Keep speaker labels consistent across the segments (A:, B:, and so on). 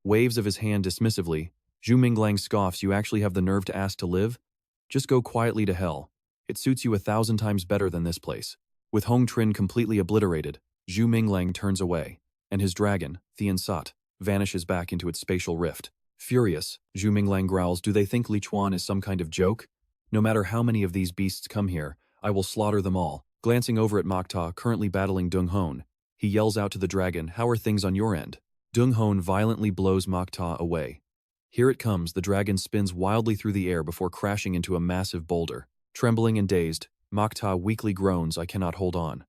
A: waves of his hand dismissively. Zhu Minglang scoffs, you actually have the nerve to ask to live? Just go quietly to hell. It suits you 1,000 times better than this place. With Hong Trin completely obliterated, Zhu Minglang turns away, and his dragon, Thian Sat, vanishes back into its spatial rift. Furious, Zhu Minglang growls, do they think Li Chuan is some kind of joke? No matter how many of these beasts come here, I will slaughter them all. Glancing over at Mokta, currently battling Dung Hon, he yells out to the dragon, how are things on your end? Dung Hon violently blows Mokta away. Here it comes, the dragon spins wildly through the air before crashing into a massive boulder. Trembling and dazed, Mokta weakly groans, I cannot hold on.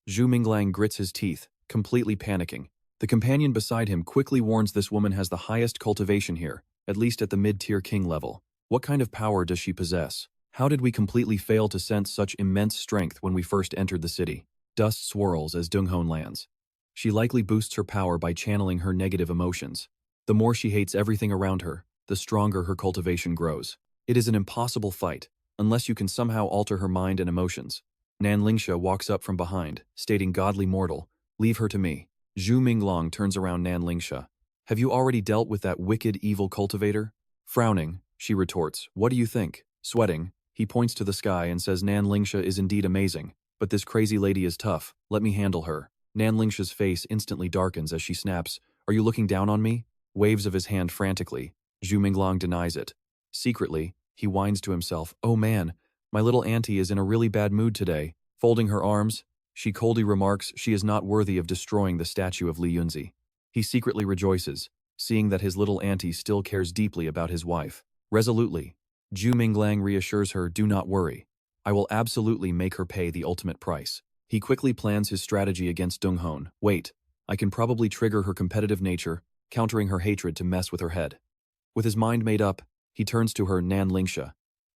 A: Zhu Minglang grits his teeth, completely panicking. The companion beside him quickly warns this woman has the highest cultivation here, at least at the mid-tier king level. What kind of power does she possess? How did we completely fail to sense such immense strength when we first entered the city? Dust swirls as Dung Hon lands. She likely boosts her power by channeling her negative emotions. The more she hates everything around her, the stronger her cultivation grows. It is an impossible fight, unless you can somehow alter her mind and emotions. Nan Lingsha walks up from behind, stating, godly mortal, leave her to me. Zhu Minglang turns around Nan Lingsha. Have you already dealt with that wicked, evil cultivator? Frowning, she retorts, what do you think? Sweating, he points to the sky and says, Nan Lingsha is indeed amazing, but this crazy lady is tough, let me handle her. Nan Lingsha's face instantly darkens as she snaps, are you looking down on me? Waves of his hand frantically. Zhu Minglang denies it. Secretly, he whines to himself, oh man, my little auntie is in a really bad mood today. Folding her arms, she coldly remarks she is not worthy of destroying the statue of Li Yunzi. He secretly rejoices, seeing that his little auntie still cares deeply about his wife. Resolutely, Zhu Minglang reassures her, do not worry. I will absolutely make her pay the ultimate price. He quickly plans his strategy against Dung Hon. Wait, I can probably trigger her competitive nature, countering her hatred to mess with her head. With his mind made up, he turns to her, Nan Lingsha.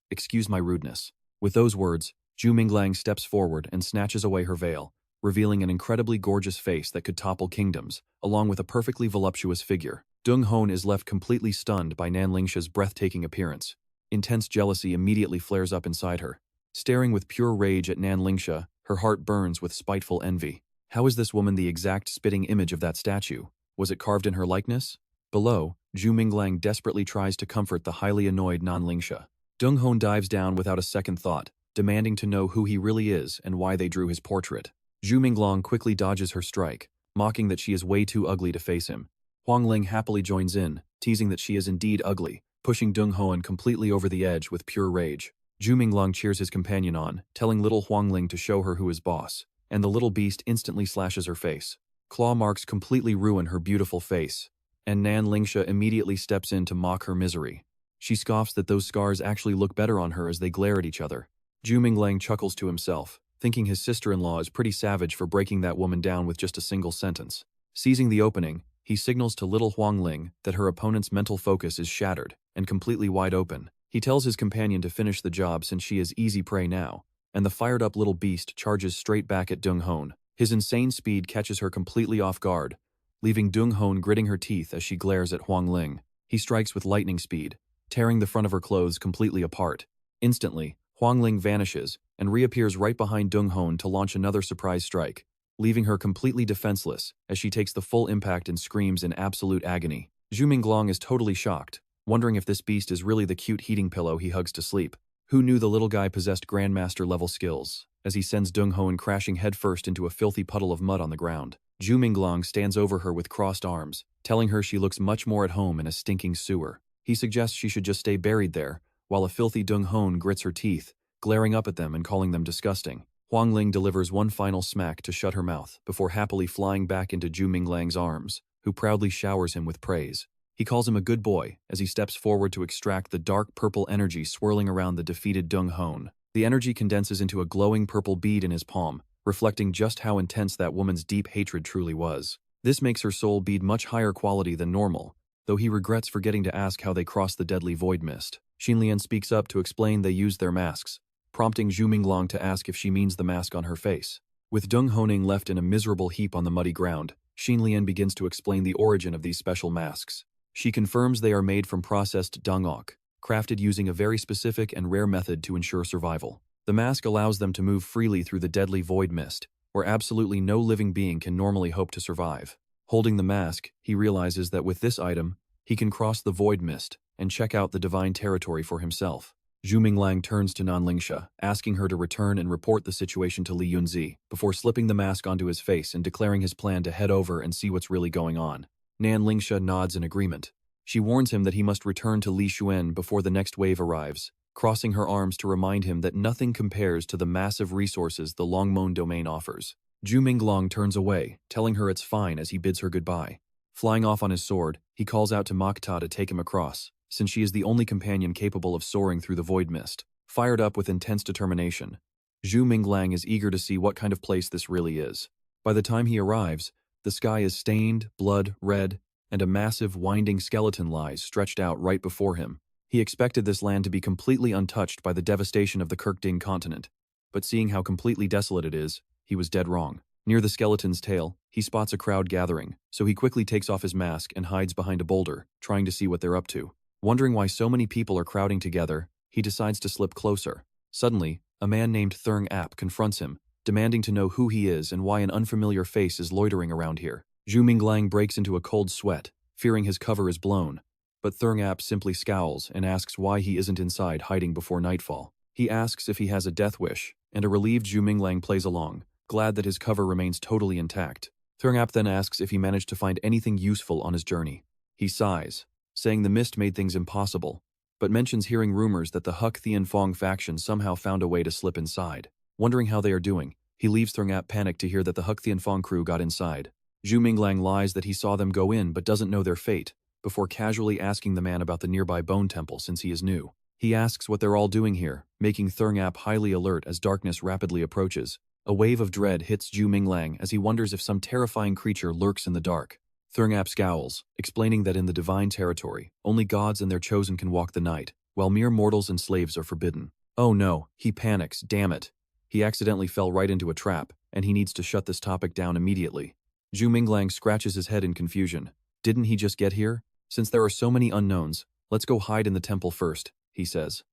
A: Excuse my rudeness. With those words, Zhu Minglang steps forward and snatches away her veil, revealing an incredibly gorgeous face that could topple kingdoms, along with a perfectly voluptuous figure. Dung Hon is left completely stunned by Nan Lingsha's breathtaking appearance. Intense jealousy immediately flares up inside her. Staring with pure rage at Nan Lingsha, her heart burns with spiteful envy. How is this woman the exact spitting image of that statue? Was it carved in her likeness? Below, Zhu Minglang desperately tries to comfort the highly annoyed Nan Lingsha. Dung Hon dives down without a second thought, demanding to know who he really is and why they drew his portrait. Zhu Minglang quickly dodges her strike, mocking that she is way too ugly to face him. Huang Ling happily joins in, teasing that she is indeed ugly, pushing Dung Hon completely over the edge with pure rage. Zhu Minglang cheers his companion on, telling little Huang Ling to show her who is boss, and the little beast instantly slashes her face. Claw marks completely ruin her beautiful face, and Nan Lingsha immediately steps in to mock her misery. She scoffs that those scars actually look better on her as they glare at each other. Zhu Minglang chuckles to himself, thinking his sister-in-law is pretty savage for breaking that woman down with just a single sentence. Seizing the opening, he signals to little Huang Ling that her opponent's mental focus is shattered and completely wide open. He tells his companion to finish the job since she is easy prey now, and the fired-up little beast charges straight back at Dung Hon. His insane speed catches her completely off guard, leaving Dung Hon gritting her teeth as she glares at Huang Ling. He strikes with lightning speed, tearing the front of her clothes completely apart. Instantly, Huang Ling vanishes and reappears right behind Dung Hon to launch another surprise strike, leaving her completely defenseless as she takes the full impact and screams in absolute agony. Zhu Minglang is totally shocked, wondering if this beast is really the cute heating pillow he hugs to sleep. Who knew the little guy possessed Grandmaster-level skills, as he sends Dung Hon crashing headfirst into a filthy puddle of mud on the ground. Zhu Minglang stands over her with crossed arms, telling her she looks much more at home in a stinking sewer. He suggests she should just stay buried there, while a filthy Dung Hon grits her teeth, glaring up at them and calling them disgusting. Huang Ling delivers one final smack to shut her mouth before happily flying back into Zhu Minglang's arms, who proudly showers him with praise. He calls him a good boy as he steps forward to extract the dark purple energy swirling around the defeated Dung Hon. The energy condenses into a glowing purple bead in his palm, reflecting just how intense that woman's deep hatred truly was. This makes her soul bead much higher quality than normal, though he regrets forgetting to ask how they crossed the deadly void mist. Xinlian speaks up to explain they used their masks, prompting Zhu Minglang to ask if she means the mask on her face. With Dung Honing left in a miserable heap on the muddy ground, Xinlian begins to explain the origin of these special masks. She confirms they are made from processed dung oak, crafted using a very specific and rare method to ensure survival. The mask allows them to move freely through the deadly void mist, where absolutely no living being can normally hope to survive. Holding the mask, he realizes that with this item, he can cross the void mist and check out the divine territory for himself. Zhu Minglang turns to Nan Lingsha, asking her to return and report the situation to Li Yunzi, before slipping the mask onto his face and declaring his plan to head over and see what's really going on. Nan Lingsha nods in agreement. She warns him that he must return to Li Xuan before the next wave arrives, crossing her arms to remind him that nothing compares to the massive resources the Longmon domain offers. Zhu Minglang turns away, telling her it's fine as he bids her goodbye. Flying off on his sword, he calls out to Makta to take him across, since she is the only companion capable of soaring through the void mist. Fired up with intense determination, Zhu Minglang is eager to see what kind of place this really is. By the time he arrives, the sky is stained, blood red, and a massive, winding skeleton lies stretched out right before him. He expected this land to be completely untouched by the devastation of the Kirkding continent, but seeing how completely desolate it is, he was dead wrong. Near the skeleton's tail, he spots a crowd gathering, so he quickly takes off his mask and hides behind a boulder, trying to see what they're up to. Wondering why so many people are crowding together, he decides to slip closer. Suddenly, a man named Thurng Ap confronts him, demanding to know who he is and why an unfamiliar face is loitering around here. Zhu Minglang breaks into a cold sweat, fearing his cover is blown, but Thurng Ap simply scowls and asks why he isn't inside hiding before nightfall. He asks if he has a death wish, and a relieved Zhu Minglang plays along, glad that his cover remains totally intact. Thurng Ap then asks if he managed to find anything useful on his journey. He sighs, saying the mist made things impossible, but mentions hearing rumors that the Huck Thien Fong faction somehow found a way to slip inside. Wondering how they are doing, he leaves Thurng Ap panicked to hear that the Huck Thien Fong crew got inside. Zhu Minglang lies that he saw them go in but doesn't know their fate, before casually asking the man about the nearby bone temple since he is new. He asks what they're all doing here, making Thurng Ap highly alert as darkness rapidly approaches. A wave of dread hits Zhu Minglang as he wonders if some terrifying creature lurks in the dark. Thurng Ap scowls, explaining that in the divine territory, only gods and their chosen can walk the night, while mere mortals and slaves are forbidden. Oh no, he panics, damn it. He accidentally fell right into a trap, and he needs to shut this topic down immediately. Zhu Minglang scratches his head in confusion. Didn't he just get here? Since there are so many unknowns, let's go hide in the temple first, he says.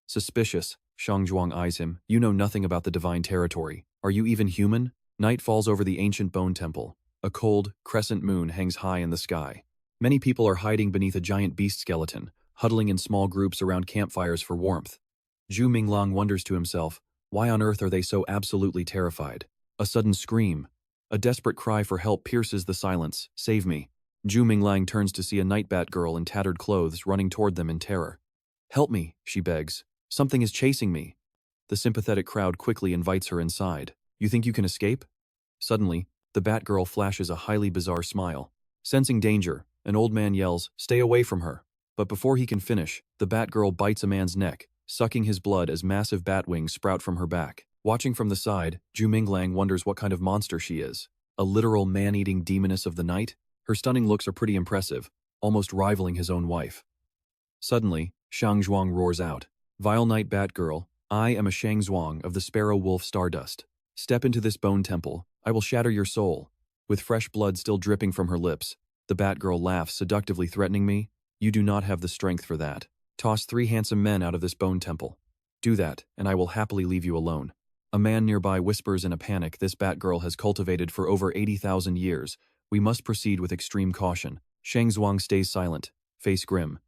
A: Suspicious, Shang Zhuang eyes him. You know nothing about the divine territory. Are you even human? Night falls over the ancient bone temple. A cold, crescent moon hangs high in the sky. Many people are hiding beneath a giant beast skeleton, huddling in small groups around campfires for warmth. Zhu Minglang wonders to himself, why on earth are they so absolutely terrified? A sudden scream. A desperate cry for help pierces the silence. Save me. Zhu Minglang turns to see a nightbat girl in tattered clothes running toward them in terror. Help me, she begs. Something is chasing me. The sympathetic crowd quickly invites her inside. You think you can escape? Suddenly, the Batgirl flashes a highly bizarre smile. Sensing danger, an old man yells, "Stay away from her." But before he can finish, the Batgirl bites a man's neck, sucking his blood as massive bat wings sprout from her back. Watching from the side, Zhu Minglang wonders what kind of monster she is. A literal man-eating demoness of the night? Her stunning looks are pretty impressive, almost rivaling his own wife. Suddenly, Shang Zhuang roars out, "Vile night Batgirl, I am a Shang Zhuang of the Sparrow Wolf Stardust. Step into this bone temple, I will shatter your soul." With fresh blood still dripping from her lips, the Batgirl laughs, seductively threatening me. You do not have the strength for that. Toss 3 handsome men out of this bone temple. Do that, and I will happily leave you alone. A man nearby whispers in a panic this Batgirl has cultivated for over 80,000 years. We must proceed with extreme caution. Shang Zhuang stays silent, face grim.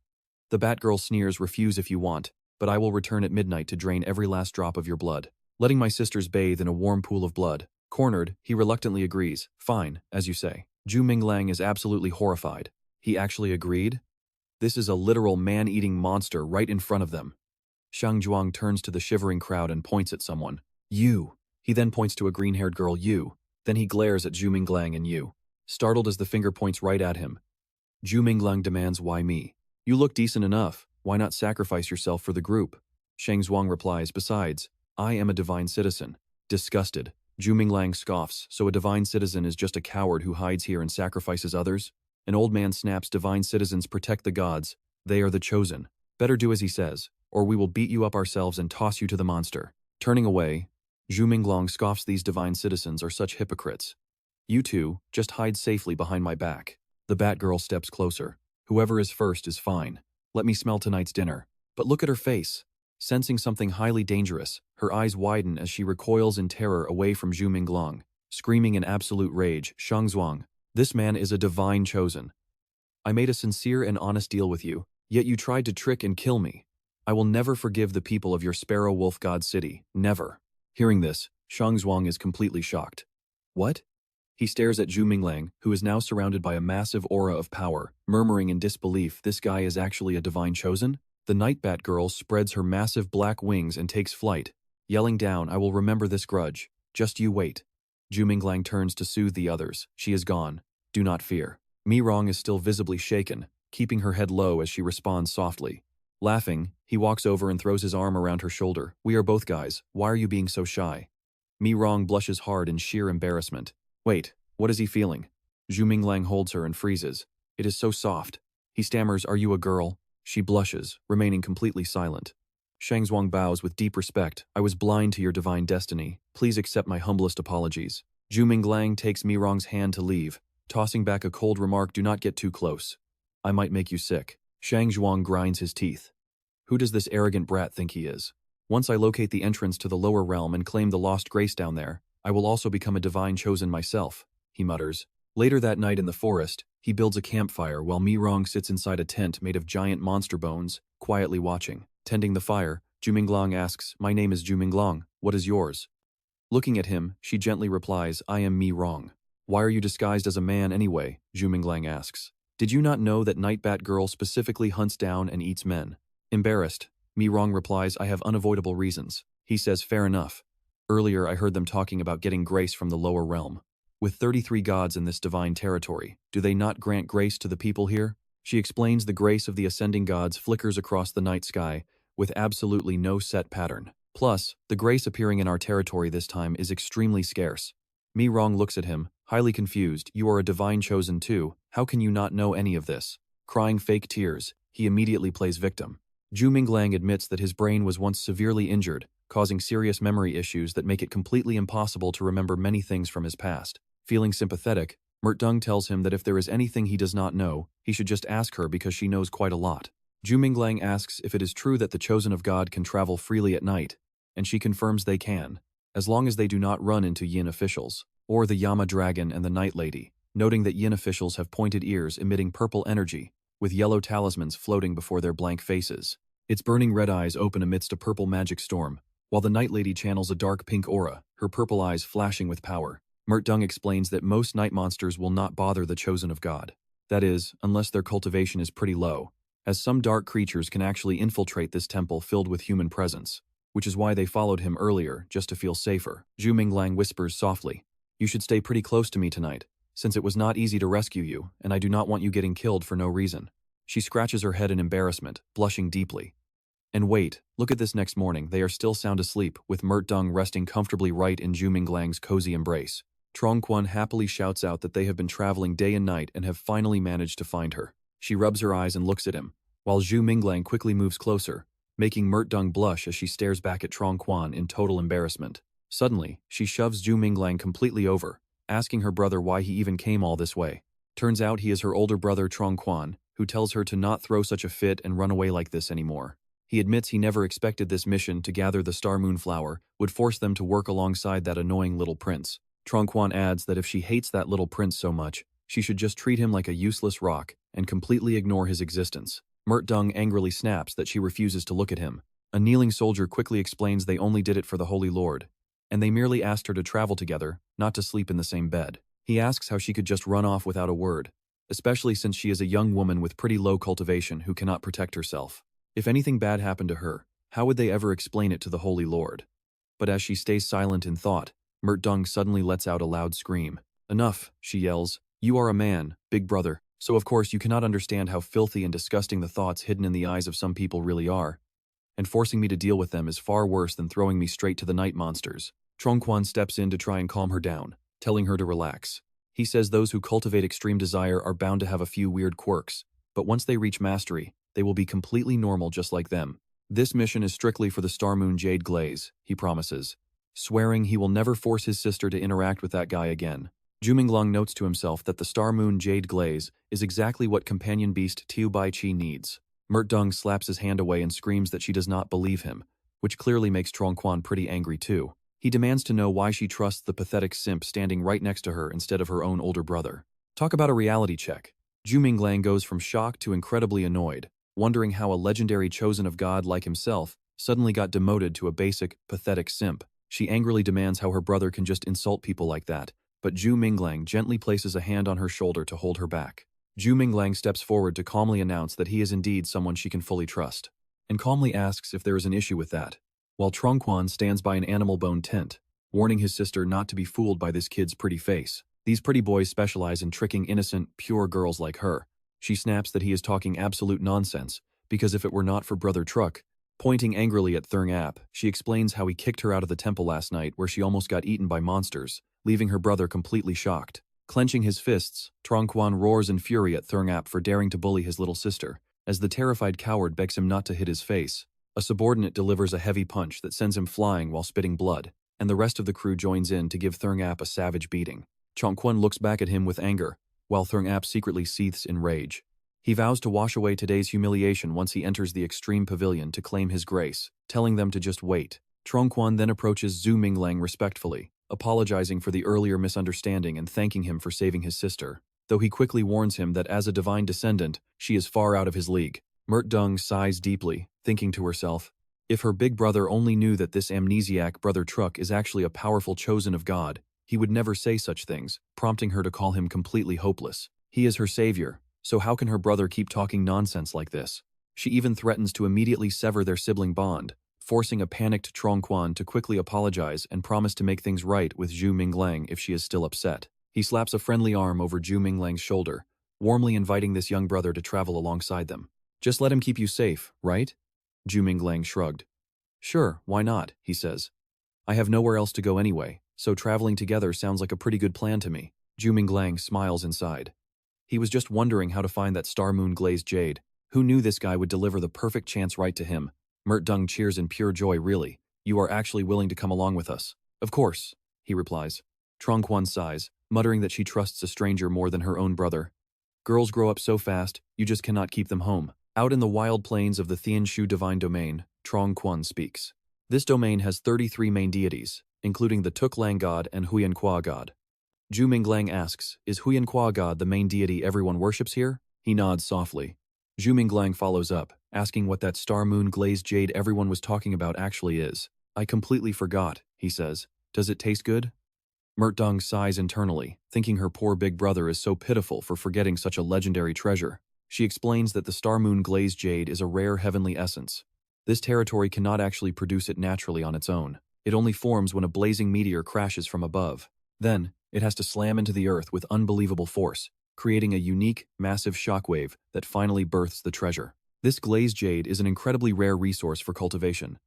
A: The Batgirl sneers, refuse if you want, but I will return at midnight to drain every last drop of your blood. Letting my sisters bathe in a warm pool of blood. Cornered, he reluctantly agrees. Fine, as you say. Zhu Minglang is absolutely horrified. He actually agreed? This is a literal man-eating monster right in front of them. Shang Zhuang turns to the shivering crowd and points at someone. You. He then points to a green-haired girl, you. Then he glares at Zhu Minglang and you. Startled as the finger points right at him. Zhu Minglang demands, why me? You look decent enough. Why not sacrifice yourself for the group? Shang Zhuang replies, besides, I am a divine citizen. Disgusted, Zhu Minglang scoffs, so a divine citizen is just a coward who hides here and sacrifices others? An old man snaps, divine citizens protect the gods. They are the chosen. Better do as he says, or we will beat you up ourselves and toss you to the monster. Turning away, Zhu Minglang scoffs, these divine citizens are such hypocrites. You two, just hide safely behind my back. The Batgirl steps closer. Whoever is first is fine. Let me smell tonight's dinner. But look at her face. Sensing something highly dangerous, her eyes widen as she recoils in terror away from Zhu Minglang. Screaming in absolute rage, Shang Zhuang, This man is a divine chosen. I made a sincere and honest deal with you, yet you tried to trick and kill me. I will never forgive the people of your Sparrow Wolf God City, never. Hearing this, Shang Zhuang is completely shocked. What? He stares at Zhu Minglang, who is now surrounded by a massive aura of power, murmuring in disbelief this guy is actually a divine chosen? The Nightbat girl spreads her massive black wings and takes flight, yelling down, I will remember this grudge. Just you wait. Zhu Minglang turns to soothe the others. She is gone. Do not fear. Mi Rong is still visibly shaken, keeping her head low as she responds softly. Laughing, he walks over and throws his arm around her shoulder. We are both guys. Why are you being so shy? Mi Rong blushes hard in sheer embarrassment. Wait, what is he feeling? Zhu Minglang holds her and freezes. It is so soft. He stammers, are you a girl? She blushes, remaining completely silent. Shang Zhuang bows with deep respect. I was blind to your divine destiny. Please accept my humblest apologies. Zhu Minglang takes Mi Rong's hand to leave, tossing back a cold remark, do not get too close. I might make you sick. Shang Zhuang grinds his teeth. Who does this arrogant brat think he is? Once I locate the entrance to the lower realm and claim the lost grace down there, I will also become a divine chosen myself, he mutters. Later that night in the forest, he builds a campfire while Mi Rong sits inside a tent made of giant monster bones, quietly watching. Tending the fire, Zhu Minglang asks, my name is Zhu Minglang, what is yours? Looking at him, she gently replies, I am Mi Rong. Why are you disguised as a man anyway? Zhu Minglang asks. Did you not know that Nightbat Girl specifically hunts down and eats men? Embarrassed, Mi Rong replies, I have unavoidable reasons. He says, fair enough. Earlier I heard them talking about getting grace from the lower realm. With 33 gods in this divine territory, do they not grant grace to the people here? She explains the grace of the ascending gods flickers across the night sky, with absolutely no set pattern. Plus, the grace appearing in our territory this time is extremely scarce. Mi Rong looks at him, highly confused. You are a divine chosen too, how can you not know any of this? Crying fake tears, he immediately plays victim. Zhu Minglang admits that his brain was once severely injured, causing serious memory issues that make it completely impossible to remember many things from his past. Feeling sympathetic, Mertdung tells him that if there is anything he does not know, he should just ask her because she knows quite a lot. Zhu Minglang asks if it is true that the Chosen of God can travel freely at night, and she confirms they can, as long as they do not run into Yin officials, or the Yama Dragon and the Night Lady, noting that Yin officials have pointed ears emitting purple energy, with yellow talismans floating before their blank faces. Its burning red eyes open amidst a purple magic storm, while the Night Lady channels a dark pink aura, her purple eyes flashing with power. Mertdung explains that most night monsters will not bother the Chosen of God. That is, unless their cultivation is pretty low, as some dark creatures can actually infiltrate this temple filled with human presence, which is why they followed him earlier, just to feel safer. Zhu Minglang whispers softly, you should stay pretty close to me tonight, since it was not easy to rescue you, and I do not want you getting killed for no reason. She scratches her head in embarrassment, blushing deeply. And wait, look at this next morning, they are still sound asleep, with Mertdung resting comfortably right in Zhu Minglang's cozy embrace. Trongquan happily shouts out that they have been traveling day and night and have finally managed to find her. She rubs her eyes and looks at him, while Zhu Minglang quickly moves closer, making Mertdung blush as she stares back at Trongquan in total embarrassment. Suddenly, she shoves Zhu Minglang completely over, asking her brother why he even came all this way. Turns out he is her older brother Trongquan, who tells her to not throw such a fit and run away like this anymore. He admits he never expected this mission to gather the Star Moon Flower would force them to work alongside that annoying little prince. Trongquan adds that if she hates that little prince so much, she should just treat him like a useless rock and completely ignore his existence. Mertdung angrily snaps that she refuses to look at him. A kneeling soldier quickly explains they only did it for the Holy Lord, and they merely asked her to travel together, not to sleep in the same bed. He asks how she could just run off without a word, especially since she is a young woman with pretty low cultivation who cannot protect herself. If anything bad happened to her, how would they ever explain it to the Holy Lord? But as she stays silent in thought, Mertdung suddenly lets out a loud scream. Enough, she yells. You are a man, big brother, so of course you cannot understand how filthy and disgusting the thoughts hidden in the eyes of some people really are. And forcing me to deal with them is far worse than throwing me straight to the night monsters. Trongquan steps in to try and calm her down, telling her to relax. He says those who cultivate extreme desire are bound to have a few weird quirks, but once they reach mastery, they will be completely normal just like them. This mission is strictly for the Star Moon Jade Glaze, he promises, swearing he will never force his sister to interact with that guy again. Zhu Minglang notes to himself that the Star Moon Jade Glaze is exactly what companion beast Tiu Baiqi needs. Mertdung slaps his hand away and screams that she does not believe him, which clearly makes Trongquan pretty angry too. He demands to know why she trusts the pathetic simp standing right next to her instead of her own older brother. Talk about a reality check. Zhu Minglang goes from shocked to incredibly annoyed, wondering how a legendary chosen of God like himself suddenly got demoted to a basic, pathetic simp. She angrily demands how her brother can just insult people like that, but Zhu Minglang gently places a hand on her shoulder to hold her back. Zhu Minglang steps forward to calmly announce that he is indeed someone she can fully trust, and calmly asks if there is an issue with that, while Trongquan stands by an animal bone tent, warning his sister not to be fooled by this kid's pretty face. These pretty boys specialize in tricking innocent, pure girls like her. She snaps that he is talking absolute nonsense, because if it were not for Brother Truck, pointing angrily at Thurng Ap, she explains how he kicked her out of the temple last night where she almost got eaten by monsters, leaving her brother completely shocked. Clenching his fists, Trongquan roars in fury at Thurng Ap for daring to bully his little sister, as the terrified coward begs him not to hit his face. A subordinate delivers a heavy punch that sends him flying while spitting blood, and the rest of the crew joins in to give Thurng Ap a savage beating. Trongquan looks back at him with anger, while Thurng Ap secretly seethes in rage. He vows to wash away today's humiliation once he enters the extreme pavilion to claim his grace, telling them to just wait. Trongquan then approaches Zhu Minglang respectfully, apologizing for the earlier misunderstanding and thanking him for saving his sister, though he quickly warns him that as a divine descendant, she is far out of his league. Mert Dung sighs deeply, thinking to herself, if her big brother only knew that this amnesiac Brother Truck is actually a powerful chosen of God, he would never say such things, prompting her to call him completely hopeless. He is her savior, so how can her brother keep talking nonsense like this? She even threatens to immediately sever their sibling bond, forcing a panicked Trongquan to quickly apologize and promise to make things right with Zhu Minglang if she is still upset. He slaps a friendly arm over Zhu Minglang's shoulder, warmly inviting this young brother to travel alongside them. Just let him keep you safe, right? Zhu Minglang shrugged. Sure, why not, he says. I have nowhere else to go anyway, so traveling together sounds like a pretty good plan to me. Zhu Minglang smiles inside. He was just wondering how to find that star moon glazed jade. Who knew this guy would deliver the perfect chance right to him? Mert Dung cheers in pure joy. Really, you are actually willing to come along with us? Of course, he replies. Trongquan sighs, muttering that she trusts a stranger more than her own brother. Girls grow up so fast, you just cannot keep them home. Out in the wild plains of the Tianshu Divine Domain, Trongquan speaks. This domain has 33 main deities, including the Tuklang God and Huyanqua God. Zhu Minglang asks, is Huyanqua God the main deity everyone worships here? He nods softly. Zhu Minglang follows up, asking what that star moon glazed jade everyone was talking about actually is. I completely forgot, he says. Does it taste good? Mert Dung sighs internally, thinking her poor big brother is so pitiful for forgetting such a legendary treasure. She explains that the star moon glazed jade is a rare heavenly essence. This territory cannot actually produce it naturally on its own. It only forms when a blazing meteor crashes from above. Then, it has to slam into the earth with unbelievable force, creating a unique, massive shockwave that finally births the treasure. This glazed jade is an incredibly rare resource for cultivation.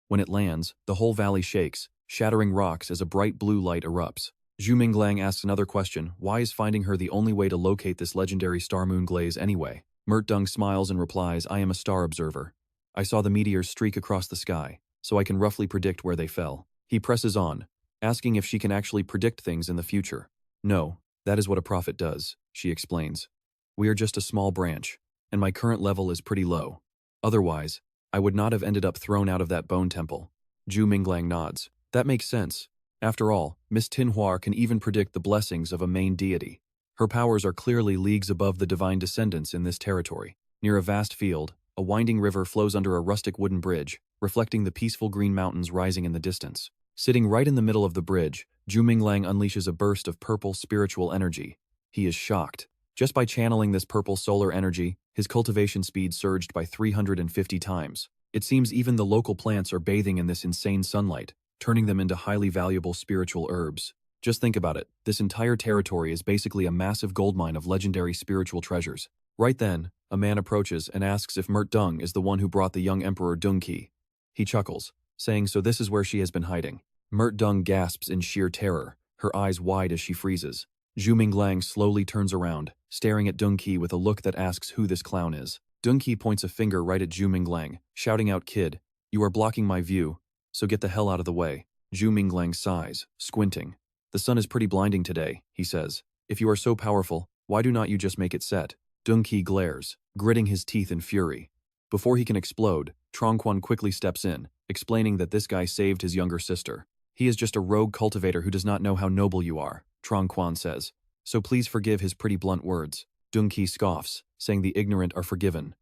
A: When it lands, the whole valley shakes, shattering rocks as a bright blue light erupts. Zhu Minglang asks another question, why is finding her the only way to locate this legendary star moon glaze anyway? Mert Dung smiles and replies, I am a star observer. I saw the meteors streak across the sky, so I can roughly predict where they fell. He presses on, asking if she can actually predict things in the future. No, that is what a prophet does, she explains. We are just a small branch, and my current level is pretty low. Otherwise, I would not have ended up thrown out of that bone temple. Zhu Minglang nods. That makes sense. After all, Miss Tinhua can even predict the blessings of a main deity. Her powers are clearly leagues above the divine descendants in this territory. Near a vast field, a winding river flows under a rustic wooden bridge, reflecting the peaceful green mountains rising in the distance. Sitting right in the middle of the bridge, Zhu Minglang unleashes a burst of purple spiritual energy. He is shocked. Just by channeling this purple solar energy, his cultivation speed surged by 350 times. It seems even the local plants are bathing in this insane sunlight, turning them into highly valuable spiritual herbs. Just think about it, this entire territory is basically a massive goldmine of legendary spiritual treasures. Right then, a man approaches and asks if Mert Dung is the one who brought the young Emperor Dungqi. He chuckles, saying so this is where she has been hiding. Mert Dung gasps in sheer terror, her eyes wide as she freezes. Zhu Minglang slowly turns around, staring at Dungqi with a look that asks who this clown is. Dungqi points a finger right at Zhu Minglang, shouting out, Kid, you are blocking my view, so get the hell out of the way. Zhu Minglang sighs, squinting. The sun is pretty blinding today, he says. If you are so powerful, why do not you just make it set? Dungqi glares, gritting his teeth in fury. Before he can explode, Trongquan quickly steps in, explaining that this guy saved his younger sister. He is just a rogue cultivator who does not know how noble you are, Trongquan says. so please forgive his pretty blunt words. Dungki scoffs, saying the ignorant are forgiven.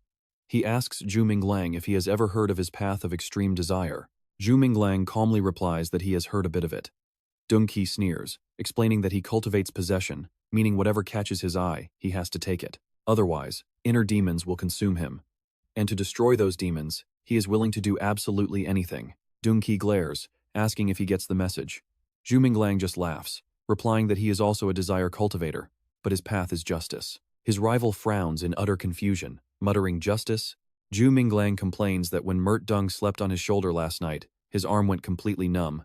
A: He asks Zhu Minglang if he has ever heard of his path of extreme desire. Zhu Minglang calmly replies that he has heard a bit of it. Dungki sneers, explaining that he cultivates possession, meaning whatever catches his eye, he has to take it. Otherwise, inner demons will consume him. And to destroy those demons, he is willing to do absolutely anything. Dungki glares, asking if he gets the message. Zhu Minglang just laughs, replying that he is also a desire cultivator, but his path is justice. His rival frowns in utter confusion, muttering justice. Zhu Minglang complains that when Mert Dung slept on his shoulder last night, his arm went completely numb.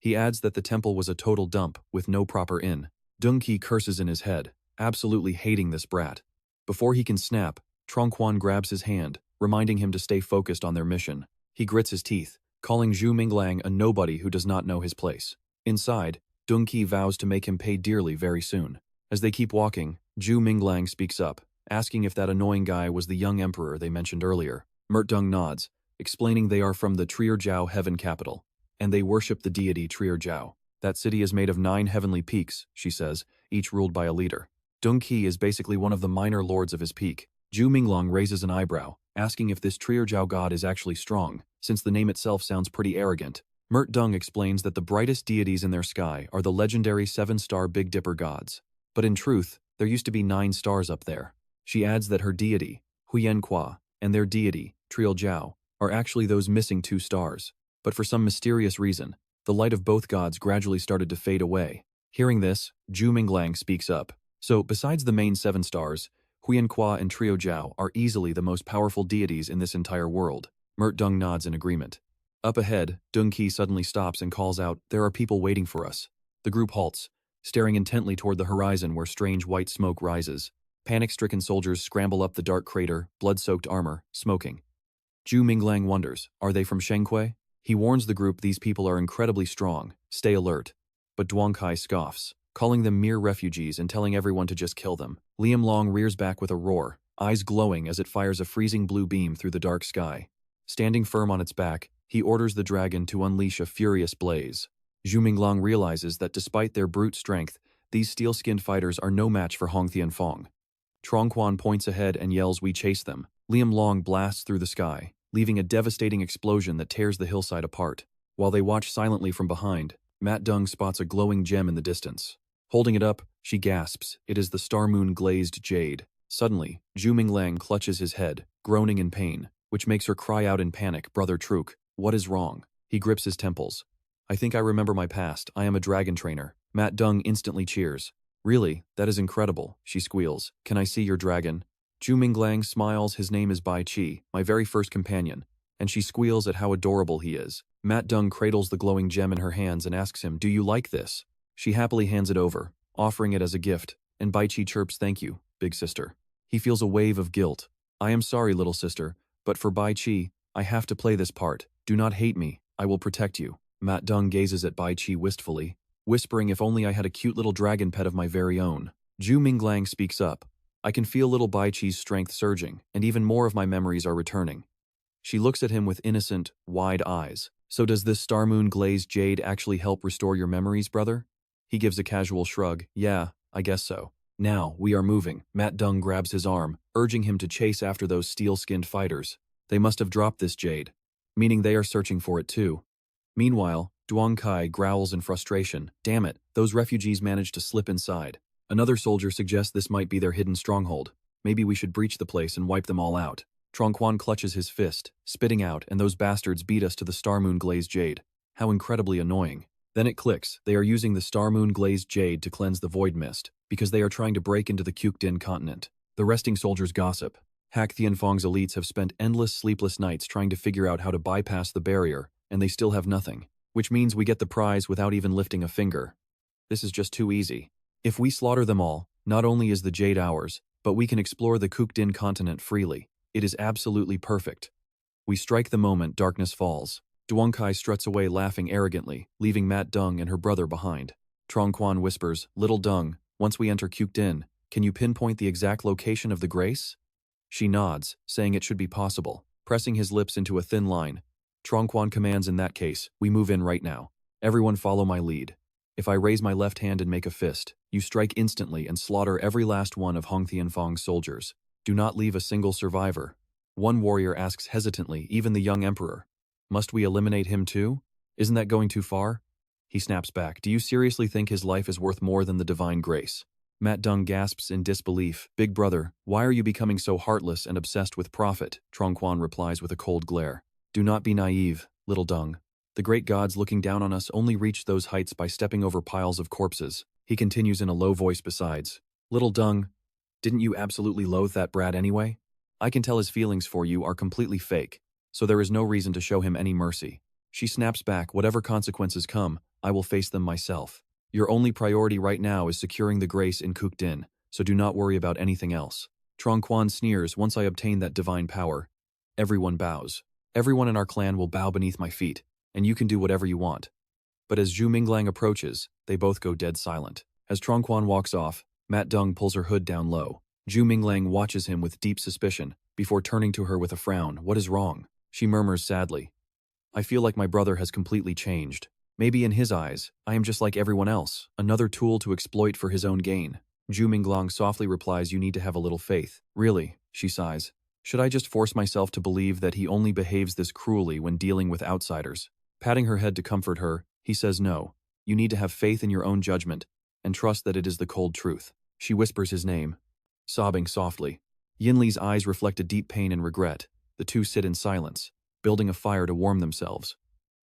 A: He adds that the temple was a total dump with no proper inn. Dungki curses in his head, absolutely hating this brat. Before he can snap, Trongquan grabs his hand, reminding him to stay focused on their mission. He grits his teeth, calling Zhu Minglang a nobody who does not know his place. Inside, Dungki vows to make him pay dearly very soon. As they keep walking, Zhu Minglang speaks up, asking if that annoying guy was the young emperor they mentioned earlier. Mert Dung nods, explaining they are from the Trier-Jiao heaven capital, and they worship the deity Trier-Jiao. That city is made of 9 heavenly peaks, she says, each ruled by a leader. Dungki is basically one of the minor lords of his peak. Zhu Minglang raises an eyebrow, asking if this Trier-Jiao god is actually strong, since the name itself sounds pretty arrogant. Mert Dung explains that the brightest deities in their sky are the legendary 7-star Big Dipper gods. But in truth, there used to be 9 stars up there. She adds that her deity, Huyenqua, and their deity, Trier-Jiao, are actually those missing 2 stars. But for some mysterious reason, the light of both gods gradually started to fade away. Hearing this, Zhu Minglang speaks up. So, besides the main 7 stars, Huyenqua and Trier-Jiao are easily the most powerful deities in this entire world. Mert Dung nods in agreement. Up ahead, Dungki suddenly stops and calls out, "There are people waiting for us." The group halts, staring intently toward the horizon where strange white smoke rises. Panic-stricken soldiers scramble up the dark crater, blood-soaked armor, smoking. Zhu Minglang wonders, are they from Shengque? He warns the group these people are incredibly strong, stay alert. But Duangkai scoffs, calling them mere refugees and telling everyone to just kill them. Liam Long rears back with a roar, eyes glowing as it fires a freezing blue beam through the dark sky. Standing firm on its back, he orders the dragon to unleash a furious blaze. Zhu Minglang realizes that despite their brute strength, these steel-skinned fighters are no match for Hong Tianfeng. Trongquan points ahead and yells, "We chase them." Liam Long blasts through the sky, leaving a devastating explosion that tears the hillside apart. While they watch silently from behind, Mat Dung spots a glowing gem in the distance. Holding it up, she gasps. It is the Star Moon glazed jade. Suddenly, Zhu Minglang clutches his head, groaning in pain, which makes her cry out in panic, "Brother Truk, what is wrong?" He grips his temples. "I think I remember my past. I am a dragon trainer." Mat Dung instantly cheers. "Really? That is incredible," she squeals. "Can I see your dragon?" Zhu Minglang smiles. "His name is Bai Qi, my very first companion," and she squeals at how adorable he is. Mat Dung cradles the glowing gem in her hands and asks him, "Do you like this?" She happily hands it over, offering it as a gift, and Bai Qi chirps, "Thank you, big sister." He feels a wave of guilt. "I am sorry, little sister, but for Bai Qi, I have to play this part. Do not hate me, I will protect you." Mat Dung gazes at Bai Qi wistfully, whispering, "If only I had a cute little dragon pet of my very own." Zhu Minglang speaks up. "I can feel little Bai Qi's strength surging, and even more of my memories are returning." She looks at him with innocent, wide eyes. "So does this Star Moon glazed jade actually help restore your memories, brother?" He gives a casual shrug. "Yeah, I guess so." "Now, we are moving." Mat Dung grabs his arm, urging him to chase after those steel-skinned fighters. They must have dropped this jade, meaning they are searching for it too. Meanwhile, Duangkai growls in frustration. "Damn it, those refugees managed to slip inside." Another soldier suggests this might be their hidden stronghold. "Maybe we should breach the place and wipe them all out." Trongquan clutches his fist, spitting out, "And those bastards beat us to the Star Moon glazed jade. How incredibly annoying." Then it clicks. They are using the Star Moon glazed jade to cleanse the void mist, because they are trying to break into the Kukdin continent. The resting soldiers gossip. Hak Tianfeng's elites have spent endless sleepless nights trying to figure out how to bypass the barrier, and they still have nothing. Which means we get the prize without even lifting a finger. This is just too easy. If we slaughter them all, not only is the jade ours, but we can explore the Kukdin continent freely. It is absolutely perfect. We strike the moment darkness falls. Duangkai struts away laughing arrogantly, leaving Mat Dung and her brother behind. Trongquan whispers, "Little Dung, once we enter Kukdin, can you pinpoint the exact location of the grace?" She nods, saying it should be possible. Pressing his lips into a thin line, Trongquan commands, "In that case, we move in right now. Everyone follow my lead." If I raise my left hand and make a fist, you strike instantly and slaughter every last one of Hong Tianfeng's soldiers. Do not leave a single survivor. One warrior asks hesitantly, even the young emperor. Must we eliminate him too? Isn't that going too far? He snaps back. Do you seriously think his life is worth more than the divine grace? Matt Dung gasps in disbelief. Big brother, why are you becoming so heartless and obsessed with profit? Trong replies with a cold glare. Do not be naive, little Dung. The great gods looking down on us only reach those heights by stepping over piles of corpses. He continues in a low voice besides. Little Dung, didn't you absolutely loathe that brat anyway? I can tell his feelings for you are completely fake, so there is no reason to show him any mercy. She snaps back, whatever consequences come, I will face them myself. Your only priority right now is securing the grace in Kuk Din, so do not worry about anything else. Trong sneers, once I obtain that divine power. Everyone bows. Everyone in our clan will bow beneath my feet, and you can do whatever you want. But as Zhu Minglang approaches, they both go dead silent. As Trong walks off, Matt Dung pulls her hood down low. Zhu Minglang watches him with deep suspicion, before turning to her with a frown. What is wrong? She murmurs sadly. I feel like my brother has completely changed. Maybe in his eyes, I am just like everyone else, another tool to exploit for his own gain. Zhu Minglang softly replies, you need to have a little faith. Really, she sighs. Should I just force myself to believe that he only behaves this cruelly when dealing with outsiders? Patting her head to comfort her, he says no. You need to have faith in your own judgment, and trust that it is the cold truth. She whispers his name, sobbing softly. Yinli's eyes reflect a deep pain and regret. The two sit in silence, building a fire to warm themselves.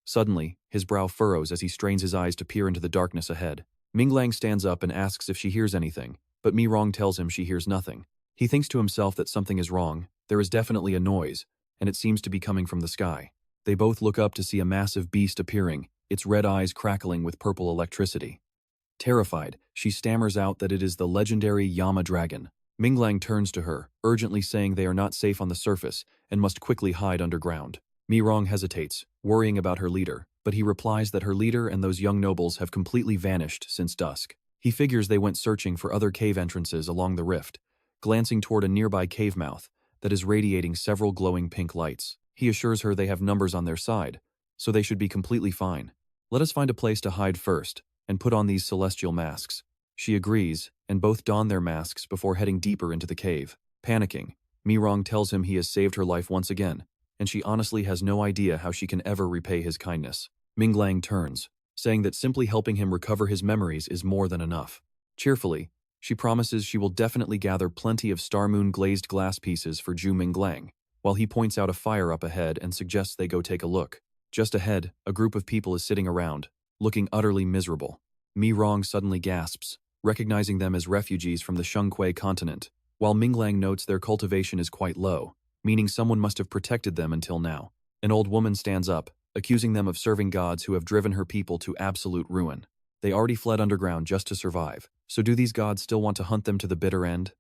A: Suddenly, his brow furrows as he strains his eyes to peer into the darkness ahead. Minglang stands up and asks if she hears anything, but Mi Rong tells him she hears nothing. He thinks to himself that something is wrong. There is definitely a noise, and it seems to be coming from the sky. They both look up to see a massive beast appearing, its red eyes crackling with purple electricity. Terrified, she stammers out that it is the legendary Yama dragon. Minglang turns to her, urgently saying they are not safe on the surface and must quickly hide underground. Mi Rong hesitates, worrying about her leader, but he replies that her leader and those young nobles have completely vanished since dusk. He figures they went searching for other cave entrances along the rift, glancing toward a nearby cave mouth that is radiating several glowing pink lights. He assures her they have numbers on their side, so they should be completely fine. Let us find a place to hide first, and put on these celestial masks. She agrees, and both don their masks before heading deeper into the cave. Panicking, Mi Rong tells him he has saved her life once again, and she honestly has no idea how she can ever repay his kindness. Minglang turns, saying that simply helping him recover his memories is more than enough. Cheerfully, she promises she will definitely gather plenty of Star Moon glazed glass pieces for Zhu Minglang, while he points out a fire up ahead and suggests they go take a look. Just ahead, a group of people is sitting around, looking utterly miserable. Mi Rong suddenly gasps, recognizing them as refugees from the Shengkui continent, while Minglang notes their cultivation is quite low, meaning someone must have protected them until now. An old woman stands up, accusing them of serving gods who have driven her people to absolute ruin. They already fled underground just to survive, so do these gods still want to hunt them to the bitter end?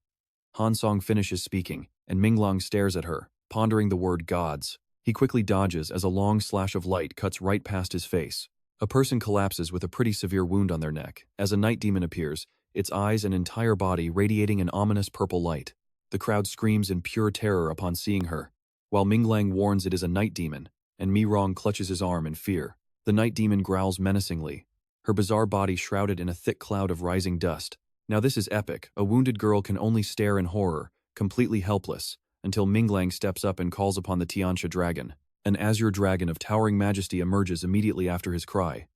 A: Han Song finishes speaking, and Minglang stares at her, pondering the word gods. He quickly dodges as a long slash of light cuts right past his face. A person collapses with a pretty severe wound on their neck, as a night demon appears, its eyes and entire body radiating an ominous purple light. The crowd screams in pure terror upon seeing her, while Minglang warns it is a night demon, and Mi Rong clutches his arm in fear. The night demon growls menacingly, her bizarre body shrouded in a thick cloud of rising dust. Now this is epic. A wounded girl can only stare in horror, completely helpless, until Minglang steps up and calls upon the Tianxia dragon. An azure dragon of towering majesty emerges immediately after his cry.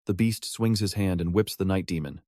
A: The beast swings his hand and whips the night demon,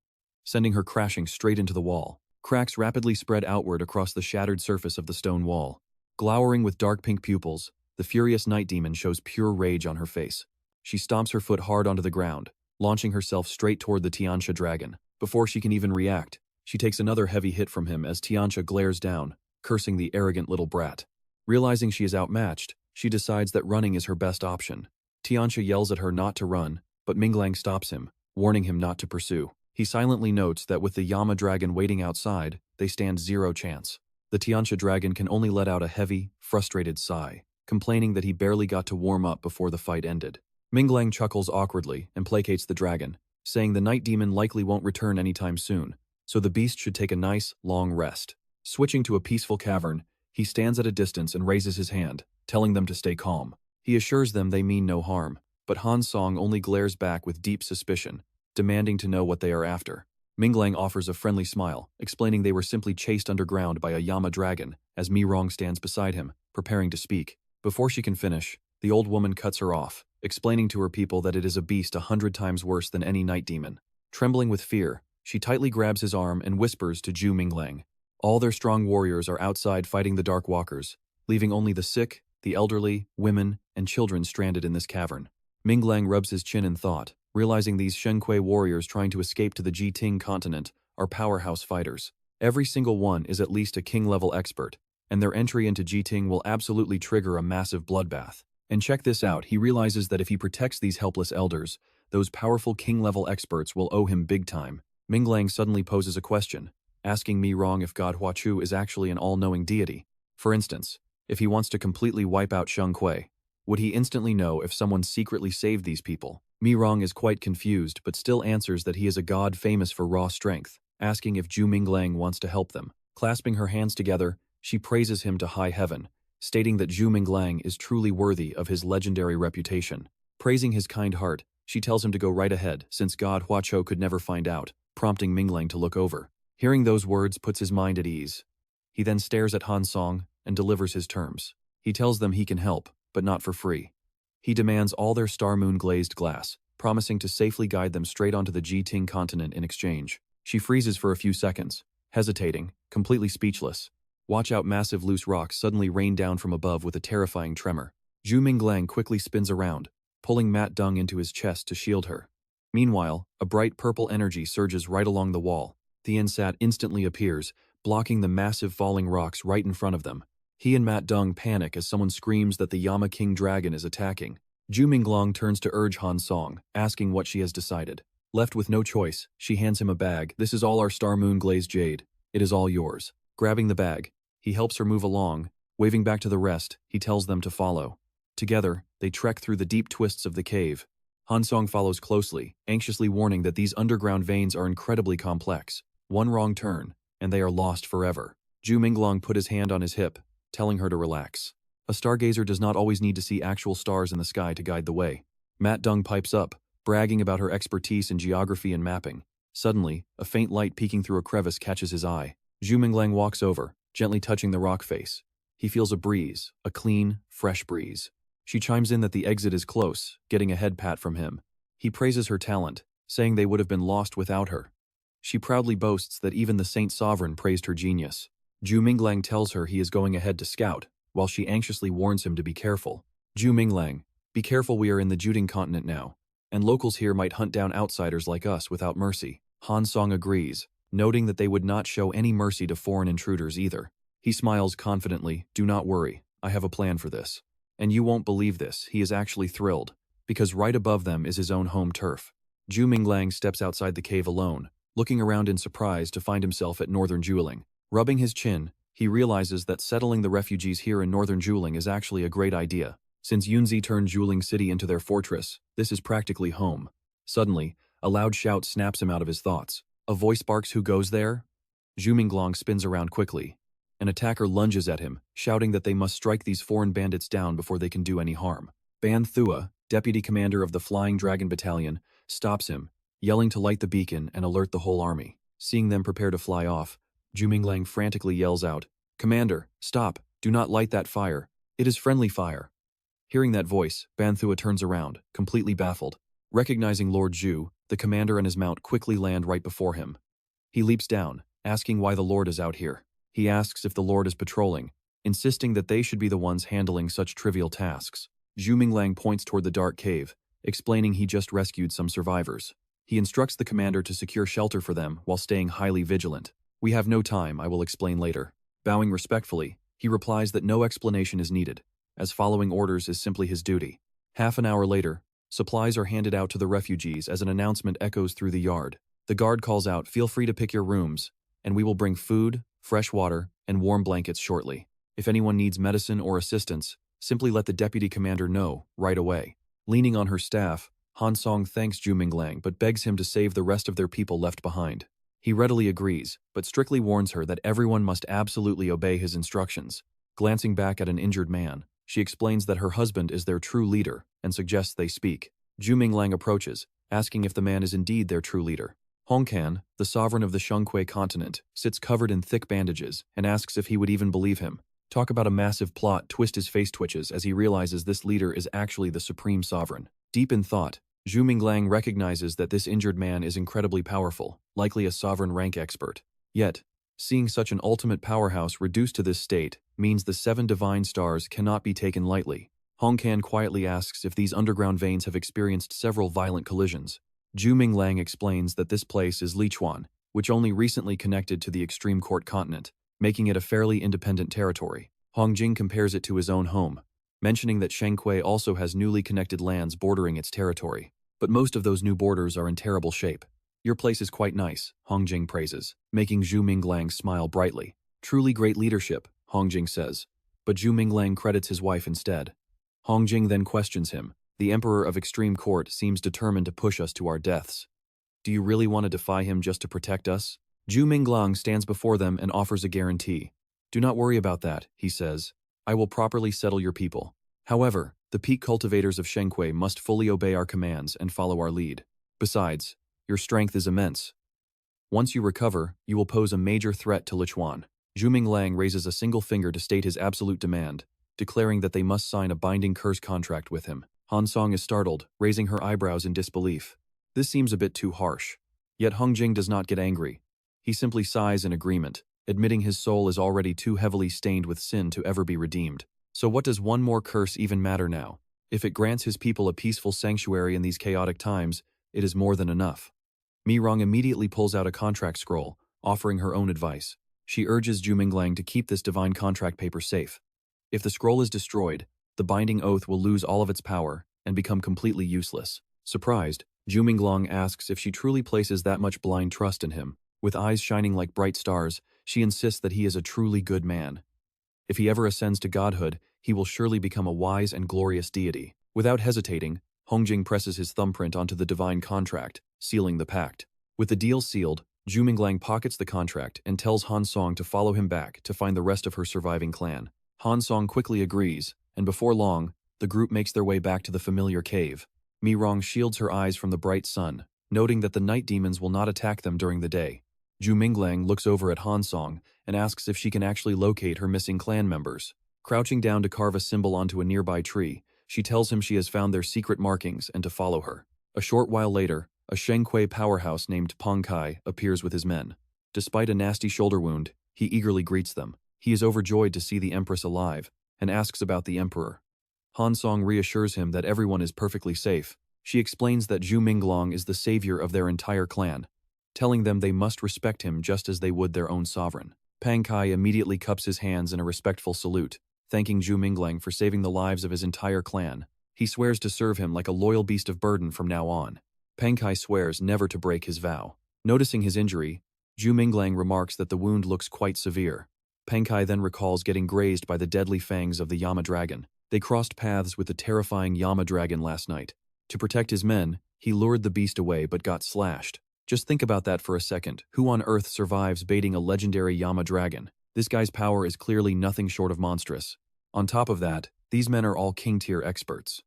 A: sending her crashing straight into the wall. Cracks rapidly spread outward across the shattered surface of the stone wall. Glowering with dark pink pupils, the furious night demon shows pure rage on her face. She stomps her foot hard onto the ground, launching herself straight toward the Tianxia dragon. Before she can even react, she takes another heavy hit from him as Tianxia glares down, cursing the arrogant little brat. Realizing she is outmatched, she decides that running is her best option. Tianxia yells at her not to run, but Minglang stops him, warning him not to pursue. He silently notes that with the Yama dragon waiting outside, they stand zero chance. The Tianxia dragon can only let out a heavy, frustrated sigh, complaining that he barely got to warm up before the fight ended. Minglang chuckles awkwardly and placates the dragon, saying the night demon likely won't return anytime soon, so the beast should take a nice, long rest. Switching to a peaceful cavern, he stands at a distance and raises his hand, telling them to stay calm. He assures them they mean no harm, but Han Song only glares back with deep suspicion, demanding to know what they are after. Minglang offers a friendly smile, explaining they were simply chased underground by a Yama dragon, as Mi Rong stands beside him, preparing to speak. Before she can finish, the old woman cuts her off, explaining to her people that it is a beast 100 times worse than any night demon. Trembling with fear, she tightly grabs his arm and whispers to Zhu Minglang. All their strong warriors are outside fighting the dark walkers, leaving only the sick, the elderly, women, and children stranded in this cavern. Minglang rubs his chin in thought, realizing these Shenque warriors trying to escape to the Jiting continent are powerhouse fighters. Every single one is at least a king-level expert, and their entry into Jiting will absolutely trigger a massive bloodbath. And check this out, he realizes that if he protects these helpless elders, those powerful king-level experts will owe him big time. Minglang suddenly poses a question, asking Mi Rong if God Huachu is actually an all-knowing deity. For instance, if he wants to completely wipe out Sheng Kui, would he instantly know if someone secretly saved these people? Mi Rong is quite confused but still answers that he is a god famous for raw strength, asking if Zhu Minglang wants to help them. Clasping her hands together, she praises him to high heaven, stating that Zhu Minglang is truly worthy of his legendary reputation. Praising his kind heart, she tells him to go right ahead since God Huacho could never find out, prompting Minglang to look over. Hearing those words puts his mind at ease. He then stares at Han Song and delivers his terms. He tells them he can help, but not for free. He demands all their star moon glazed glass, promising to safely guide them straight onto the Jiting continent in exchange. She freezes for a few seconds, hesitating, completely speechless. Watch out, massive loose rocks suddenly rain down from above with a terrifying tremor. Zhu Minglang quickly spins around, pulling Mat Dung into his chest to shield her. Meanwhile, a bright purple energy surges right along the wall. The Insat instantly appears, blocking the massive falling rocks right in front of them. He and Mat Dung panic as someone screams that the Yama King Dragon is attacking. Zhu Minglang turns to urge Han Song, asking what she has decided. Left with no choice, she hands him a bag. This is all our star moon glazed jade. It is all yours. Grabbing the bag, he helps her move along. Waving back to the rest, he tells them to follow. Together, they trek through the deep twists of the cave. Han Song follows closely, anxiously warning that these underground veins are incredibly complex. One wrong turn, and they are lost forever. Zhu Minglang put his hand on his hip, telling her to relax. A stargazer does not always need to see actual stars in the sky to guide the way. Mat Dung pipes up, bragging about her expertise in geography and mapping. Suddenly, a faint light peeking through a crevice catches his eye. Zhu Minglang walks over, gently touching the rock face. He feels a breeze, a clean, fresh breeze. She chimes in that the exit is close, getting a head pat from him. He praises her talent, saying they would have been lost without her. She proudly boasts that even the Saint Sovereign praised her genius. Zhu Minglang tells her he is going ahead to scout, while she anxiously warns him to be careful. Zhu Minglang, be careful, we are in the Jiting continent now, and locals here might hunt down outsiders like us without mercy. Han Song agrees, noting that they would not show any mercy to foreign intruders either. He smiles confidently, do not worry, I have a plan for this. And you won't believe this, he is actually thrilled, because right above them is his own home turf. Zhu Minglang steps outside the cave alone, looking around in surprise to find himself at Northern Juling. Rubbing his chin, he realizes that settling the refugees here in Northern Juling is actually a great idea. Since Yunzi turned Juling City into their fortress, this is practically home. Suddenly, a loud shout snaps him out of his thoughts. A voice barks, who goes there? Zhu Minglang spins around quickly. An attacker lunges at him, shouting that they must strike these foreign bandits down before they can do any harm. Ban Thua, deputy commander of the Flying Dragon Battalion, stops him, yelling to light the beacon and alert the whole army. Seeing them prepare to fly off, Zhu Minglang frantically yells out, "Commander, stop, do not light that fire. It is friendly fire." Hearing that voice, Ban Thua turns around, completely baffled. Recognizing Lord Zhu, the commander and his mount quickly land right before him. He leaps down, asking why the Lord is out here. He asks if the Lord is patrolling, insisting that they should be the ones handling such trivial tasks. Zhu Minglang points toward the dark cave, explaining he just rescued some survivors. He instructs the commander to secure shelter for them while staying highly vigilant. We have no time, I will explain later. Bowing respectfully, he replies that no explanation is needed, as following orders is simply his duty. Half an hour later, supplies are handed out to the refugees as an announcement echoes through the yard. The guard calls out, "Feel free to pick your rooms, and we will bring food, fresh water, and warm blankets shortly. If anyone needs medicine or assistance, simply let the deputy commander know right away." Leaning on her staff, Han Song thanks Zhu Minglang but begs him to save the rest of their people left behind. He readily agrees, but strictly warns her that everyone must absolutely obey his instructions. Glancing back at an injured man, she explains that her husband is their true leader and suggests they speak. Zhu Minglang approaches, asking if the man is indeed their true leader. Hongkan, the sovereign of the Shenghui continent, sits covered in thick bandages and asks if he would even believe him. Talk about a massive plot, his face twitches as he realizes this leader is actually the supreme sovereign. Deep in thought, Zhu Minglang recognizes that this injured man is incredibly powerful, likely a sovereign rank expert. Yet, seeing such an ultimate powerhouse reduced to this state means the 7 divine stars cannot be taken lightly. Hongkan quietly asks if these underground veins have experienced several violent collisions. Zhu Minglang explains that this place is Lichuan, which only recently connected to the extreme court continent, making it a fairly independent territory. Hongjing compares it to his own home, mentioning that Shenghui also has newly connected lands bordering its territory. But most of those new borders are in terrible shape. Your place is quite nice, Hongjing praises, making Zhu Minglang smile brightly. Truly great leadership, Hongjing says. But Zhu Minglang credits his wife instead. Hongjing then questions him. The Emperor of Extreme Court seems determined to push us to our deaths. Do you really want to defy him just to protect us? Zhu Minglang stands before them and offers a guarantee. Do not worry about that, he says. I will properly settle your people. However, the peak cultivators of Shenghui must fully obey our commands and follow our lead. Besides, your strength is immense. Once you recover, you will pose a major threat to Lichuan. Zhu Minglang raises a single finger to state his absolute demand, declaring that they must sign a binding curse contract with him. Han Song is startled, raising her eyebrows in disbelief. This seems a bit too harsh. Yet Hongjing does not get angry. He simply sighs in agreement, admitting his soul is already too heavily stained with sin to ever be redeemed. So what does one more curse even matter now? If it grants his people a peaceful sanctuary in these chaotic times, it is more than enough. Mirong immediately pulls out a contract scroll, offering her own advice. She urges Zhu Minglang to keep this divine contract paper safe. If the scroll is destroyed, the binding oath will lose all of its power and become completely useless. Surprised, Zhu Minglang asks if she truly places that much blind trust in him. With eyes shining like bright stars, she insists that he is a truly good man. If he ever ascends to godhood, he will surely become a wise and glorious deity. Without hesitating, Hongjing presses his thumbprint onto the divine contract, sealing the pact. With the deal sealed, Zhu Minglang pockets the contract and tells Han Song to follow him back to find the rest of her surviving clan. Han Song quickly agrees, and before long, the group makes their way back to the familiar cave. Mirong shields her eyes from the bright sun, noting that the night demons will not attack them during the day. Zhu Minglang looks over at Han Song and asks if she can actually locate her missing clan members. Crouching down to carve a symbol onto a nearby tree, she tells him she has found their secret markings and to follow her. A short while later, a Shenghui powerhouse named Peng Kai appears with his men. Despite a nasty shoulder wound, he eagerly greets them. He is overjoyed to see the Empress alive and asks about the Emperor. Han Song reassures him that everyone is perfectly safe. She explains that Zhu Minglang is the savior of their entire clan, telling them they must respect him just as they would their own sovereign. Peng Kai immediately cups his hands in a respectful salute, thanking Zhu Minglang for saving the lives of his entire clan. He swears to serve him like a loyal beast of burden from now on. Peng Kai swears never to break his vow. Noticing his injury, Zhu Minglang remarks that the wound looks quite severe. Peng Kai then recalls getting grazed by the deadly fangs of the Yama dragon. They crossed paths with the terrifying Yama dragon last night. To protect his men, he lured the beast away but got slashed. Just think about that for a second. Who on earth survives baiting a legendary Yama dragon? This guy's power is clearly nothing short of monstrous. On top of that, these men are all king-tier experts.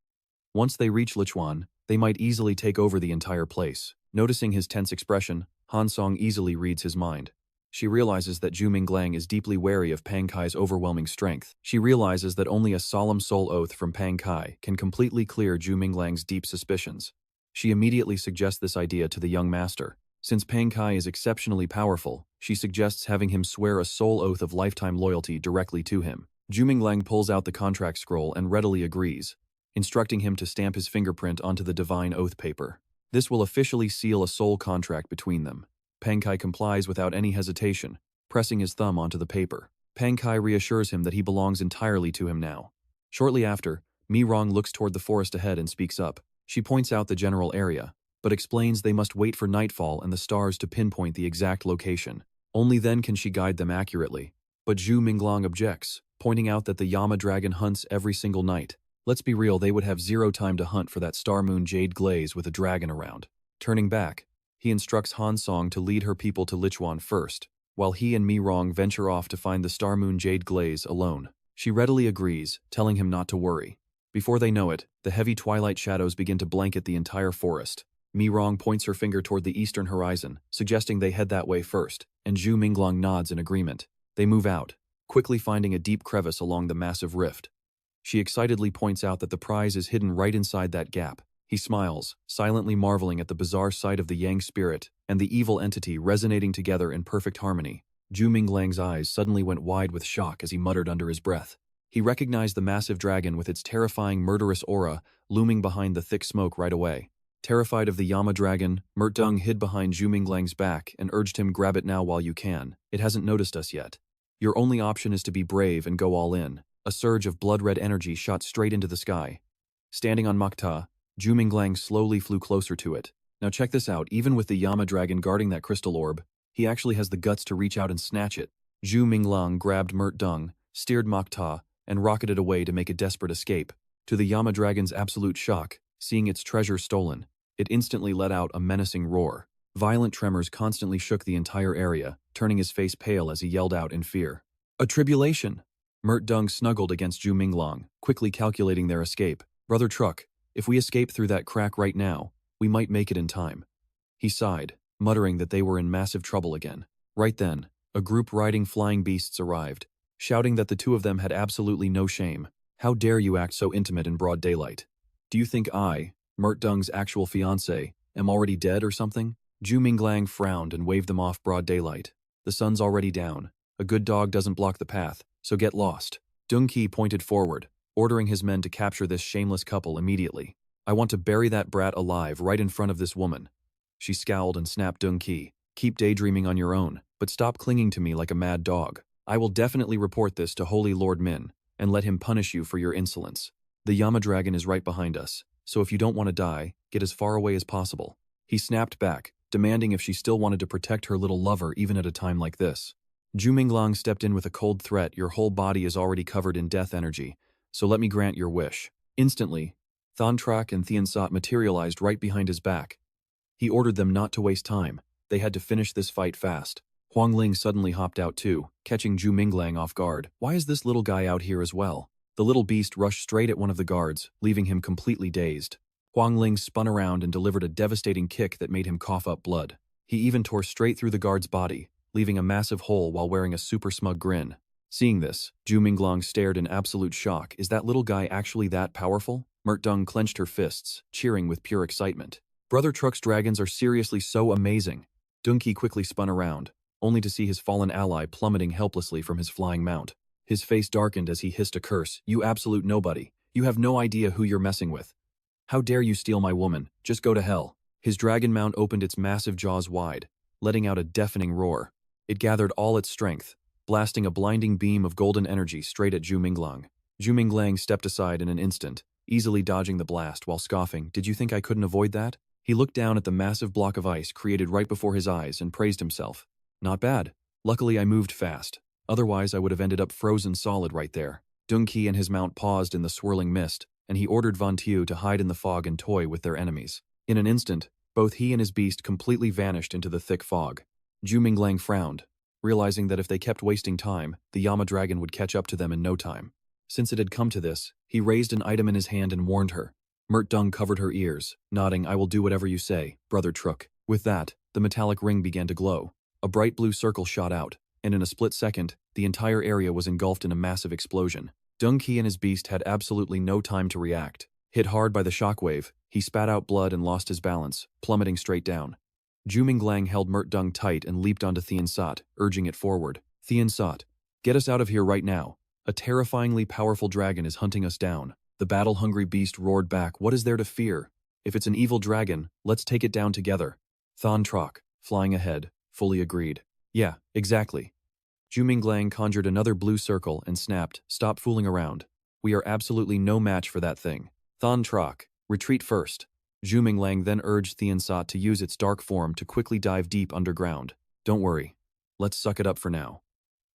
A: Once they reach Lichuan, they might easily take over the entire place. Noticing his tense expression, Han Song easily reads his mind. She realizes that Zhu Minglang is deeply wary of Peng Kai's overwhelming strength. She realizes that only a solemn soul oath from Peng Kai can completely clear Zhu Minglang's deep suspicions. She immediately suggests this idea to the young master. Since Peng Kai is exceptionally powerful, she suggests having him swear a soul oath of lifetime loyalty directly to him. Zhu Minglang pulls out the contract scroll and readily agrees, instructing him to stamp his fingerprint onto the divine oath paper. This will officially seal a soul contract between them. Peng Kai complies without any hesitation, pressing his thumb onto the paper. Peng Kai reassures him that he belongs entirely to him now. Shortly after, Mirong looks toward the forest ahead and speaks up. She points out the general area, but explains they must wait for nightfall and the stars to pinpoint the exact location. Only then can she guide them accurately. But Zhu Minglang objects, pointing out that the Yama dragon hunts every single night. Let's be real, they would have zero time to hunt for that Star Moon Jade Glaze with a dragon around. Turning back, he instructs Han Song to lead her people to Lichuan first, while he and Mirong venture off to find the Star Moon Jade Glaze alone. She readily agrees, telling him not to worry. Before they know it, the heavy twilight shadows begin to blanket the entire forest. Mi Rong points her finger toward the eastern horizon, suggesting they head that way first, and Zhu Minglang nods in agreement. They move out, quickly finding a deep crevice along the massive rift. She excitedly points out that the prize is hidden right inside that gap. He smiles, silently marveling at the bizarre sight of the Yang spirit and the evil entity resonating together in perfect harmony. Zhu Minglang's eyes suddenly went wide with shock as he muttered under his breath. He recognized the massive dragon with its terrifying murderous aura looming behind the thick smoke right away. Terrified of the Yama dragon, Murtung hid behind Zhu Minglang's back and urged him, grab it now while you can. It hasn't noticed us yet. Your only option is to be brave and go all in. A surge of blood-red energy shot straight into the sky. Standing on Makta, Zhu Minglang slowly flew closer to it. Now check this out, even with the Yama dragon guarding that crystal orb, he actually has the guts to reach out and snatch it. Zhu Minglang grabbed Murtung, steered Makta, and rocketed away to make a desperate escape. To the Yama dragon's absolute shock, seeing its treasure stolen, it instantly let out a menacing roar. Violent tremors constantly shook the entire area, turning his face pale as he yelled out in fear. A tribulation! Murtung snuggled against Zhu Minglang, quickly calculating their escape. Brother Truck, if we escape through that crack right now, we might make it in time. He sighed, muttering that they were in massive trouble again. Right then, a group riding flying beasts arrived, shouting that the two of them had absolutely no shame. How dare you act so intimate in broad daylight? Do you think I, Murtung's actual fiancé, am already dead or something? Zhu Minglang frowned and waved them off. Broad daylight. The sun's already down. A good dog doesn't block the path, so get lost. Deng Qi pointed forward, ordering his men to capture this shameless couple immediately. I want to bury that brat alive right in front of this woman. She scowled and snapped. Deng Qi, keep daydreaming on your own, but stop clinging to me like a mad dog. I will definitely report this to Holy Lord Min, and let him punish you for your insolence. The Yama dragon is right behind us, so if you don't want to die, get as far away as possible. He snapped back, demanding if she still wanted to protect her little lover even at a time like this. Zhu Minglang stepped in with a cold threat. Your whole body is already covered in death energy, so let me grant your wish. Instantly, Thantrak and Thiensot materialized right behind his back. He ordered them not to waste time. They had to finish this fight fast. Huang Ling suddenly hopped out too, catching Zhu Minglang off guard. Why is this little guy out here as well? The little beast rushed straight at one of the guards, leaving him completely dazed. Huang Ling spun around and delivered a devastating kick that made him cough up blood. He even tore straight through the guard's body, leaving a massive hole while wearing a super smug grin. Seeing this, Zhu Minglang stared in absolute shock. Is that little guy actually that powerful? Murtung clenched her fists, cheering with pure excitement. Brother Truck's dragons are seriously so amazing. Deng Qi quickly spun around, only to see his fallen ally plummeting helplessly from his flying mount. His face darkened as he hissed a curse. You absolute nobody. You have no idea who you're messing with. How dare you steal my woman? Just go to hell. His dragon mount opened its massive jaws wide, letting out a deafening roar. It gathered all its strength, blasting a blinding beam of golden energy straight at Zhu Minglang. Zhu Minglang stepped aside in an instant, easily dodging the blast while scoffing. Did you think I couldn't avoid that? He looked down at the massive block of ice created right before his eyes and praised himself. Not bad. Luckily I moved fast. Otherwise I would have ended up frozen solid right there. Deng Qi and his mount paused in the swirling mist, and he ordered Van Tiu to hide in the fog and toy with their enemies. In an instant, both he and his beast completely vanished into the thick fog. Zhu Minglang frowned, realizing that if they kept wasting time, the Yama dragon would catch up to them in no time. Since it had come to this, he raised an item in his hand and warned her. Murtung covered her ears, nodding, I will do whatever you say, Brother Truck. With that, the metallic ring began to glow. A bright blue circle shot out, and in a split second, the entire area was engulfed in a massive explosion. Deng Qi and his beast had absolutely no time to react. Hit hard by the shockwave, he spat out blood and lost his balance, plummeting straight down. Zhu Minglang held Murtung tight and leaped onto Thiensot, urging it forward. Thiensot, get us out of here right now. A terrifyingly powerful dragon is hunting us down. The battle-hungry beast roared back. What is there to fear? If it's an evil dragon, let's take it down together. Thantrak, flying ahead, fully agreed. Yeah, exactly. Zhu Minglang conjured another blue circle and snapped, stop fooling around. We are absolutely no match for that thing. Thantrak, retreat first. Zhu Minglang then urged Thiensot to use its dark form to quickly dive deep underground. Don't worry. Let's suck it up for now.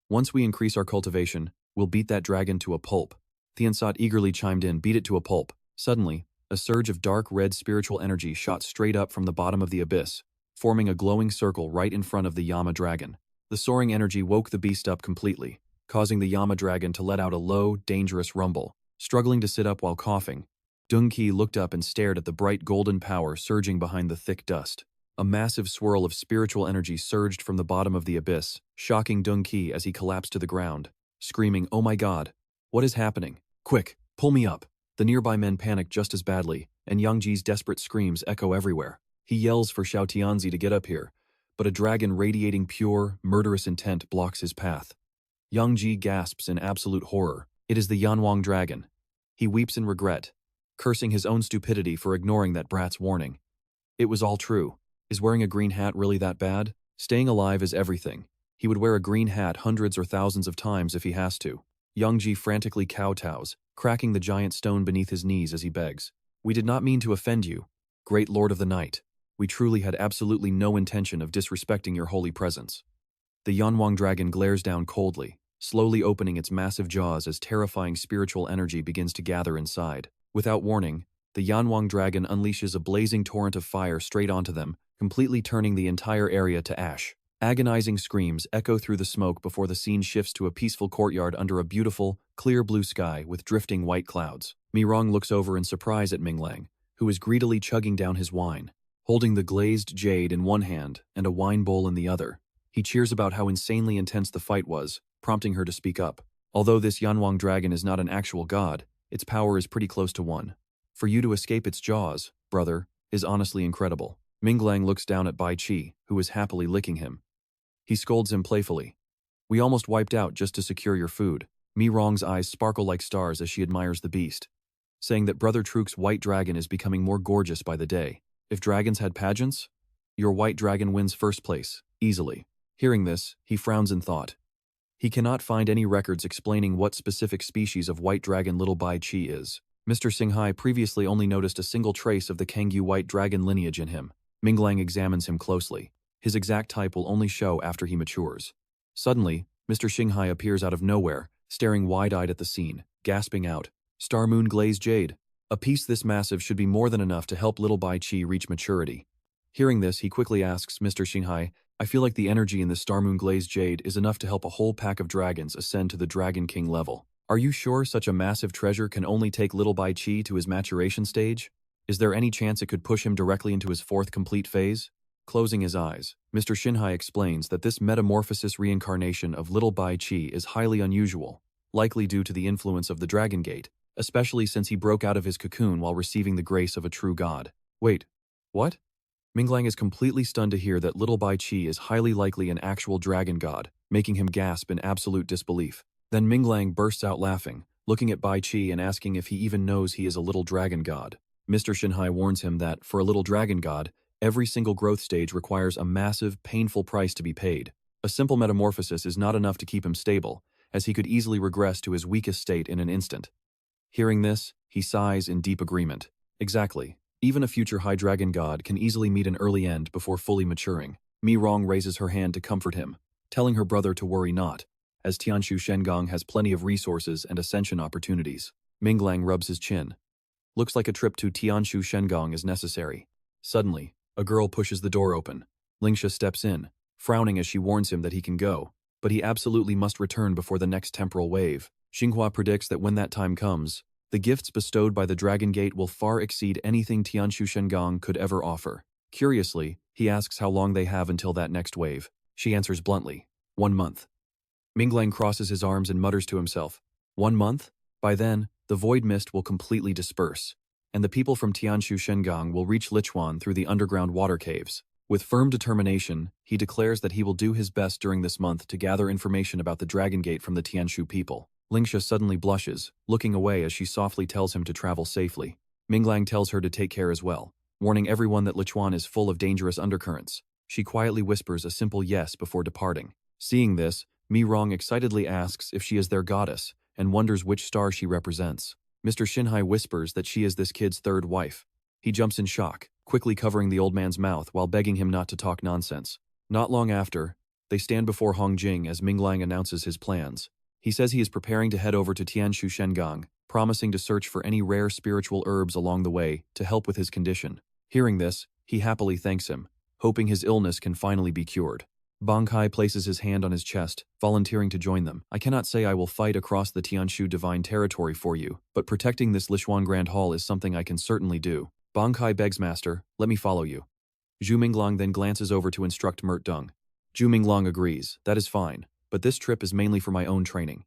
A: Once we increase our cultivation, we'll beat that dragon to a pulp. Thiensot eagerly chimed in, beat it to a pulp. Suddenly, a surge of dark red spiritual energy shot straight up from the bottom of the abyss, forming a glowing circle right in front of the Yama dragon. The soaring energy woke the beast up completely, causing the Yama dragon to let out a low, dangerous rumble. Struggling to sit up while coughing, Dungki looked up and stared at the bright golden power surging behind the thick dust. A massive swirl of spiritual energy surged from the bottom of the abyss, shocking Dungki as he collapsed to the ground, screaming, "Oh my god! What is happening? Quick, pull me up!" The nearby men panic just as badly, and Yangji's desperate screams echo everywhere. He yells for Xiao Tianzi to get up here, but a dragon radiating pure, murderous intent blocks his path. Yangji gasps in absolute horror. It is the Yanwang dragon. He weeps in regret, cursing his own stupidity for ignoring that brat's warning. It was all true. Is wearing a green hat really that bad? Staying alive is everything. He would wear a green hat hundreds or thousands of times if he has to. Yangji frantically kowtows, cracking the giant stone beneath his knees as he begs. "We did not mean to offend you, great lord of the night. We truly had absolutely no intention of disrespecting your holy presence." The Yanwang dragon glares down coldly, slowly opening its massive jaws as terrifying spiritual energy begins to gather inside. Without warning, the Yanwang dragon unleashes a blazing torrent of fire straight onto them, completely turning the entire area to ash. Agonizing screams echo through the smoke before the scene shifts to a peaceful courtyard under a beautiful, clear blue sky with drifting white clouds. Mirong looks over in surprise at Minglang, who is greedily chugging down his wine, holding the glazed jade in one hand and a wine bowl in the other. He cheers about how insanely intense the fight was, prompting her to speak up. Although this Yanwang dragon is not an actual god, its power is pretty close to one. For you to escape its jaws, brother, is honestly incredible. Minglang looks down at Bai Qi, who is happily licking him. He scolds him playfully. "We almost wiped out just to secure your food." Mi Rong's eyes sparkle like stars as she admires the beast, saying that Brother Truk's white dragon is becoming more gorgeous by the day. "If dragons had pageants, your white dragon wins first place, easily." Hearing this, he frowns in thought. He cannot find any records explaining what specific species of white dragon little Bai Qi is. Mr. Xinghai previously only noticed a single trace of the Kangyu white dragon lineage in him. Minglang examines him closely. His exact type will only show after he matures. Suddenly, Mr. Xinghai appears out of nowhere, staring wide-eyed at the scene, gasping out, "Star Moon Glazed Jade. A piece this massive should be more than enough to help little Bai Qi reach maturity." Hearing this, he quickly asks Mr. Xinghai, "I feel like the energy in this Star Moon Glazed Jade is enough to help a whole pack of dragons ascend to the Dragon King level. Are you sure such a massive treasure can only take little Bai Qi to his maturation stage? Is there any chance it could push him directly into his fourth complete phase?" Closing his eyes, Mr. Xinhai explains that this metamorphosis reincarnation of little Bai Qi is highly unusual, likely due to the influence of the Dragon Gate, especially since he broke out of his cocoon while receiving the grace of a true god. Wait, what? Minglang is completely stunned to hear that little Bai Qi is highly likely an actual dragon god, making him gasp in absolute disbelief. Then Minglang bursts out laughing, looking at Bai Qi and asking if he even knows he is a little dragon god. Mr. Xinhai warns him that, for a little dragon god, every single growth stage requires a massive, painful price to be paid. A simple metamorphosis is not enough to keep him stable, as he could easily regress to his weakest state in an instant. Hearing this, he sighs in deep agreement. Exactly. Even a future high dragon god can easily meet an early end before fully maturing. Mi Rong raises her hand to comfort him, telling her brother to worry not, as Tianshu Shengong has plenty of resources and ascension opportunities. Minglang rubs his chin. Looks like a trip to Tianshu Shengong is necessary. Suddenly, a girl pushes the door open. Lingsha steps in, frowning as she warns him that he can go, but he absolutely must return before the next temporal wave. Xinhua predicts that when that time comes, the gifts bestowed by the Dragon Gate will far exceed anything Tianshu Shengong could ever offer. Curiously, he asks how long they have until that next wave. She answers bluntly, 1 month. Minglang crosses his arms and mutters to himself, 1 month? By then, the void mist will completely disperse, and the people from Tianshu Shengong will reach Lichuan through the underground water caves. With firm determination, he declares that he will do his best during this month to gather information about the Dragon Gate from the Tianshu people. Lingsha suddenly blushes, looking away as she softly tells him to travel safely. Minglang tells her to take care as well, warning everyone that Lichuan is full of dangerous undercurrents. She quietly whispers a simple yes before departing. Seeing this, Mi Rong excitedly asks if she is their goddess, and wonders which star she represents. Mr. Xinhai whispers that she is this kid's third wife. He jumps in shock, quickly covering the old man's mouth while begging him not to talk nonsense. Not long after, they stand before Hongjing as Minglang announces his plans. He says he is preparing to head over to Tianshu Shengong, promising to search for any rare spiritual herbs along the way to help with his condition. Hearing this, he happily thanks him, hoping his illness can finally be cured. Bang Kai places his hand on his chest, volunteering to join them. I cannot say I will fight across the Tianshu divine territory for you, but protecting this Lishuan Grand Hall is something I can certainly do. Bang Kai begs Master, let me follow you. Zhu Minglang then glances over to instruct Mert Dung. Zhu Minglang agrees, that is fine, but this trip is mainly for my own training.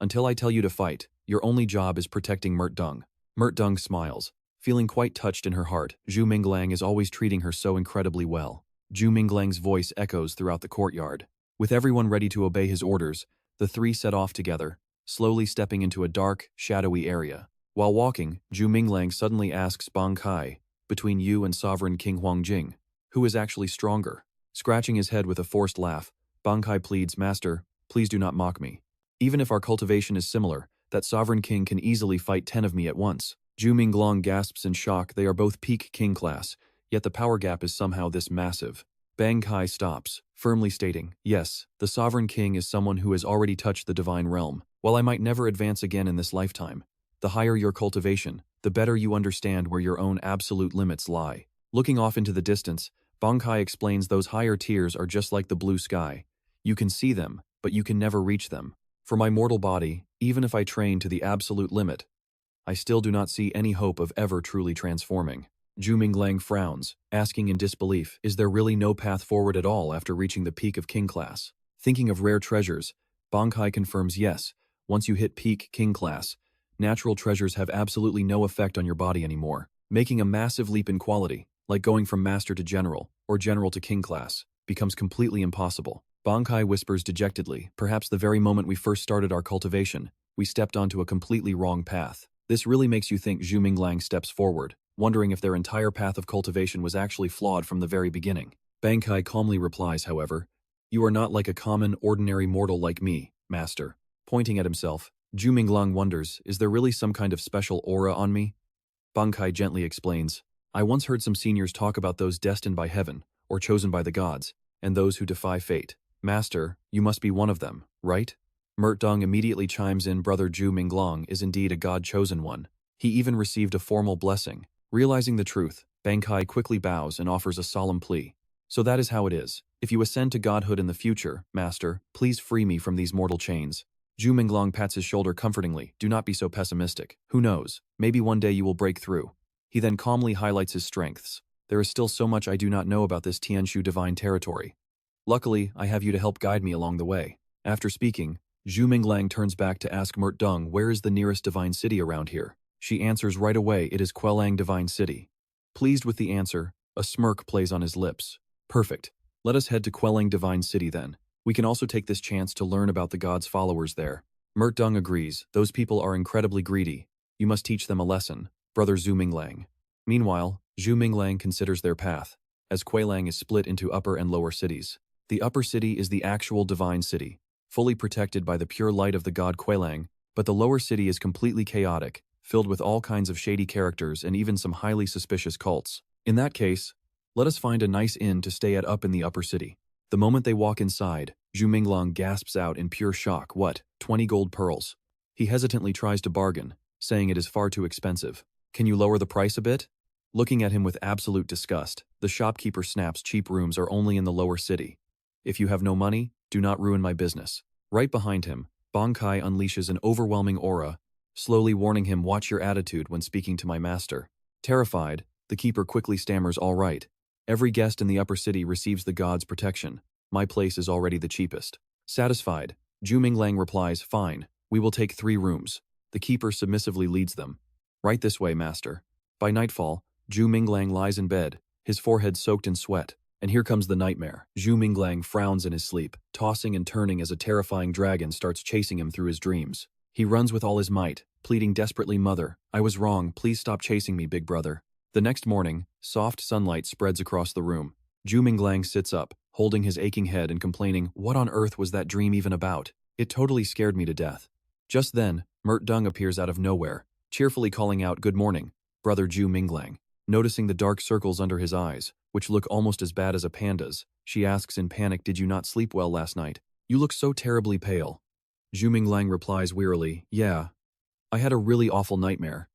A: Until I tell you to fight, your only job is protecting Mert Dung. Mert Dung smiles, feeling quite touched in her heart. Zhu Minglang is always treating her so incredibly well. Zhu Minglang's voice echoes throughout the courtyard. With everyone ready to obey his orders, the three set off together, slowly stepping into a dark, shadowy area. While walking, Zhu Minglang suddenly asks Bang Kai, between you and Sovereign King Huangjing, who is actually stronger? Scratching his head with a forced laugh, Bang Kai pleads, Master, please do not mock me. Even if our cultivation is similar, that Sovereign King can easily fight 10 of me at once. Zhu Minglang gasps in shock. They are both peak king class, yet the power gap is somehow this massive. Bang Kai stops, firmly stating, yes, the Sovereign King is someone who has already touched the divine realm. While I might never advance again in this lifetime, the higher your cultivation, the better you understand where your own absolute limits lie. Looking off into the distance, Bang Kai explains those higher tiers are just like the blue sky. You can see them, but you can never reach them. For my mortal body, even if I train to the absolute limit, I still do not see any hope of ever truly transforming. Zhu Minglang frowns, asking in disbelief, is there really no path forward at all after reaching the peak of king class? Thinking of rare treasures, Bang Kai confirms yes, once you hit peak king class, natural treasures have absolutely no effect on your body anymore, making a massive leap in quality, like going from master to general, or general to king class, becomes completely impossible. Bang Kai whispers dejectedly, perhaps the very moment we first started our cultivation, we stepped onto a completely wrong path. This really makes you think. Zhu Minglang steps forward, wondering if their entire path of cultivation was actually flawed from the very beginning. Bang Kai calmly replies, however, you are not like a common, ordinary mortal like me, Master. Pointing at himself, Zhu Minglang wonders, is there really some kind of special aura on me? Bang Kai gently explains, I once heard some seniors talk about those destined by heaven, or chosen by the gods, and those who defy fate. Master, you must be one of them, right? Mert Dung immediately chimes in, Brother Zhu Minglang is indeed a god-chosen one. He even received a formal blessing. Realizing the truth, Bang Kai quickly bows and offers a solemn plea. So that is how it is. If you ascend to godhood in the future, Master, please free me from these mortal chains. Zhu Minglang pats his shoulder comfortingly, do not be so pessimistic. Who knows, maybe one day you will break through. He then calmly highlights his strengths. There is still so much I do not know about this Tianshu divine territory. Luckily, I have you to help guide me along the way. After speaking, Zhu Minglang turns back to ask Mert Dung where is the nearest divine city around here. She answers right away, it is Quelang Divine City. Pleased with the answer, a smirk plays on his lips. Perfect. Let us head to Quelang Divine City then. We can also take this chance to learn about the god's followers there. Mert Dung agrees, those people are incredibly greedy. You must teach them a lesson, Brother Zhu Minglang. Meanwhile, Zhu Minglang considers their path, as Quelang is split into upper and lower cities. The upper city is the actual divine city, fully protected by the pure light of the god Quelang, but the lower city is completely chaotic, filled with all kinds of shady characters and even some highly suspicious cults. In that case, let us find a nice inn to stay at up in the upper city. The moment they walk inside, Zhu Minglang gasps out in pure shock, what, 20 gold pearls? He hesitantly tries to bargain, saying it is far too expensive. Can you lower the price a bit? Looking at him with absolute disgust, the shopkeeper snaps, cheap rooms are only in the lower city. If you have no money, do not ruin my business. Right behind him, Bang Kai unleashes an overwhelming aura, slowly warning him, watch your attitude when speaking to my master. Terrified, the keeper quickly stammers, all right. Every guest in the upper city receives the god's protection. My place is already the cheapest. Satisfied, Zhu Minglang replies, fine, we will take 3 rooms. The keeper submissively leads them. Right this way, master. By nightfall, Zhu Minglang lies in bed, his forehead soaked in sweat. And here comes the nightmare. Zhu Minglang frowns in his sleep, tossing and turning as a terrifying dragon starts chasing him through his dreams. He runs with all his might, pleading desperately, Mother, I was wrong, please stop chasing me, big brother. The next morning, soft sunlight spreads across the room. Zhu Minglang sits up, holding his aching head and complaining, what on earth was that dream even about? It totally scared me to death. Just then, Mert Dung appears out of nowhere, cheerfully calling out, good morning, Brother Zhu Minglang. Noticing the dark circles under his eyes, which look almost as bad as a panda's, she asks in panic, did you not sleep well last night? You look so terribly pale. Zhu Minglang replies wearily, yeah. I had a really awful nightmare.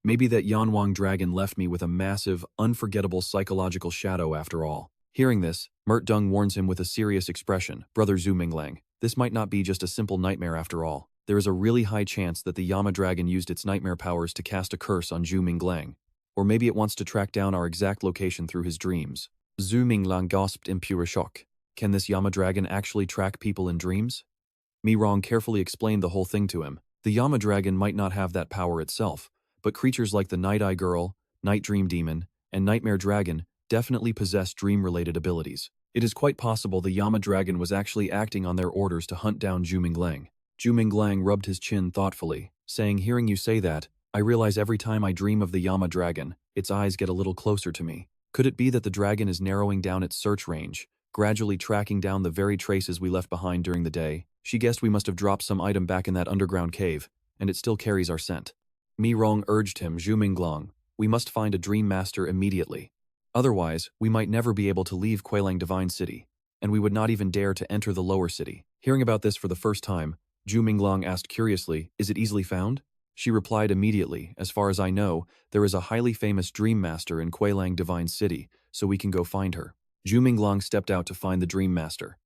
A: Maybe that Yanwang dragon left me with a massive, unforgettable psychological shadow after all. Hearing this, Mert Dung warns him with a serious expression, Brother Zhu Minglang, this might not be just a simple nightmare after all. There is a really high chance that the Yama dragon used its nightmare powers to cast a curse on Zhu Minglang. Or maybe it wants to track down our exact location through his dreams. Zhu Minglang gasped in pure shock. Can this Yama dragon actually track people in dreams? Mi Rong carefully explained the whole thing to him. The Yama dragon might not have that power itself, but creatures like the Night Eye Girl, Night Dream Demon, and Nightmare Dragon definitely possess dream-related abilities. It is quite possible the Yama dragon was actually acting on their orders to hunt down Zhu Minglang. Zhu Minglang rubbed his chin thoughtfully, saying, hearing you say that, I realize every time I dream of the Yama dragon, its eyes get a little closer to me. Could it be that the dragon is narrowing down its search range, gradually tracking down the very traces we left behind during the day? She guessed we must have dropped some item back in that underground cave, and it still carries our scent. Mi Rong urged him, Zhu Minglang, we must find a dream master immediately. Otherwise, we might never be able to leave Kuelang Divine City, and we would not even dare to enter the lower city. Hearing about this for the first time, Zhu Minglang asked curiously, is it easily found? She replied immediately, as far as I know, there is a highly famous dream master in Kuelang Divine City, so we can go find her. Zhu Minglang stepped out to find the dream master.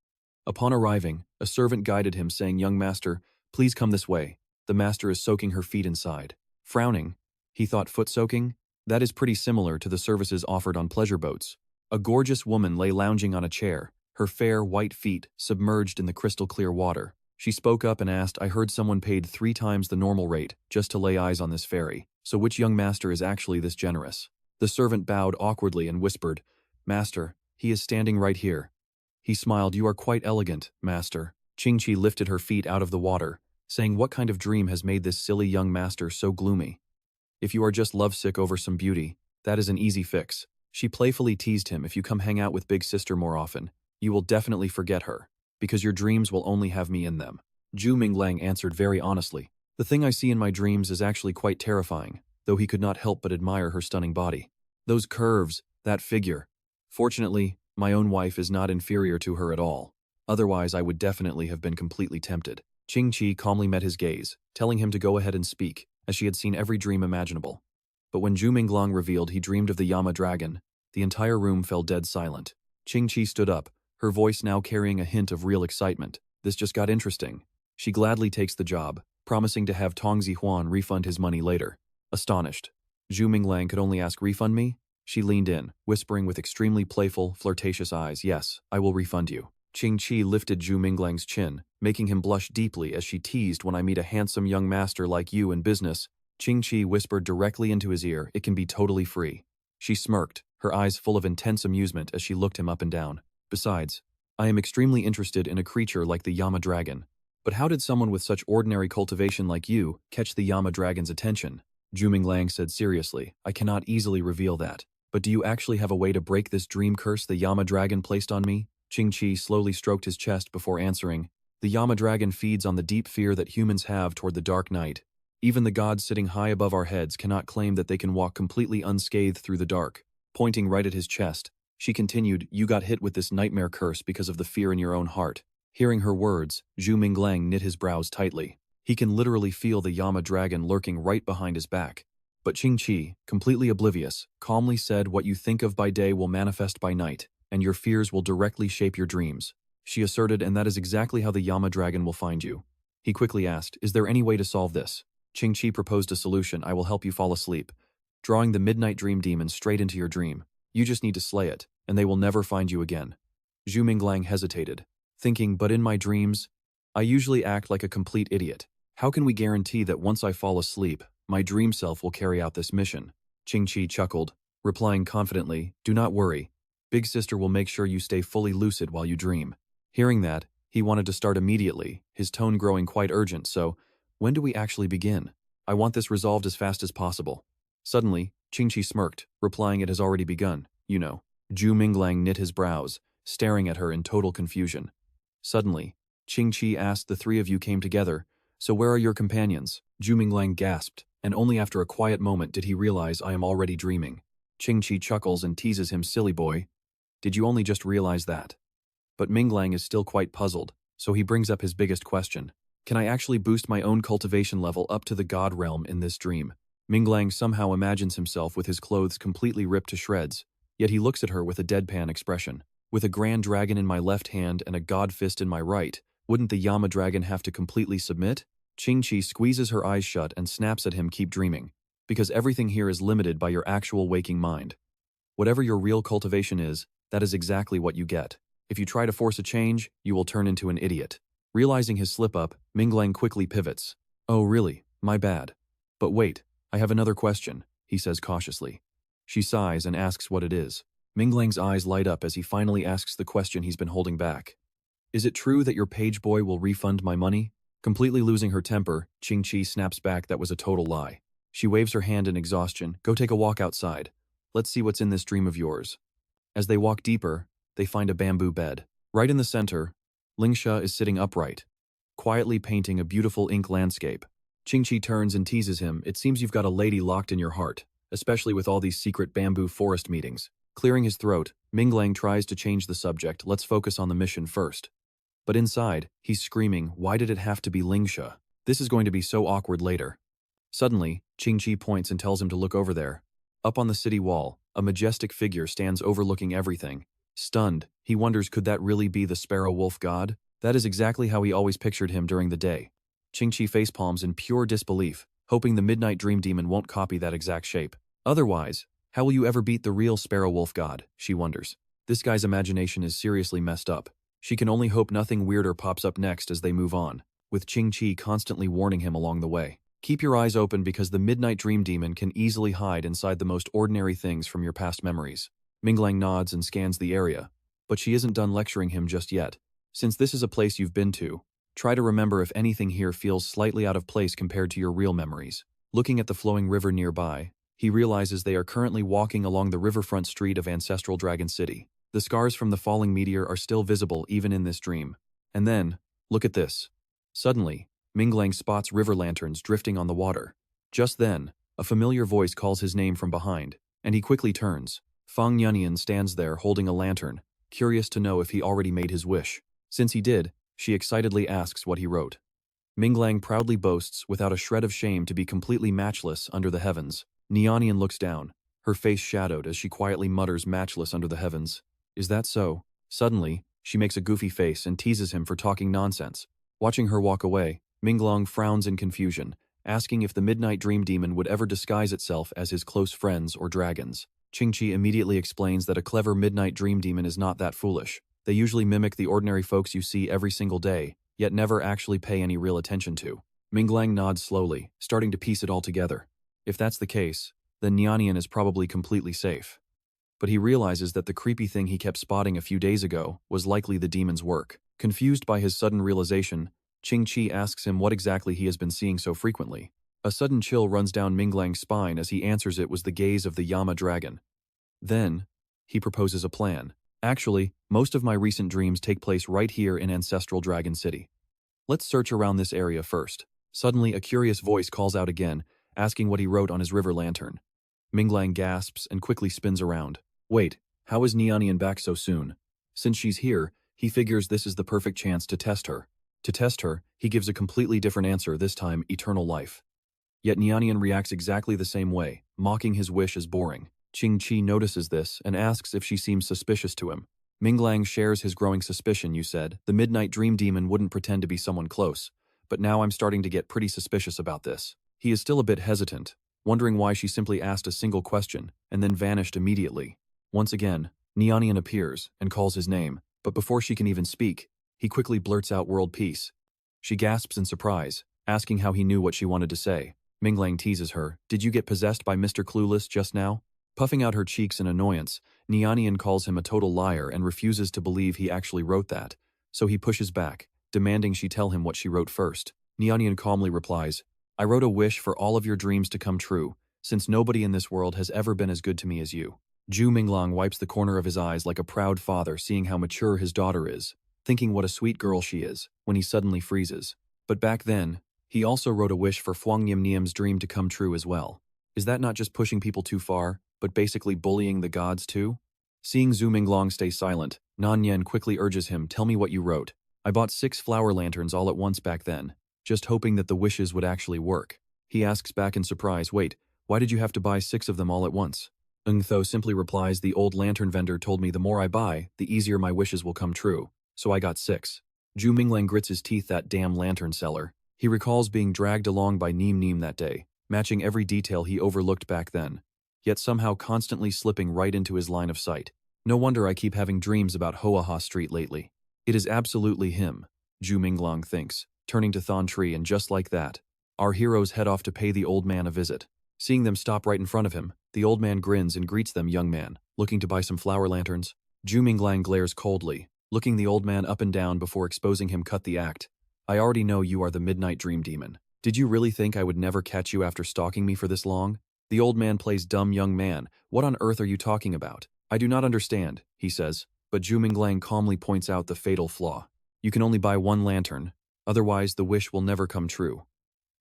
A: Upon arriving, a servant guided him, saying, young master, please come this way. The master is soaking her feet inside. Frowning, he thought, foot soaking? That is pretty similar to the services offered on pleasure boats. A gorgeous woman lay lounging on a chair, her fair white feet submerged in the crystal clear water. She spoke up and asked, I heard someone paid 3 times the normal rate just to lay eyes on this fairy, so which young master is actually this generous? The servant bowed awkwardly and whispered, Master, he is standing right here. He smiled, you are quite elegant, master. Qingqi lifted her feet out of the water, saying, what kind of dream has made this silly young master so gloomy? If you are just lovesick over some beauty, that is an easy fix. She playfully teased him, if you come hang out with Big Sister more often, you will definitely forget her, because your dreams will only have me in them. Zhu Minglang answered very honestly. The thing I see in my dreams is actually quite terrifying, though he could not help but admire her stunning body. Those curves, that figure. Fortunately, my own wife is not inferior to her at all. Otherwise, I would definitely have been completely tempted. Qingqi calmly met his gaze, telling him to go ahead and speak, as she had seen every dream imaginable. But when Zhu Minglang revealed he dreamed of the Yama dragon, the entire room fell dead silent. Qingqi stood up, her voice now carrying a hint of real excitement. This just got interesting. She gladly takes the job, promising to have Tong Zihuan refund his money later. Astonished, Zhu Minglang could only ask, refund me? She leaned in, whispering with extremely playful, flirtatious eyes, yes, I will refund you. Qingqi lifted Zhu Minglang's chin, making him blush deeply as she teased, when I meet a handsome young master like you in business. Qingqi whispered directly into his ear, it can be totally free. She smirked, her eyes full of intense amusement as she looked him up and down. Besides, I am extremely interested in a creature like the Yama dragon. But how did someone with such ordinary cultivation like you catch the Yama dragon's attention? Zhu Minglang said seriously, I cannot easily reveal that. But do you actually have a way to break this dream curse the Yama dragon placed on me? Qingqi slowly stroked his chest before answering, the Yama dragon feeds on the deep fear that humans have toward the dark night. Even the gods sitting high above our heads cannot claim that they can walk completely unscathed through the dark. Pointing right at his chest, she continued, you got hit with this nightmare curse because of the fear in your own heart. Hearing her words, Zhu Minglang knit his brows tightly. He can literally feel the Yama dragon lurking right behind his back. But Qingqi, completely oblivious, calmly said, what you think of by day will manifest by night, and your fears will directly shape your dreams. She asserted, and that is exactly how the Yama dragon will find you. He quickly asked, is there any way to solve this? Qingqi proposed a solution, I will help you fall asleep, drawing the midnight dream demon straight into your dream. You just need to slay it, and they will never find you again. Zhu Minglang hesitated, thinking, but in my dreams, I usually act like a complete idiot. How can we guarantee that once I fall asleep, my dream self will carry out this mission? Qingqi chuckled, replying confidently, do not worry. Big Sister will make sure you stay fully lucid while you dream. Hearing that, he wanted to start immediately, his tone growing quite urgent, so, when do we actually begin? I want this resolved as fast as possible. Suddenly, Qingqi smirked, replying, it has already begun, you know. Zhu Minglang knit his brows, staring at her in total confusion. Suddenly, Qingqi asked, the 3 of you came together, so where are your companions? Zhu Minglang gasped, and only after a quiet moment did he realize, I am already dreaming. Qingqi chuckles and teases him, silly boy. Did you only just realize that? But Minglang is still quite puzzled, so he brings up his biggest question. Can I actually boost my own cultivation level up to the god realm in this dream? Minglang somehow imagines himself with his clothes completely ripped to shreds, yet he looks at her with a deadpan expression. With a grand dragon in my left hand and a god fist in my right, wouldn't the Yama dragon have to completely submit? Qingqi squeezes her eyes shut and snaps at him, keep dreaming. Because everything here is limited by your actual waking mind. Whatever your real cultivation is, that is exactly what you get. If you try to force a change, you will turn into an idiot. Realizing his slip-up, Minglang quickly pivots. Oh really, my bad. But wait, I have another question, he says cautiously. She sighs and asks what it is. Minglang's eyes light up as he finally asks the question he's been holding back. Is it true that your page boy will refund my money? Completely losing her temper, Qingqi snaps back that was a total lie. She waves her hand in exhaustion. Go take a walk outside. Let's see what's in this dream of yours. As they walk deeper, they find a bamboo bed. Right in the center, Lingsha is sitting upright, quietly painting a beautiful ink landscape. Qingqi turns and teases him. It seems you've got a lady locked in your heart, especially with all these secret bamboo forest meetings. Clearing his throat, Minglang tries to change the subject. Let's focus on the mission first. But inside, he's screaming, why did it have to be Lingsha? This is going to be so awkward later. Suddenly, Qingqi points and tells him to look over there. Up on the city wall, a majestic figure stands overlooking everything. Stunned, he wonders, could that really be the Sparrow Wolf God? That is exactly how he always pictured him during the day. Qingqi facepalms in pure disbelief, hoping the Midnight Dream Demon won't copy that exact shape. Otherwise, how will you ever beat the real Sparrow Wolf God, she wonders. This guy's imagination is seriously messed up. She can only hope nothing weirder pops up next as they move on, with Qingqi constantly warning him along the way. Keep your eyes open because the Midnight Dream Demon can easily hide inside the most ordinary things from your past memories. Minglang nods and scans the area, but she isn't done lecturing him just yet. Since this is a place you've been to, try to remember if anything here feels slightly out of place compared to your real memories. Looking at the flowing river nearby, he realizes they are currently walking along the riverfront street of ancestral Dragon City. The scars from the falling meteor are still visible even in this dream. And then, look at this. Suddenly, Minglang spots river lanterns drifting on the water. Just then, a familiar voice calls his name from behind, and he quickly turns. Fang Yunyan stands there holding a lantern, curious to know if he already made his wish. Since he did, she excitedly asks what he wrote. Minglang proudly boasts, without a shred of shame, to be completely matchless under the heavens. Nianian looks down, her face shadowed as she quietly mutters, matchless under the heavens. Is that so? Suddenly, she makes a goofy face and teases him for talking nonsense. Watching her walk away, Minglang frowns in confusion, asking if the Midnight Dream Demon would ever disguise itself as his close friends or dragons. Qingqi immediately explains that a clever Midnight Dream Demon is not that foolish. They usually mimic the ordinary folks you see every single day, yet never actually pay any real attention to. Minglang nods slowly, starting to piece it all together. If that's the case, then Nianian is probably completely safe. But he realizes that the creepy thing he kept spotting a few days ago was likely the demon's work. Confused by his sudden realization, Qingqi asks him what exactly he has been seeing so frequently. A sudden chill runs down Minglang's spine as he answers it was the gaze of the Yama dragon. Then, he proposes a plan. Actually, most of my recent dreams take place right here in ancestral Dragon City. Let's search around this area first. Suddenly, a curious voice calls out again, asking what he wrote on his river lantern. Minglang gasps and quickly spins around. Wait, how is Nianian back so soon? Since she's here, he figures this is the perfect chance to test her. To test her, he gives a completely different answer, this time eternal life. Yet Nianian reacts exactly the same way, mocking his wish as boring. Qingqi notices this and asks if she seems suspicious to him. Minglang shares his growing suspicion. You said the Midnight Dream Demon wouldn't pretend to be someone close, but now I'm starting to get pretty suspicious about this. He is still a bit hesitant, wondering why she simply asked a single question and then vanished immediately. Once again, Nianian appears and calls his name, but before she can even speak, he quickly blurts out world peace. She gasps in surprise, asking how he knew what she wanted to say. Minglang teases her, did you get possessed by Mr. Clueless just now? Puffing out her cheeks in annoyance, Nianian calls him a total liar and refuses to believe he actually wrote that, so he pushes back, demanding she tell him what she wrote first. Nianian calmly replies, I wrote a wish for all of your dreams to come true, since nobody in this world has ever been as good to me as you. Zhu Minglang wipes the corner of his eyes like a proud father seeing how mature his daughter is, thinking what a sweet girl she is, when he suddenly freezes. But back then, he also wrote a wish for Huang Yimniam's dream to come true as well. Is that not just pushing people too far, but basically bullying the gods too? Seeing Zhu Minglang stay silent, Nan Yen quickly urges him, tell me what you wrote. I bought 6 flower lanterns all at once back then, just hoping that the wishes would actually work. He asks back in surprise, wait, why did you have to buy 6 of them all at once? Tho simply replies, the old lantern vendor told me the more I buy, the easier my wishes will come true, so I got 6. Zhu Minglang grits his teeth, that damn lantern seller. He recalls being dragged along by Neem that day, matching every detail he overlooked back then, yet somehow constantly slipping right into his line of sight. No wonder I keep having dreams about Hoa Street lately. It is absolutely him, Zhu Minglang thinks, turning to Thon Tree, and just like that, our heroes head off to pay the old man a visit. Seeing them stop right in front of him, the old man grins and greets them. Young man, looking to buy some flower lanterns? Zhu Minglang glares coldly, looking the old man up and down before exposing him. Cut the act. I already know you are the Midnight Dream Demon. Did you really think I would never catch you after stalking me for this long? The old man plays dumb. Young man, what on earth are you talking about? I do not understand, he says, but Zhu Minglang calmly points out the fatal flaw. You can only buy one lantern, otherwise the wish will never come true.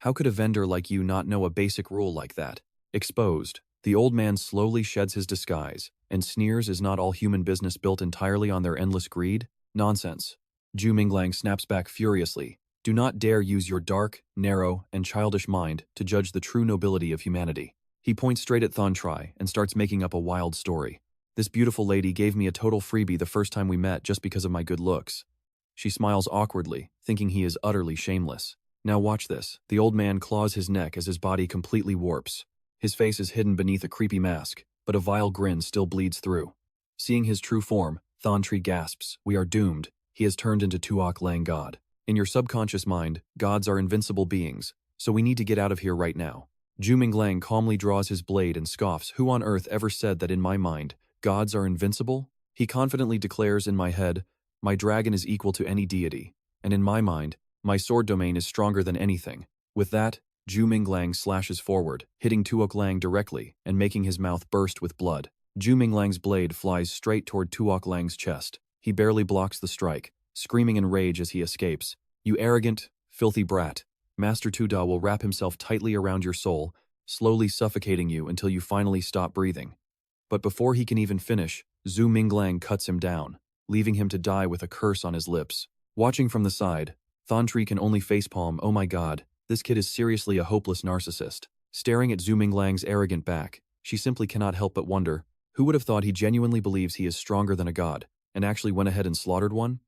A: How could a vendor like you not know a basic rule like that? Exposed, the old man slowly sheds his disguise and sneers. Is not all human business built entirely on their endless greed? Nonsense. Zhu Minglang snaps back furiously. Do not dare use your dark, narrow, and childish mind to judge the true nobility of humanity. He points straight at Thon Tree and starts making up a wild story. This beautiful lady gave me a total freebie the first time we met just because of my good looks. She smiles awkwardly, thinking he is utterly shameless. Now watch this. The old man claws his neck as his body completely warps. His face is hidden beneath a creepy mask, but a vile grin still bleeds through. Seeing his true form, Thon Tree gasps. We are doomed. He has turned into Tuok Lang God. In your subconscious mind, gods are invincible beings, so we need to get out of here right now. Zhu Minglang calmly draws his blade and scoffs. Who on earth ever said that in my mind, gods are invincible? He confidently declares, in my head, my dragon is equal to any deity, and in my mind, my sword domain is stronger than anything. With that, Zhu Minglang slashes forward, hitting Tuok Lang directly and making his mouth burst with blood. Zhu Minglang's blade flies straight toward Tuok Lang's chest. He barely blocks the strike, screaming in rage as he escapes. You arrogant, filthy brat. Master Tuda will wrap himself tightly around your soul, slowly suffocating you until you finally stop breathing. But before he can even finish, Zhu Minglang cuts him down, leaving him to die with a curse on his lips. Watching from the side, Thon Tree can only facepalm. Oh my god, this kid is seriously a hopeless narcissist. Staring at Zhu Minglang's arrogant back, she simply cannot help but wonder, who would have thought he genuinely believes he is stronger than a god, and actually went ahead and slaughtered one?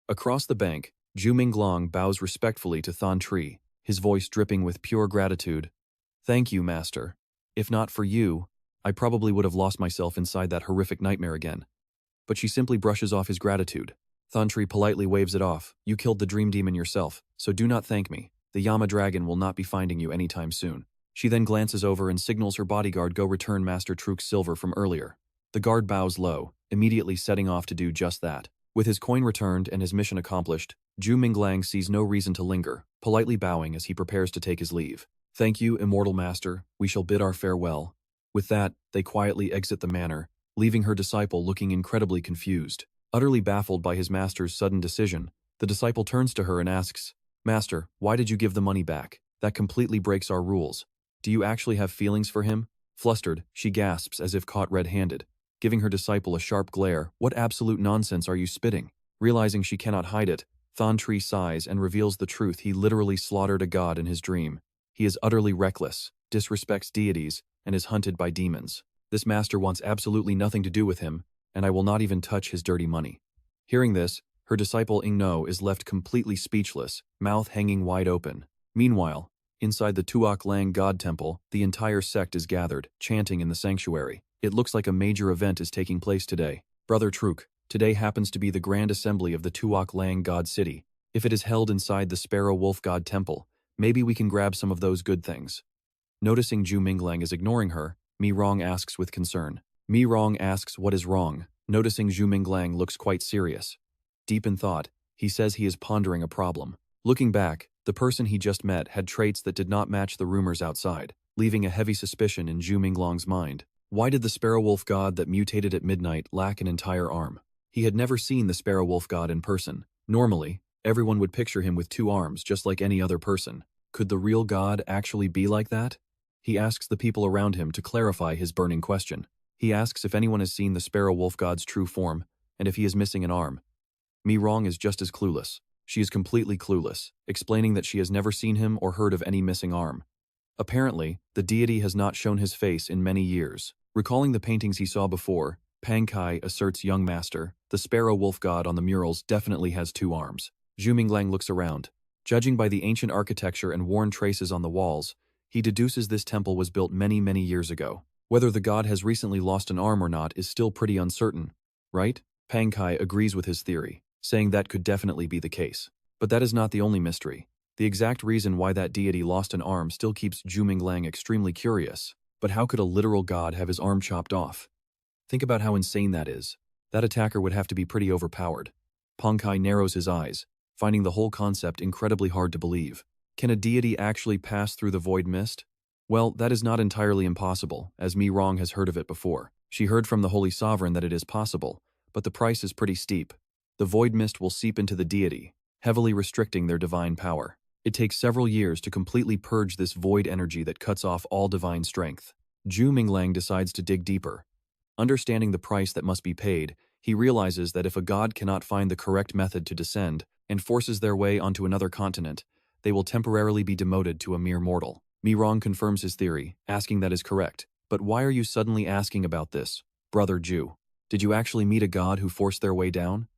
A: Across the bank, Zhu Minglang bows respectfully to Thon Tree, his voice dripping with pure gratitude. Thank you, master. If not for you, I probably would have lost myself inside that horrific nightmare again. But she simply brushes off his gratitude. Thon Tree politely waves it off. You killed the dream demon yourself, so do not thank me. The Yama dragon will not be finding you anytime soon. She then glances over and signals her bodyguard go return Master Truk's silver from earlier. The guard bows low, immediately setting off to do just that. With his coin returned and his mission accomplished, Zhu Minglang sees no reason to linger, politely bowing as he prepares to take his leave. Thank you, immortal master. We shall bid our farewell. With that, they quietly exit the manor, leaving her disciple looking incredibly confused. Utterly baffled by his master's sudden decision, the disciple turns to her and asks, Master, why did you give the money back? That completely breaks our rules. Do you actually have feelings for him? Flustered, she gasps as if caught red-handed, giving her disciple a sharp glare. What absolute nonsense are you spitting? Realizing she cannot hide it, Thon Tree sighs and reveals the truth. He literally slaughtered a god in his dream. He is utterly reckless, disrespects deities, and is hunted by demons. This master wants absolutely nothing to do with him, and I will not even touch his dirty money. Hearing this, her disciple Ingno is left completely speechless, mouth hanging wide open. Meanwhile, inside the Tuok Lang God Temple, the entire sect is gathered, chanting in the sanctuary. It looks like a major event is taking place today. Brother Truk, today happens to be the grand assembly of the Tuok Lang God City. If it is held inside the Sparrow Wolf God Temple, maybe we can grab some of those good things. Noticing Zhu Minglang is ignoring her, Mi Rong asks with concern. Mi Rong asks what is wrong. Noticing Zhu Minglang looks quite serious. Deep in thought, he says he is pondering a problem. Looking back, the person he just met had traits that did not match the rumors outside, leaving a heavy suspicion in Zhu Minglang's mind. Why did the Sparrow Wolf God that mutated at midnight lack an entire arm? He had never seen the Sparrow Wolf God in person. Normally, everyone would picture him with 2 arms just like any other person. Could the real God actually be like that? He asks the people around him to clarify his burning question. He asks if anyone has seen the Sparrow Wolf God's true form, and if he is missing an arm. Mi Rong is just as clueless. She is completely clueless, explaining that she has never seen him or heard of any missing arm. Apparently, the deity has not shown his face in many years. Recalling the paintings he saw before, Pang Kai asserts young master, the sparrow wolf god on the murals definitely has 2 arms. Zhu Minglang looks around. Judging by the ancient architecture and worn traces on the walls, he deduces this temple was built many, many years ago. Whether the god has recently lost an arm or not is still pretty uncertain, right? Pang Kai agrees with his theory, saying that could definitely be the case. But that is not the only mystery. The exact reason why that deity lost an arm still keeps Zhu Minglang extremely curious. But how could a literal god have his arm chopped off? Think about how insane that is. That attacker would have to be pretty overpowered. Pang Kai narrows his eyes, finding the whole concept incredibly hard to believe. Can a deity actually pass through the void mist? Well, that is not entirely impossible, as Mi Rong has heard of it before. She heard from the Holy Sovereign that it is possible, but the price is pretty steep. The void mist will seep into the deity, heavily restricting their divine power. It takes several years to completely purge this void energy that cuts off all divine strength. Zhu Minglang decides to dig deeper. Understanding the price that must be paid, he realizes that if a god cannot find the correct method to descend and forces their way onto another continent, they will temporarily be demoted to a mere mortal. Mi Rong confirms his theory, asking that is correct. But why are you suddenly asking about this, brother Zhu? Did you actually meet a god who forced their way down?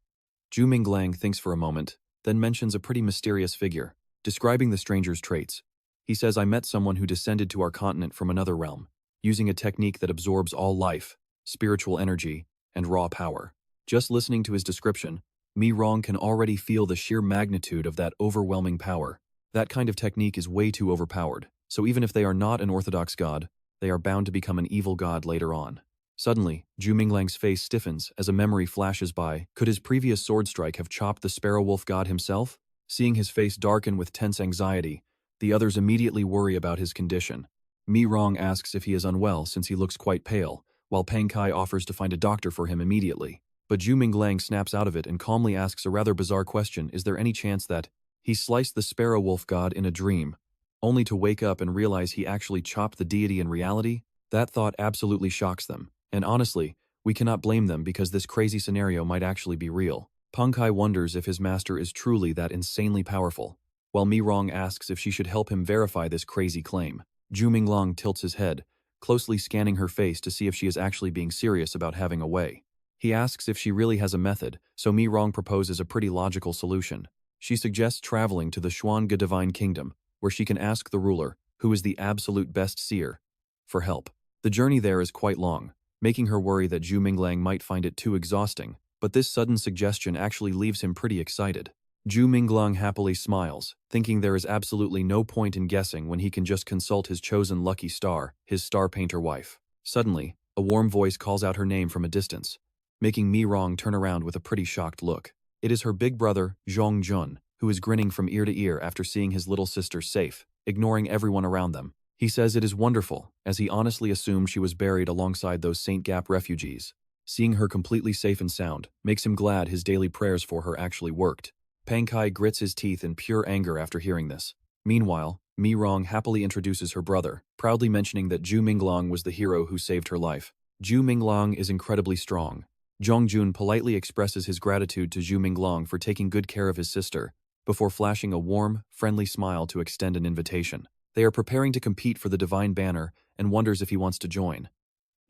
A: Zhu Minglang thinks for a moment, then mentions a pretty mysterious figure. Describing the stranger's traits, he says, I met someone who descended to our continent from another realm, using a technique that absorbs all life, spiritual energy, and raw power. Just listening to his description, Mi Rong can already feel the sheer magnitude of that overwhelming power. That kind of technique is way too overpowered, so even if they are not an orthodox god, they are bound to become an evil god later on. Suddenly, Zhu Minglang's face stiffens as a memory flashes by. Could his previous sword strike have chopped the sparrow wolf god himself? Seeing his face darken with tense anxiety, the others immediately worry about his condition. Mi Rong asks if he is unwell since he looks quite pale, while Pang Kai offers to find a doctor for him immediately. But Zhu Minglang snaps out of it and calmly asks a rather bizarre question: is there any chance that he sliced the sparrow wolf god in a dream, only to wake up and realize he actually chopped the deity in reality? That thought absolutely shocks them, and honestly, we cannot blame them because this crazy scenario might actually be real. Pang Kai wonders if his master is truly that insanely powerful, while Mi Rong asks if she should help him verify this crazy claim. Zhu Minglang tilts his head, closely scanning her face to see if she is actually being serious about having a way. He asks if she really has a method, so Mi Rong proposes a pretty logical solution. She suggests traveling to the Xuanga Divine Kingdom, where she can ask the ruler, who is the absolute best seer, for help. The journey there is quite long, making her worry that Zhu Minglang might find it too exhausting, but this sudden suggestion actually leaves him pretty excited. Zhu Minglang happily smiles, thinking there is absolutely no point in guessing when he can just consult his chosen lucky star, his star painter wife. Suddenly, a warm voice calls out her name from a distance, making Mi Rong turn around with a pretty shocked look. It is her big brother, Zhong Jun, who is grinning from ear to ear after seeing his little sister safe, ignoring everyone around them. He says it is wonderful, as he honestly assumed she was buried alongside those St. Gap refugees. Seeing her completely safe and sound makes him glad his daily prayers for her actually worked. Pang Kai grits his teeth in pure anger after hearing this. Meanwhile, Mi Rong happily introduces her brother, proudly mentioning that Zhu Minglang was the hero who saved her life. Zhu Minglang is incredibly strong. Zhongjun politely expresses his gratitude to Zhu Minglang for taking good care of his sister, before flashing a warm, friendly smile to extend an invitation. They are preparing to compete for the divine banner and wonders if he wants to join.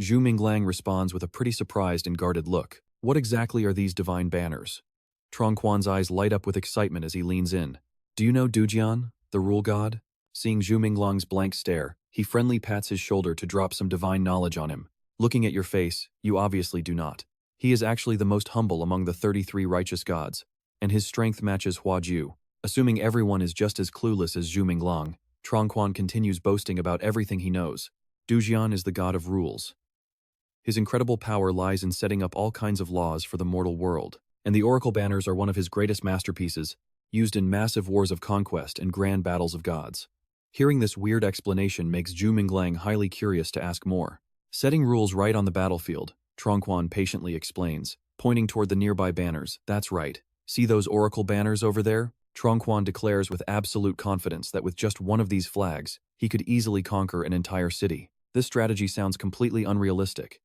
A: Zhu Minglang responds with a pretty surprised and guarded look. What exactly are these divine banners? Trongquan's eyes light up with excitement as he leans in. Do you know Dujian, the rule god? Seeing Zhu Minglang's blank stare, he friendly pats his shoulder to drop some divine knowledge on him. Looking at your face, you obviously do not. He is actually the most humble among the 33 righteous gods, and his strength matches Hua Ju. Assuming everyone is just as clueless as Zhu Minglang, Trongquan continues boasting about everything he knows. Dujian is the god of rules. His incredible power lies in setting up all kinds of laws for the mortal world, and the oracle banners are one of his greatest masterpieces, used in massive wars of conquest and grand battles of gods. Hearing this weird explanation makes Zhu Minglang highly curious to ask more. Setting rules right on the battlefield, Trongquan patiently explains, pointing toward the nearby banners. That's right. See those oracle banners over there? Trongquan declares with absolute confidence that with just one of these flags, he could easily conquer an entire city. This strategy sounds completely unrealistic.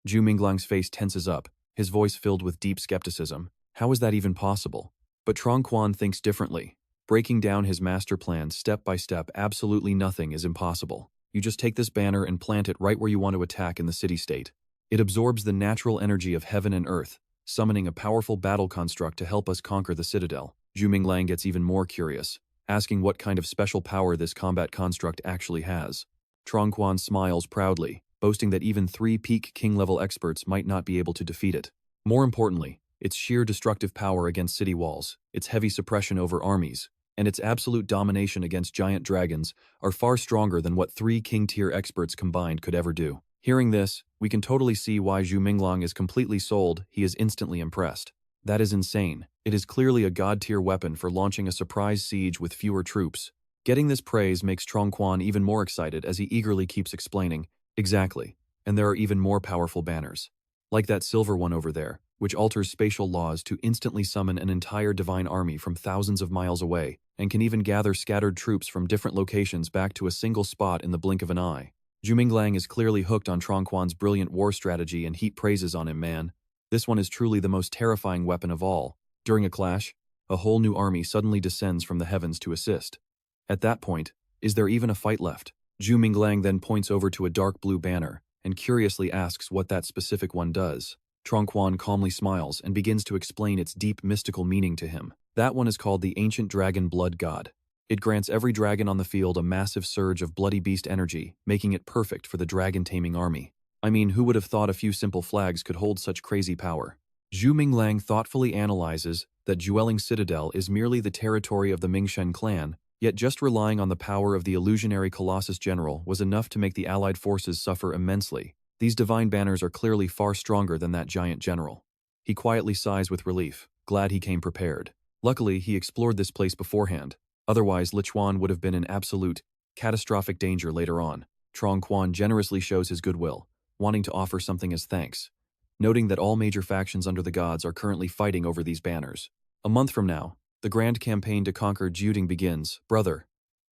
A: Zhu Minglang's face tenses up, his voice filled with deep skepticism. How is that even possible? But Trongquan thinks differently. Breaking down his master plan step by step, absolutely nothing is impossible. You just take this banner and plant it right where you want to attack in the city-state. It absorbs the natural energy of heaven and earth, summoning a powerful battle construct to help us conquer the citadel. Zhu Minglang gets even more curious, asking what kind of special power this combat construct actually has. Quan smiles proudly, boasting that even 3 peak king-level experts might not be able to defeat it. More importantly, its sheer destructive power against city walls, its heavy suppression over armies, and its absolute domination against giant dragons are far stronger than what 3 king-tier experts combined could ever do. Hearing this, we can totally see why Zhu Minglang is completely sold. He is instantly impressed. That is insane. It is clearly a god-tier weapon for launching a surprise siege with fewer troops. Getting this praise makes Quan even more excited as he eagerly keeps explaining, exactly, and there are even more powerful banners. Like that silver one over there, which alters spatial laws to instantly summon an entire divine army from thousands of miles away, and can even gather scattered troops from different locations back to a single spot in the blink of an eye. Zhu Minglang is clearly hooked on Quan's brilliant war strategy and heap praises on him, man. This one is truly the most terrifying weapon of all. During a clash, a whole new army suddenly descends from the heavens to assist. At that point, is there even a fight left? Zhu Minglang then points over to a dark blue banner and curiously asks what that specific one does. Quan calmly smiles and begins to explain its deep mystical meaning to him. That one is called the Ancient Dragon Blood God. It grants every dragon on the field a massive surge of bloody beast energy, making it perfect for the dragon-taming army. I mean, who would have thought a few simple flags could hold such crazy power? Zhu Minglang thoughtfully analyzes that Jueling Citadel is merely the territory of the Mingshen clan, yet just relying on the power of the illusionary Colossus General was enough to make the allied forces suffer immensely. These divine banners are clearly far stronger than that giant general. He quietly sighs with relief, glad he came prepared. Luckily, he explored this place beforehand. Otherwise, Lichuan would have been in absolute, catastrophic danger later on. Quan generously shows his goodwill, wanting to offer something as thanks, noting that all major factions under the gods are currently fighting over these banners. A month from now, the grand campaign to conquer Juding begins. Brother,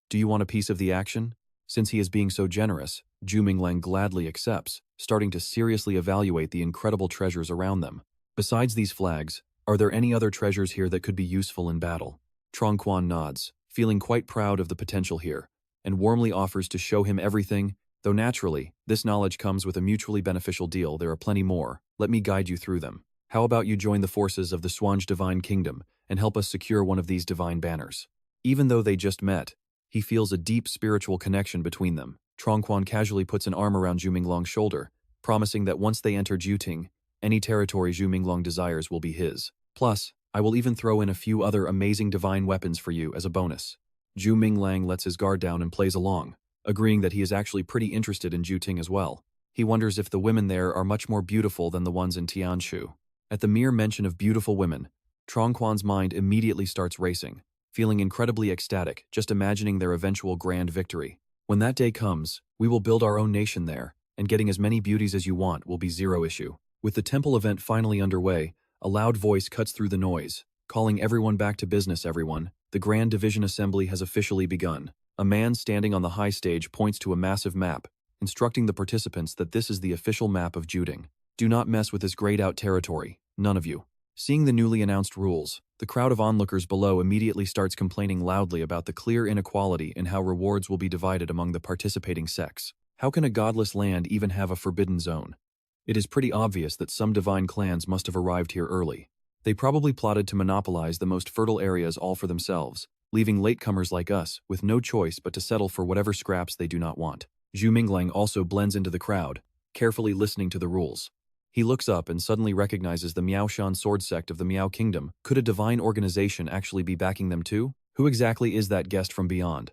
A: do you want a piece of the action? Since he is being so generous, Zhu Minglang gladly accepts, starting to seriously evaluate the incredible treasures around them. Besides these flags, are there any other treasures here that could be useful in battle? Quan nods, feeling quite proud of the potential here, and warmly offers to show him everything, though naturally, this knowledge comes with a mutually beneficial deal. There are plenty more. Let me guide you through them. How about you join the forces of the Swange Divine Kingdom and help us secure one of these divine banners? Even though they just met, he feels a deep spiritual connection between them. Quan casually puts an arm around Zhu Minglang's shoulder, promising that once they enter Juting, any territory Zhu Minglang desires will be his. Plus, I will even throw in a few other amazing divine weapons for you as a bonus. Zhu Minglang lets his guard down and plays along, agreeing that he is actually pretty interested in Juting as well. He wonders if the women there are much more beautiful than the ones in Tianshu. At the mere mention of beautiful women, Quan's mind immediately starts racing, feeling incredibly ecstatic just imagining their eventual grand victory. When that day comes, we will build our own nation there, and getting as many beauties as you want will be zero issue. With the temple event finally underway, a loud voice cuts through the noise, calling everyone back to business. Everyone, the Grand Division Assembly has officially begun. A man standing on the high stage points to a massive map, instructing the participants that this is the official map of Juding. Do not mess with this grayed-out territory, none of you. Seeing the newly announced rules, the crowd of onlookers below immediately starts complaining loudly about the clear inequality in how rewards will be divided among the participating sects. How can a godless land even have a forbidden zone? It is pretty obvious that some divine clans must have arrived here early. They probably plotted to monopolize the most fertile areas all for themselves, leaving latecomers like us with no choice but to settle for whatever scraps they do not want. Zhu Minglang also blends into the crowd, carefully listening to the rules. He looks up and suddenly recognizes the Miaoshan sword sect of the Miao Kingdom. Could a divine organization actually be backing them too? Who exactly is that guest from beyond?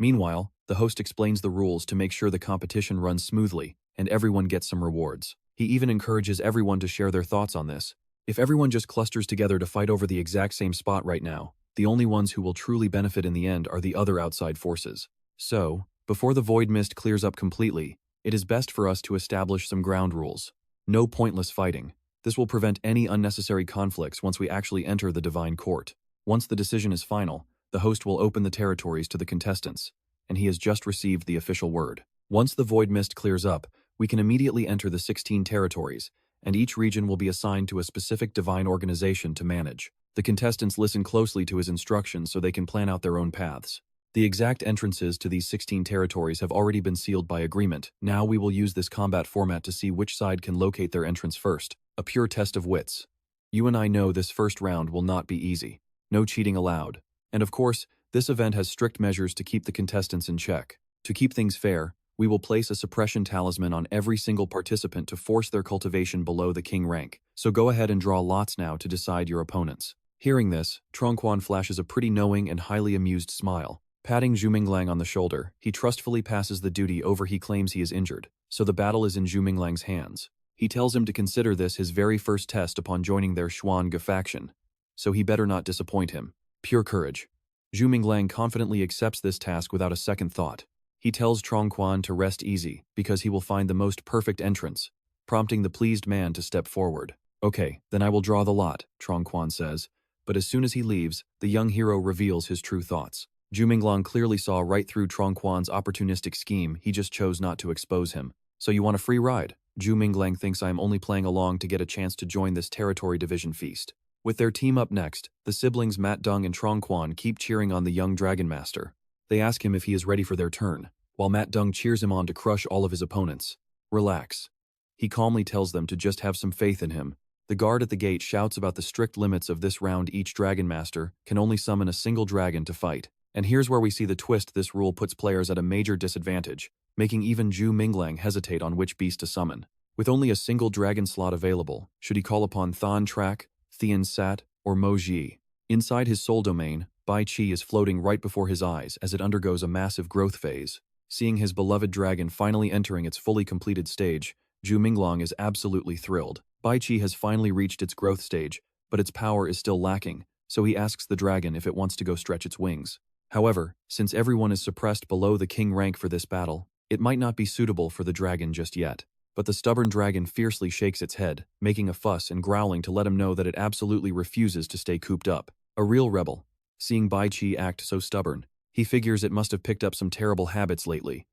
A: Meanwhile, the host explains the rules to make sure the competition runs smoothly and everyone gets some rewards. He even encourages everyone to share their thoughts on this. If everyone just clusters together to fight over the exact same spot right now, the only ones who will truly benefit in the end are the other outside forces. So, before the void mist clears up completely, it is best for us to establish some ground rules. No pointless fighting. This will prevent any unnecessary conflicts once we actually enter the Divine Court. Once the decision is final, the host will open the territories to the contestants, and he has just received the official word. Once the void mist clears up, we can immediately enter the 16 territories, and each region will be assigned to a specific divine organization to manage. The contestants listen closely to his instructions so they can plan out their own paths. The exact entrances to these 16 territories have already been sealed by agreement. Now we will use this combat format to see which side can locate their entrance first. A pure test of wits. You and I know this first round will not be easy. No cheating allowed. And of course, this event has strict measures to keep the contestants in check. To keep things fair, we will place a suppression talisman on every single participant to force their cultivation below the king rank. So go ahead and draw lots now to decide your opponents. Hearing this, Quan flashes a pretty knowing and highly amused smile. Patting Zhu Minglang on the shoulder, he trustfully passes the duty over. He claims he is injured, so the battle is in Zhu Minglang's hands. He tells him to consider this his very first test upon joining their Xuan Ge faction, so he better not disappoint him. Pure courage. Zhu Minglang confidently accepts this task without a second thought. He tells Quan to rest easy, because he will find the most perfect entrance, prompting the pleased man to step forward. Okay, then I will draw the lot, Quan says, but as soon as he leaves, the young hero reveals his true thoughts. Zhu Minglang clearly saw right through Quan's opportunistic scheme. He just chose not to expose him. So you want a free ride? Zhu Minglang thinks I am only playing along to get a chance to join this territory division feast. With their team up next, the siblings Mat Dung and Quan keep cheering on the young Dragon Master. They ask him if he is ready for their turn, while Mat Dung cheers him on to crush all of his opponents. Relax. He calmly tells them to just have some faith in him. The guard at the gate shouts about the strict limits of this round. Each Dragon Master can only summon a single dragon to fight. And here's where we see the twist. This rule puts players at a major disadvantage, making even Zhu Minglang hesitate on which beast to summon. With only a single dragon slot available, should he call upon Than Trak, Thean Sat, or Mo Ji? Inside his soul domain, Bai Qi is floating right before his eyes as it undergoes a massive growth phase. Seeing his beloved dragon finally entering its fully completed stage, Zhu Minglang is absolutely thrilled. Bai Qi has finally reached its growth stage, but its power is still lacking, so he asks the dragon if it wants to go stretch its wings. However, since everyone is suppressed below the king rank for this battle, it might not be suitable for the dragon just yet. But the stubborn dragon fiercely shakes its head, making a fuss and growling to let him know that it absolutely refuses to stay cooped up. A real rebel. Seeing Bai Qi act so stubborn, he figures it must have picked up some terrible habits lately,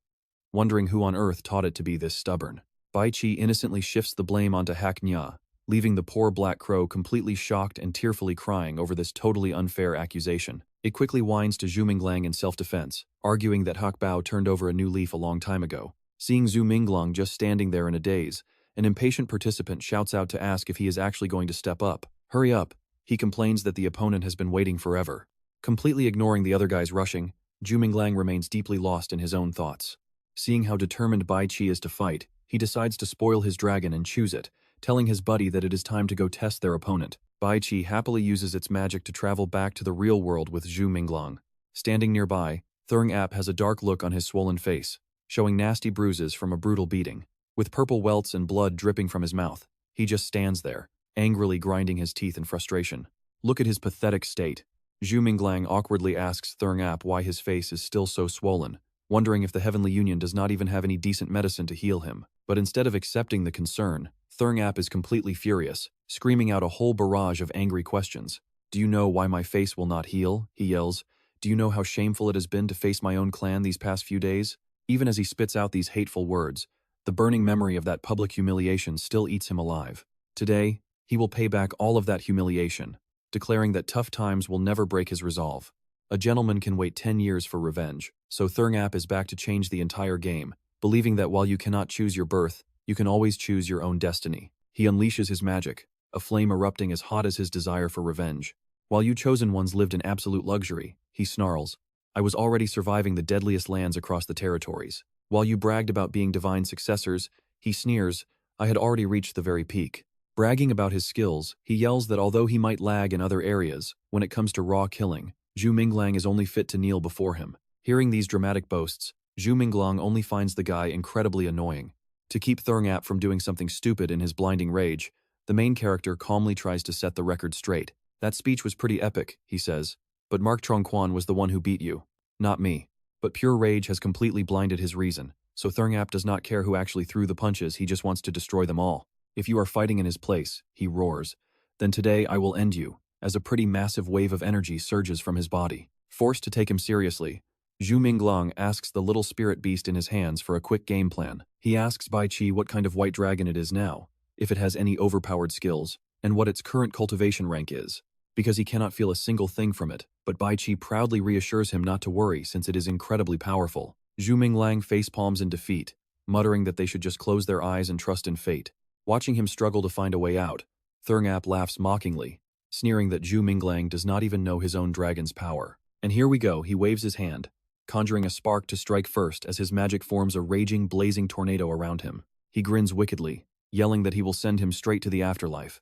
A: wondering who on earth taught it to be this stubborn. Bai Qi innocently shifts the blame onto Hak Nya, leaving the poor black crow completely shocked and tearfully crying over this totally unfair accusation. It quickly whines to Zhu Minglang in self-defense, arguing that Hak Bao turned over a new leaf a long time ago. Seeing Zhu Minglang just standing there in a daze, an impatient participant shouts out to ask if he is actually going to step up. Hurry up, he complains that the opponent has been waiting forever. Completely ignoring the other guys rushing, Zhu Minglang remains deeply lost in his own thoughts. Seeing how determined Bai Qi is to fight, he decides to spoil his dragon and choose it, telling his buddy that it is time to go test their opponent. Bai Qi happily uses its magic to travel back to the real world with Zhu Minglang. Standing nearby, Thurng Ap has a dark look on his swollen face, showing nasty bruises from a brutal beating. With purple welts and blood dripping from his mouth, he just stands there, angrily grinding his teeth in frustration. Look at his pathetic state. Zhu Minglang awkwardly asks Thurng Ap why his face is still so swollen, wondering if the Heavenly Union does not even have any decent medicine to heal him. But instead of accepting the concern, Thurng Ap is completely furious, screaming out a whole barrage of angry questions. Do you know why my face will not heal? He yells. Do you know how shameful it has been to face my own clan these past few days? Even as he spits out these hateful words, the burning memory of that public humiliation still eats him alive. Today, he will pay back all of that humiliation, declaring that tough times will never break his resolve. A gentleman can wait 10 years for revenge, so Thurng Ap is back to change the entire game, believing that while you cannot choose your birth, you can always choose your own destiny. He unleashes his magic, a flame erupting as hot as his desire for revenge. While you chosen ones lived in absolute luxury, he snarls, I was already surviving the deadliest lands across the territories. While you bragged about being divine successors, he sneers, I had already reached the very peak. Bragging about his skills, he yells that although he might lag in other areas, when it comes to raw killing, Zhu Minglang is only fit to kneel before him. Hearing these dramatic boasts, Zhu Minglang only finds the guy incredibly annoying. To keep Thurng Ap from doing something stupid in his blinding rage, the main character calmly tries to set the record straight. That speech was pretty epic, he says, but Mark Quan was the one who beat you, not me. But pure rage has completely blinded his reason, so Thurng Ap does not care who actually threw the punches, he just wants to destroy them all. If you are fighting in his place, he roars, then today I will end you, as a pretty massive wave of energy surges from his body. Forced to take him seriously, Zhu Minglang asks the little spirit beast in his hands for a quick game plan. He asks Bai Qi what kind of white dragon it is now, if it has any overpowered skills, and what its current cultivation rank is. because he cannot feel a single thing from it, but Bai Qi proudly reassures him not to worry since it is incredibly powerful. Zhu Minglang facepalms in defeat, muttering that they should just close their eyes and trust in fate. Watching him struggle to find a way out, Thurngap laughs mockingly, sneering that Zhu Minglang does not even know his own dragon's power. And here we go, he waves his hand, conjuring a spark to strike first as his magic forms a raging, blazing tornado around him. He grins wickedly, yelling that he will send him straight to the afterlife.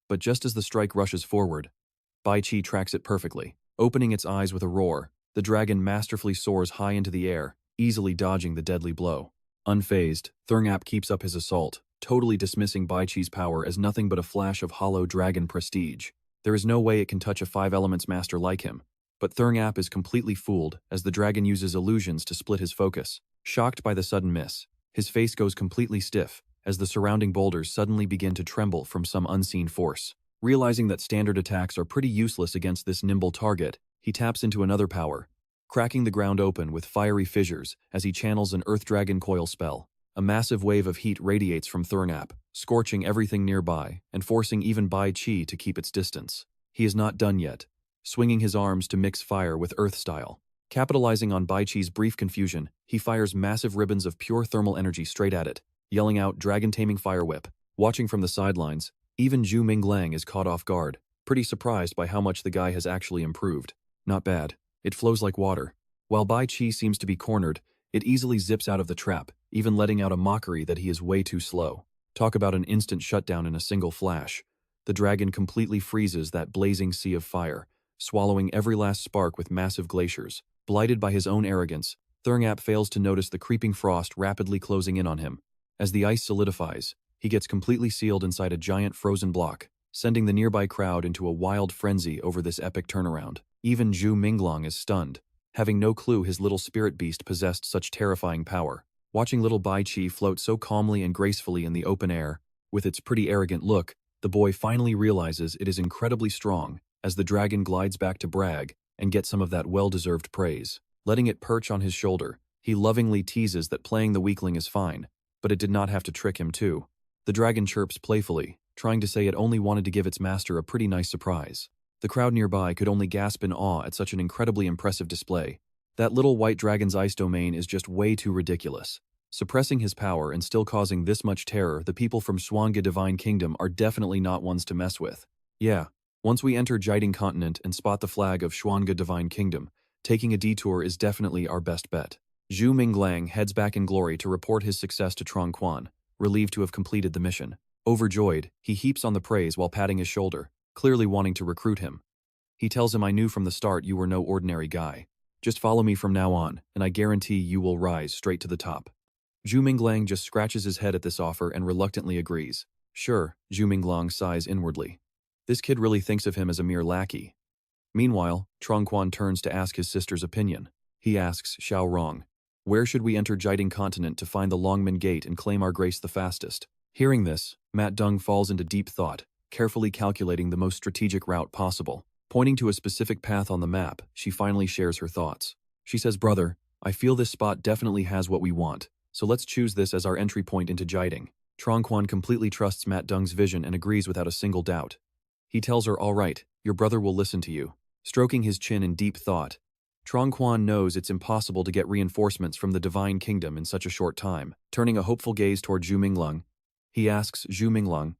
A: But just as the strike rushes forward, Bai Qi tracks it perfectly. Opening its eyes with a roar, the dragon masterfully soars high into the air, easily dodging the deadly blow. Unfazed, Thurngap keeps up his assault, totally dismissing Bai Qi's power as nothing but a flash of hollow dragon prestige. There is no way it can touch a 5 elements master like him. But Thurngap is completely fooled as the dragon uses illusions to split his focus. Shocked by the sudden miss, his face goes completely stiff as the surrounding boulders suddenly begin to tremble from some unseen force. Realizing that standard attacks are pretty useless against this nimble target, he taps into another power, cracking the ground open with fiery fissures as he channels an Earth Dragon Coil spell. A massive wave of heat radiates from Thurngap, scorching everything nearby and forcing even Bai Qi to keep its distance. He is not done yet, swinging his arms to mix fire with earth style. Capitalizing on Bai Qi's brief confusion, he fires massive ribbons of pure thermal energy straight at it, yelling out dragon-taming fire whip. Watching from the sidelines, even Zhu Minglang is caught off guard, pretty surprised by how much the guy has actually improved. Not bad. It flows like water. While Bai Qi seems to be cornered, it easily zips out of the trap, even letting out a mockery that he is way too slow. Talk about an instant shutdown in a single flash. The dragon completely freezes that blazing sea of fire, swallowing every last spark with massive glaciers. Blighted by his own arrogance, Thurngap fails to notice the creeping frost rapidly closing in on him. As the ice solidifies, he gets completely sealed inside a giant frozen block, sending the nearby crowd into a wild frenzy over this epic turnaround. Even Zhu Minglang is stunned, having no clue his little spirit beast possessed such terrifying power. Watching little Bai Qi float so calmly and gracefully in the open air, with its pretty arrogant look, the boy finally realizes it is incredibly strong as the dragon glides back to brag and get some of that well-deserved praise. Letting it perch on his shoulder, he lovingly teases that playing the weakling is fine, but it did not have to trick him too. The dragon chirps playfully, trying to say it only wanted to give its master a pretty nice surprise. The crowd nearby could only gasp in awe at such an incredibly impressive display. That little white dragon's ice domain is just way too ridiculous. Suppressing his power and still causing this much terror, the people from Xuanga Divine Kingdom are definitely not ones to mess with. Yeah, once we enter Jiting Continent and spot the flag of Xuanga Divine Kingdom, taking a detour is definitely our best bet. Zhu Minglang heads back in glory to report his success to Trong Quan, relieved to have completed the mission. Overjoyed, he heaps on the praise while patting his shoulder, clearly wanting to recruit him. He tells him, "I knew from the start you were no ordinary guy. Just follow me from now on, and I guarantee you will rise straight to the top." Zhu Minglang just scratches his head at this offer and reluctantly agrees. Sure, Zhu Minglang sighs inwardly. This kid really thinks of him as a mere lackey. Meanwhile, Trong Quan turns to ask his sister's opinion. He asks Xiao Rong, "Where should we enter Jiting Continent to find the Longman Gate and claim our grace the fastest?" Hearing this, Mat Dung falls into deep thought, carefully calculating the most strategic route possible. Pointing to a specific path on the map, she finally shares her thoughts. She says, "Brother, I feel this spot definitely has what we want, so let's choose this as our entry point into Jiting." Trong Quan completely trusts Mat Dung's vision and agrees without a single doubt. He tells her, "All right, your brother will listen to you." Stroking his chin in deep thought, Trong Quan knows it's impossible to get reinforcements from the Divine Kingdom in such a short time. Turning a hopeful gaze toward Zhu Minglang, he asks Zhu Minglang,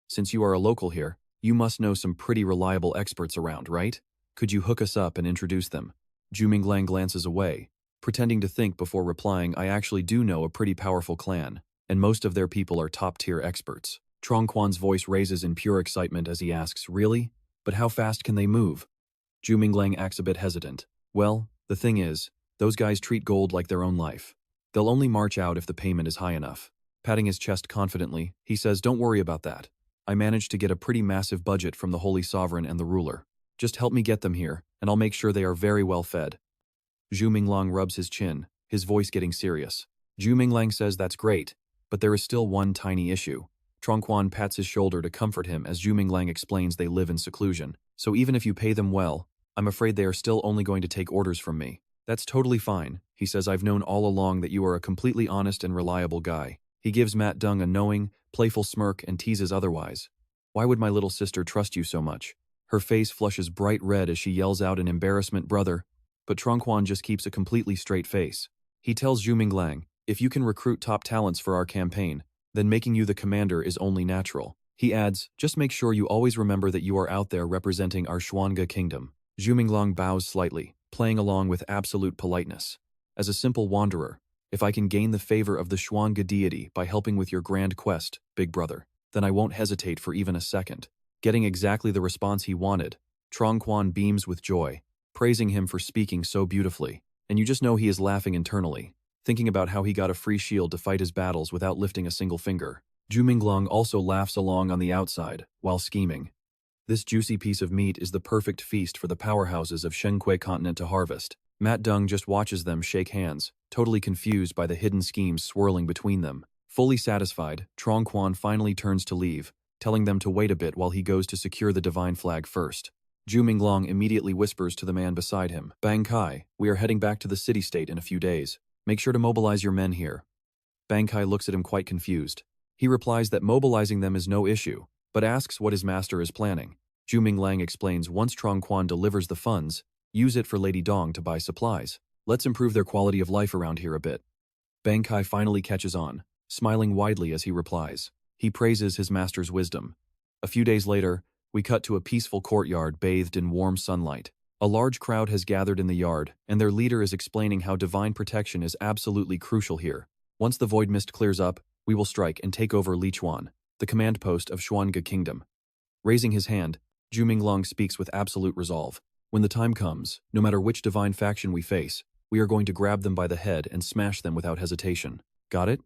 A: "Since you are a local here, you must know some pretty reliable experts around, right? Could you hook us up and introduce them?" Zhu Minglang glances away, pretending to think before replying, "I actually do know a pretty powerful clan, and most of their people are top-tier experts." Trong Quan's voice raises in pure excitement as he asks, "Really? But how fast can they move?" Zhu Minglang acts a bit hesitant. "Well, the thing is, those guys treat gold like their own life. They'll only march out if the payment is high enough." Patting his chest confidently, he says, "Don't worry about that. I managed to get a pretty massive budget from the Holy Sovereign and the ruler. Just help me get them here, and I'll make sure they are very well fed." Zhu Minglang rubs his chin, his voice getting serious. Zhu Minglang says that's great, but there is still one tiny issue. Trong Quan pats his shoulder to comfort him as Zhu Minglang explains they live in seclusion. "So even if you pay them well, I'm afraid they are still only going to take orders from me." "That's totally fine," he says. "I've known all along that you are a completely honest and reliable guy." He gives Mat Dung a knowing, playful smirk and teases otherwise. "Why would my little sister trust you so much? Her face flushes bright red as she yells out in embarrassment, "Brother," but Truong just keeps a completely straight face. He tells Zhu Minglang, "If you can recruit top talents for our campaign, then making you the commander is only natural." He adds, "Just make sure you always remember that you are out there representing our Xuanga kingdom." Zhu Minglang bows slightly, playing along with absolute politeness. "As a simple wanderer, if I can gain the favor of the Xuanga deity by helping with your grand quest, big brother, then I won't hesitate for even a second." Getting exactly the response he wanted, Truong beams with joy, praising him for speaking so beautifully, and you just know he is laughing internally, thinking about how he got a free shield to fight his battles without lifting a single finger. Zhu Minglang also laughs along on the outside, while scheming. This juicy piece of meat is the perfect feast for the powerhouses of Shenque continent to harvest. Matt Dung just watches them shake hands, totally confused by the hidden schemes swirling between them. Fully satisfied, Truong finally turns to leave, telling them to wait a bit while he goes to secure the divine flag first. Zhu Minglang immediately whispers to the man beside him, "Bang Kai, we are heading back to the city-state in a few days. Make sure to mobilize your men here." Bang Kai looks at him quite confused. He replies that mobilizing them is no issue, but asks what his master is planning. Zhu Minglang explains once Truong delivers the funds, use it for Lady Dong to buy supplies. Let's improve their quality of life around here a bit. Bang Kai finally catches on, smiling widely as he replies. He praises his master's wisdom. A few days later, we cut to a peaceful courtyard bathed in warm sunlight. A large crowd has gathered in the yard, and their leader is explaining how divine protection is absolutely crucial here. Once the void mist clears up, we will strike and take over Lichuan, the command post of Xuanga Kingdom. Raising his hand, Zhu Minglang speaks with absolute resolve. When the time comes, no matter which divine faction we face, we are going to grab them by the head and smash them without hesitation. Got it?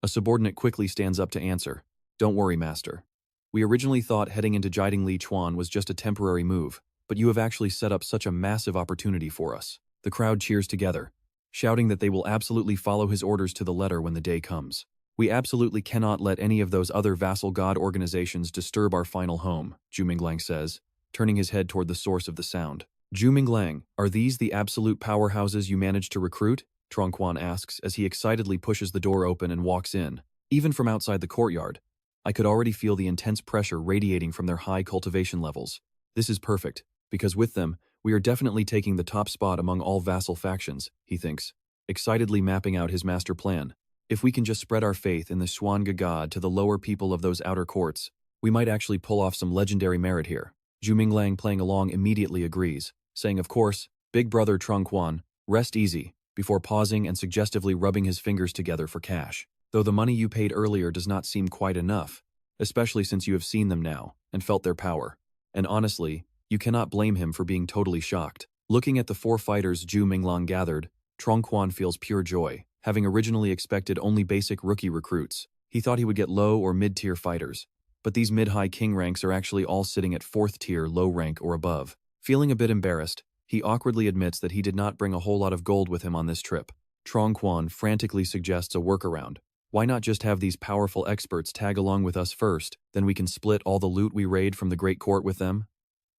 A: A subordinate quickly stands up to answer. Don't worry, master. We originally thought heading into Jiding Lichuan was just a temporary move, but you have actually set up such a massive opportunity for us. The crowd cheers together, shouting that they will absolutely follow his orders to the letter when the day comes. We absolutely cannot let any of those other vassal god organizations disturb our final home, Zhu Minglang says, turning his head toward the source of the sound. Zhu Minglang, are these the absolute powerhouses you managed to recruit? Truong asks as he excitedly pushes the door open and walks in. Even from outside the courtyard, I could already feel the intense pressure radiating from their high cultivation levels. This is perfect, because with them, we are definitely taking the top spot among all vassal factions, he thinks, excitedly mapping out his master plan. If we can just spread our faith in the Xuanga god to the lower people of those outer courts, we might actually pull off some legendary merit here. Zhu Minglang playing along immediately agrees, saying, "Of course, big brother Truong, rest easy," before pausing and suggestively rubbing his fingers together for cash. Though the money you paid earlier does not seem quite enough, especially since you have seen them now and felt their power. And honestly, you cannot blame him for being totally shocked. Looking at the 4 fighters Zhu Minglang gathered, Truong feels pure joy. Having originally expected only basic rookie recruits, he thought he would get low or mid-tier fighters. But these mid-high king ranks are actually all sitting at 4th tier low rank or above. Feeling a bit embarrassed, he awkwardly admits that he did not bring a whole lot of gold with him on this trip. Truong frantically suggests a workaround. Why not just have these powerful experts tag along with us first, then we can split all the loot we raid from the Great Court with them?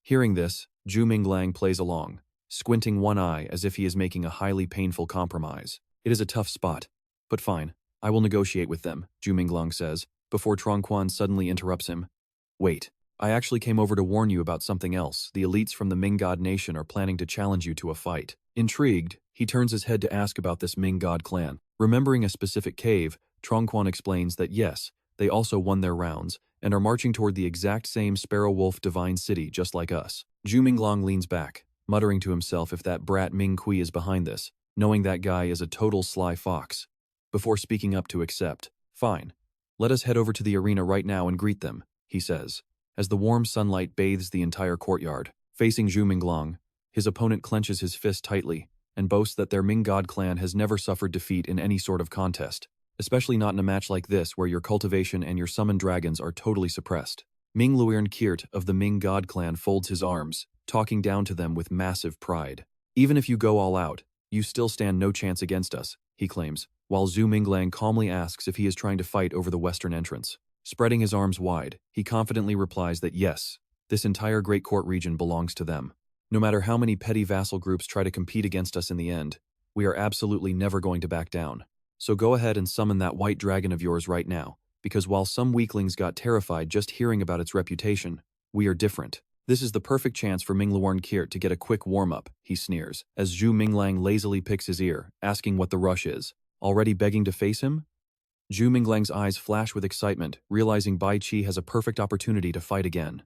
A: Hearing this, Zhu Minglang plays along, squinting one eye as if he is making a highly painful compromise. It is a tough spot, but fine, I will negotiate with them, Zhu Minglang says, before Truong suddenly interrupts him. Wait, I actually came over to warn you about something else. The elites from the Ming God Nation are planning to challenge you to a fight. Intrigued, he turns his head to ask about this Ming God clan. Remembering a specific cave, Truong explains that yes, they also won their rounds, and are marching toward the exact same Sparrow Wolf Divine City just like us. Zhu Minglang leans back, muttering to himself if that brat Ming Kui is behind this, knowing that guy is a total sly fox. Before speaking up to accept, "Fine, let us head over to the arena right now and greet them," he says, as the warm sunlight bathes the entire courtyard. Facing Zhu Minglang, his opponent clenches his fist tightly and boasts that their Ming God clan has never suffered defeat in any sort of contest, especially not in a match like this where your cultivation and your summoned dragons are totally suppressed. Ming Luern Kirt of the Ming God clan folds his arms, talking down to them with massive pride. "Even if you go all out, you still stand no chance against us," he claims, while Zhu Minglang calmly asks if he is trying to fight over the western entrance. Spreading his arms wide, he confidently replies that yes, this entire Great Court region belongs to them. No matter how many petty vassal groups try to compete against us in the end, we are absolutely never going to back down. So go ahead and summon that white dragon of yours right now, because while some weaklings got terrified just hearing about its reputation, we are different. This is the perfect chance for Mingluan Kirt to get a quick warm-up, he sneers, as Zhu Minglang lazily picks his ear, asking what the rush is. Already begging to face him? Zhu Minglang's eyes flash with excitement, realizing Bai Qi has a perfect opportunity to fight again.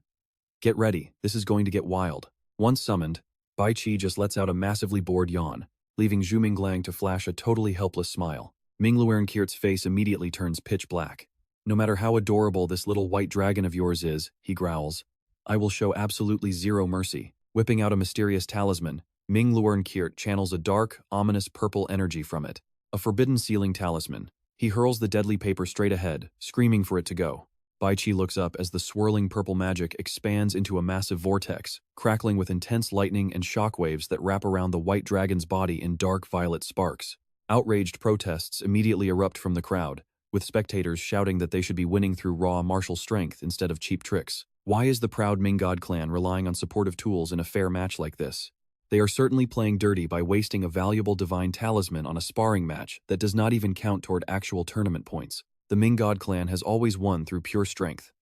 A: Get ready, this is going to get wild. Once summoned, Bai Qi just lets out a massively bored yawn, leaving Zhu Minglang to flash a totally helpless smile. Mingluan Kirt's face immediately turns pitch black. No matter how adorable this little white dragon of yours is, he growls, I will show absolutely zero mercy. Whipping out a mysterious talisman, Mingluan Kirt channels a dark, ominous purple energy from it. A forbidden sealing talisman. He hurls the deadly paper straight ahead, screaming for it to go. Bai Qi looks up as the swirling purple magic expands into a massive vortex, crackling with intense lightning and shockwaves that wrap around the white dragon's body in dark violet sparks. Outraged protests immediately erupt from the crowd, with spectators shouting that they should be winning through raw martial strength instead of cheap tricks. Why is the proud Ming God clan relying on supportive tools in a fair match like this? They are certainly playing dirty by wasting a valuable divine talisman on a sparring match that does not even count toward actual tournament points. The Ming God clan has always won through pure strength.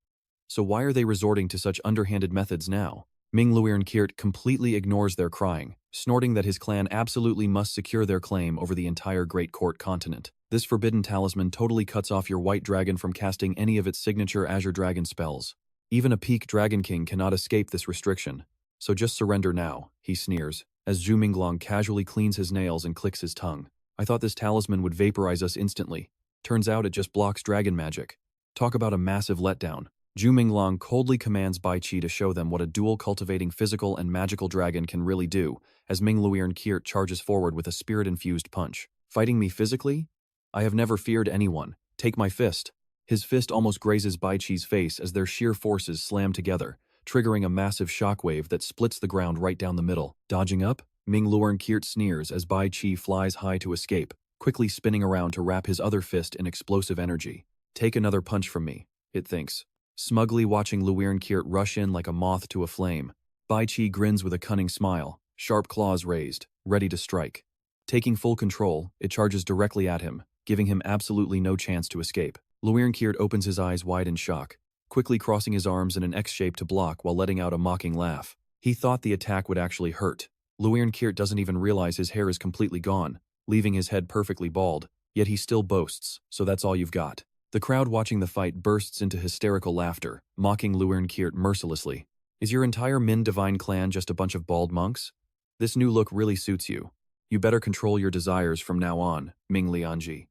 A: So why are they resorting to such underhanded methods now? Mingluan Kirt completely ignores their crying, snorting that his clan absolutely must secure their claim over the entire Great Court continent. This forbidden talisman totally cuts off your white dragon from casting any of its signature Azure Dragon spells. Even a peak Dragon King cannot escape this restriction. So just surrender now, he sneers, as Zhu Minglang casually cleans his nails and clicks his tongue. I thought this talisman would vaporize us instantly. Turns out it just blocks dragon magic. Talk about a massive letdown. Zhu Minglang coldly commands Bai Qi to show them what a dual cultivating physical and magical dragon can really do, as Mingluan Kirt charges forward with a spirit-infused punch. Fighting me physically? I have never feared anyone. Take my fist. His fist almost grazes Bai Qi's face as their sheer forces slam together, triggering a massive shockwave that splits the ground right down the middle. Dodging up, Mingluan Kirt sneers as Bai Qi flies high to escape, quickly spinning around to wrap his other fist in explosive energy. Take another punch from me, it thinks. Smugly watching Luan Kirt rush in like a moth to a flame, Bai Qi grins with a cunning smile, sharp claws raised, ready to strike. Taking full control, it charges directly at him, giving him absolutely no chance to escape. Luan Kirt opens his eyes wide in shock, quickly crossing his arms in an X shape to block while letting out a mocking laugh. He thought the attack would actually hurt. Luan Kirt doesn't even realize his hair is completely gone, leaving his head perfectly bald, yet he still boasts, so that's all you've got. The crowd watching the fight bursts into hysterical laughter, mocking Luan Kirt mercilessly. Is your entire Min Divine clan just a bunch of bald monks? This new look really suits you. You better control your desires from now on, Ming Lianji.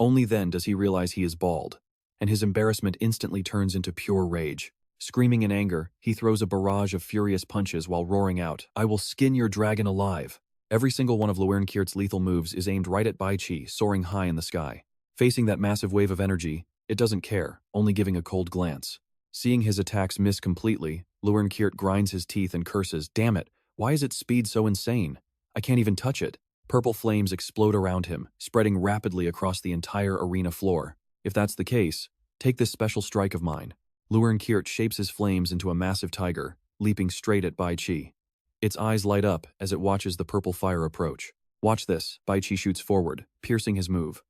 A: Only then does he realize he is bald, and his embarrassment instantly turns into pure rage. Screaming in anger, he throws a barrage of furious punches while roaring out, I will skin your dragon alive. Every single one of Luan Kirt's lethal moves is aimed right at Bai Qi, soaring high in the sky. Facing that massive wave of energy, it doesn't care, only giving a cold glance. Seeing his attacks miss completely, Luan Kirt grinds his teeth and curses, damn it, why is its speed so insane? I can't even touch it. Purple flames explode around him, spreading rapidly across the entire arena floor. If that's the case, take this special strike of mine. Luan Kirt shapes his flames into a massive tiger, leaping straight at Bai Qi. Its eyes light up as it watches the purple fire approach. Watch this, Bai Qi shoots forward, piercing his move.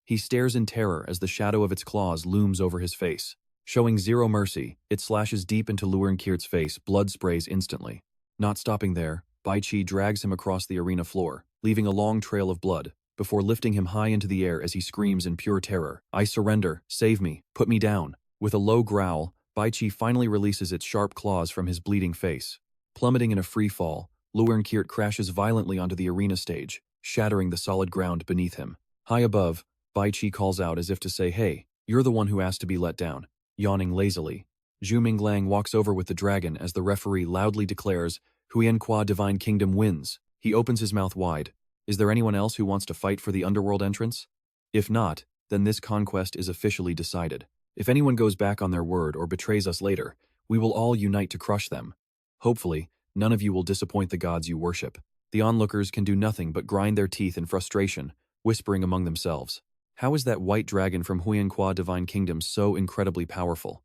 A: He stares in terror as the shadow of its claws looms over his face. Showing zero mercy, it slashes deep into Luan Kirt's face, blood sprays instantly. Not stopping there, Bai Qi drags him across the arena floor, leaving a long trail of blood, before lifting him high into the air as he screams in pure terror, I surrender, save me, put me down. With a low growl, Bai Qi finally releases its sharp claws from his bleeding face. Plummeting in a free fall, Luan Kirt crashes violently onto the arena stage, shattering the solid ground beneath him. High above, Bai Qi calls out as if to say, hey, you're the one who asked to be let down. Yawning lazily, Zhu Minglang walks over with the dragon as the referee loudly declares, Huiyanhua Divine Kingdom wins. He opens his mouth wide. Is there anyone else who wants to fight for the underworld entrance? If not, then this conquest is officially decided. If anyone goes back on their word or betrays us later, we will all unite to crush them. Hopefully, none of you will disappoint the gods you worship. The onlookers can do nothing but grind their teeth in frustration, whispering among themselves. How is that white dragon from Huiyanhua Divine Kingdom so incredibly powerful?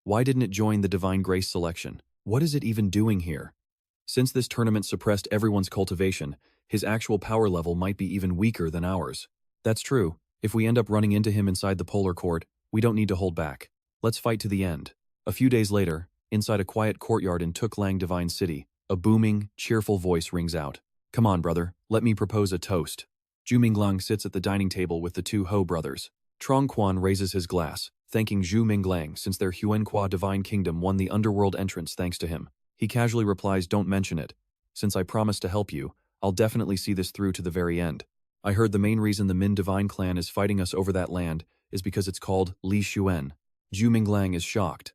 A: Why didn't it join the Divine Grace selection? What is it even doing here? Since this tournament suppressed everyone's cultivation, his actual power level might be even weaker than ours. That's true. If we end up running into him inside the Polar Court, we don't need to hold back. Let's fight to the end. A few days later, Inside a quiet courtyard in Tuklang Divine City, a booming, cheerful voice rings out. Come on, brother, let me propose a toast. Zhu Minglang sits at the dining table with the two Ho brothers. Trong Quan raises his glass, thanking Zhu Minglang since their Huanqua Divine Kingdom won the underworld entrance thanks to him. He casually replies, don't mention it. Since I promised to help you, I'll definitely see this through to the very end. I heard the main reason the Min Divine Clan is fighting us over that land is because it's called Li Xuan. Zhu Minglang is shocked.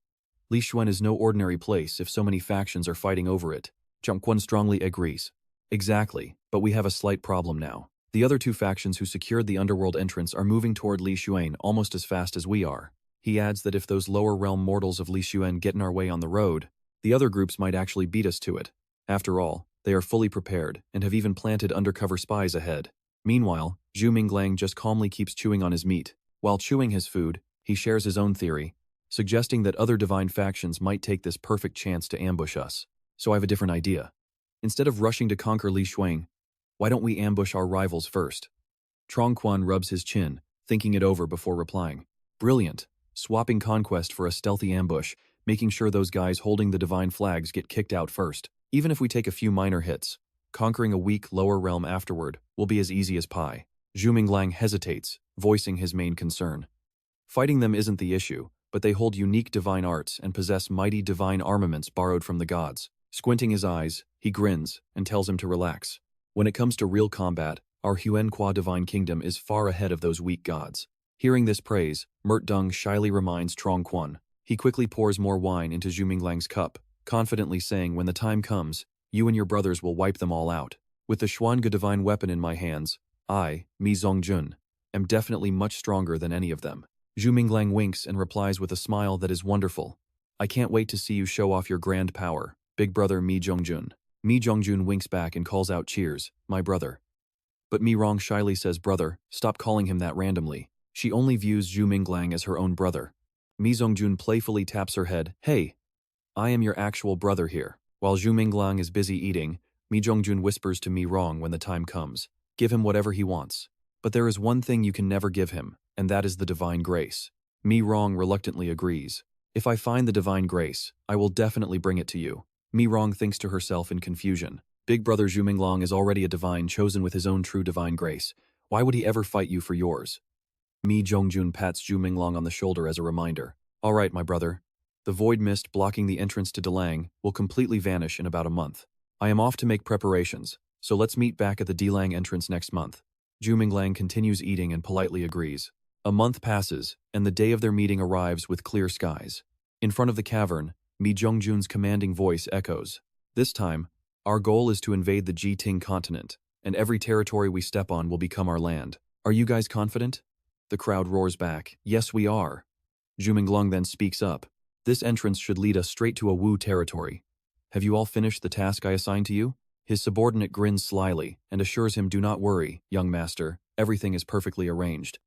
A: Li Xuan is no ordinary place if so many factions are fighting over it. Zhang Quan strongly agrees. Exactly, but we have a slight problem now. The other two factions who secured the underworld entrance are moving toward Li Xuan almost as fast as we are. He adds that if those lower realm mortals of Li Xuan get in our way on the road, the other groups might actually beat us to it. After all, they are fully prepared and have even planted undercover spies ahead. Meanwhile, Zhu Minglang just calmly keeps chewing on his meat. While chewing his food, he shares his own theory, suggesting that other divine factions might take this perfect chance to ambush us. So I have a different idea. Instead of rushing to conquer Li Xuan, why don't we ambush our rivals first? Trong Quan rubs his chin, thinking it over before replying. Brilliant. Swapping conquest for a stealthy ambush, making sure those guys holding the divine flags get kicked out first. Even if we take a few minor hits, conquering a weak lower realm afterward will be as easy as pie. Zhu Minglang hesitates, voicing his main concern. Fighting them isn't the issue, but they hold unique divine arts and possess mighty divine armaments borrowed from the gods. Squinting his eyes, he grins and tells him to relax. When it comes to real combat, our Huanqua Divine Kingdom is far ahead of those weak gods. Hearing this praise, Mert Dung shyly reminds Trong Quan. He quickly pours more wine into Zhu Minglang's cup, confidently saying when the time comes, you and your brothers will wipe them all out. With the Xuange divine weapon in my hands, I, Mi Zongjun, am definitely much stronger than any of them. Zhu Minglang winks and replies with a smile that is wonderful. I can't wait to see you show off your grand power, big brother Mi Zongjun. Mi Zongjun winks back and calls out cheers, my brother. But Mi Rong shyly says brother, stop calling him that randomly. She only views Zhu Minglang as her own brother. Mi Zongjun playfully taps her head, hey, I am your actual brother here. While Zhu Minglang is busy eating, Mi Zongjun whispers to Mi Rong when the time comes. Give him whatever he wants. But there is one thing you can never give him, and that is the divine grace. Mi Rong reluctantly agrees. If I find the divine grace, I will definitely bring it to you. Mi Rong thinks to herself in confusion. Big brother Zhu Minglang is already a divine chosen with his own true divine grace. Why would he ever fight you for yours? Mi Zongjun pats Zhu Minglang on the shoulder as a reminder. All right, my brother. The void mist blocking the entrance to Delang will completely vanish in about a month. I am off to make preparations, so let's meet back at the Delang entrance next month. Zhu Minglang continues eating and politely agrees. A month passes, and the day of their meeting arrives with clear skies. In front of the cavern, Mi Zongjun's commanding voice echoes. This time, our goal is to invade the Jiting continent, and every territory we step on will become our land. Are you guys confident? The crowd roars back. Yes, we are. Zhu Minglang then speaks up. This entrance should lead us straight to a Wu territory. Have you all finished the task I assigned to you? His subordinate grins slyly and assures him, do not worry, young master, everything is perfectly arranged.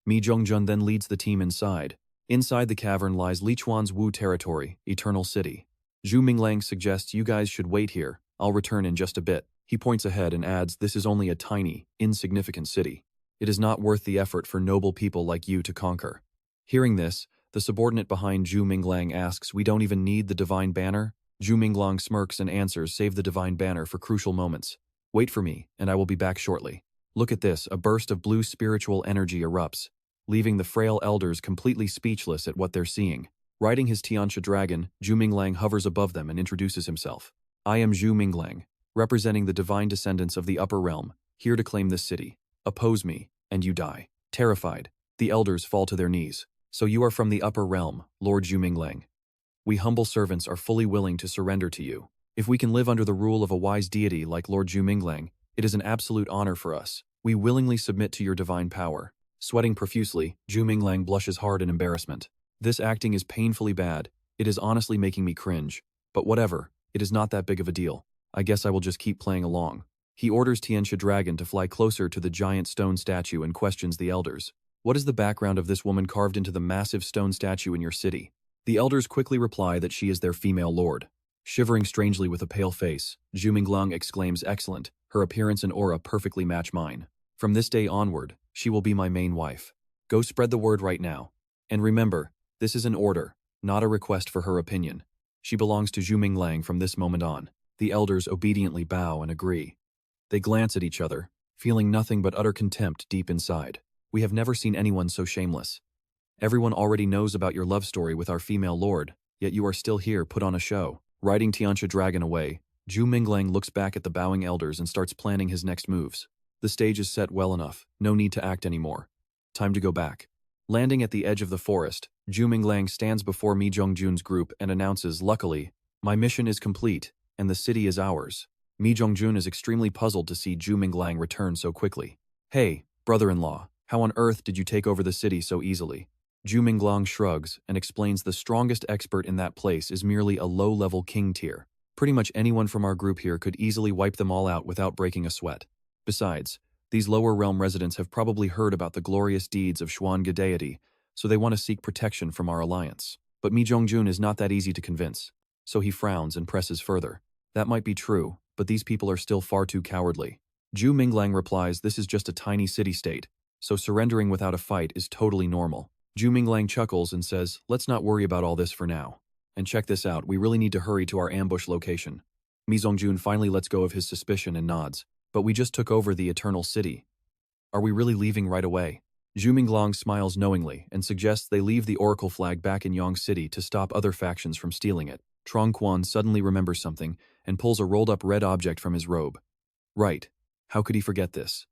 A: Mi Zongjun then leads the team inside. Inside the cavern lies Lichuan's Wu territory, Eternal City. Zhu Minglang suggests you guys should wait here, I'll return in just a bit. He points ahead and adds this is only a tiny, insignificant city. It is not worth the effort for noble people like you to conquer. Hearing this, the subordinate behind Zhu Minglang asks, we don't even need the divine banner? Zhu Minglang smirks and answers, save the divine banner for crucial moments. Wait for me, and I will be back shortly. Look at this, a burst of blue spiritual energy erupts, leaving the frail elders completely speechless at what they're seeing. Riding his Tianxia dragon, Zhu Minglang hovers above them and introduces himself. I am Zhu Minglang, representing the divine descendants of the upper realm, here to claim this city. Oppose me, and you die. Terrified, the elders fall to their knees. So you are from the upper realm, Lord Zhu Minglang. We humble servants are fully willing to surrender to you. If we can live under the rule of a wise deity like Lord Zhu Minglang, it is an absolute honor for us. We willingly submit to your divine power. Sweating profusely, Zhu Minglang blushes hard in embarrassment. This acting is painfully bad. It is honestly making me cringe. But whatever, it is not that big of a deal. I guess I will just keep playing along. He orders Tianxia Dragon to fly closer to the giant stone statue and questions the elders. What is the background of this woman carved into the massive stone statue in your city? The elders quickly reply that she is their female lord. Shivering strangely with a pale face, Zhu Minglang exclaims, excellent, her appearance and aura perfectly match mine. From this day onward, she will be my main wife. Go spread the word right now. And remember, this is an order, not a request for her opinion. She belongs to Zhu Minglang from this moment on. The elders obediently bow and agree. They glance at each other, feeling nothing but utter contempt deep inside. We have never seen anyone so shameless. Everyone already knows about your love story with our female lord, yet you are still here, put on a show. Riding Tianxia Dragon away, Zhu Minglang looks back at the bowing elders and starts planning his next moves. The stage is set well enough, no need to act anymore. Time to go back. Landing at the edge of the forest, Zhu Minglang stands before Mi Zhongjun's group and announces, "Luckily, my mission is complete, and the city is ours." Mi Zhongjun is extremely puzzled to see Zhu Minglang return so quickly. "Hey, brother-in-law, how on earth did you take over the city so easily?" Zhu Minglang shrugs and explains the strongest expert in that place is merely a low-level king tier. Pretty much anyone from our group here could easily wipe them all out without breaking a sweat. Besides, these lower realm residents have probably heard about the glorious deeds of Xuanga deity, so they want to seek protection from our alliance. But Mi Zhongjun is not that easy to convince, so he frowns and presses further. That might be true, but these people are still far too cowardly. Zhu Minglang replies this is just a tiny city-state, so surrendering without a fight is totally normal. Zhu Minglang chuckles and says, "Let's not worry about all this for now. And check this out, we really need to hurry to our ambush location." Mi Zhongjun finally lets go of his suspicion and nods. "But we just took over the Eternal City. Are we really leaving right away?" Zhu Minglang smiles knowingly and suggests they leave the Oracle flag back in Yang City to stop other factions from stealing it. Trong Quan suddenly remembers something and pulls a rolled-up red object from his robe. Right. How could he forget this?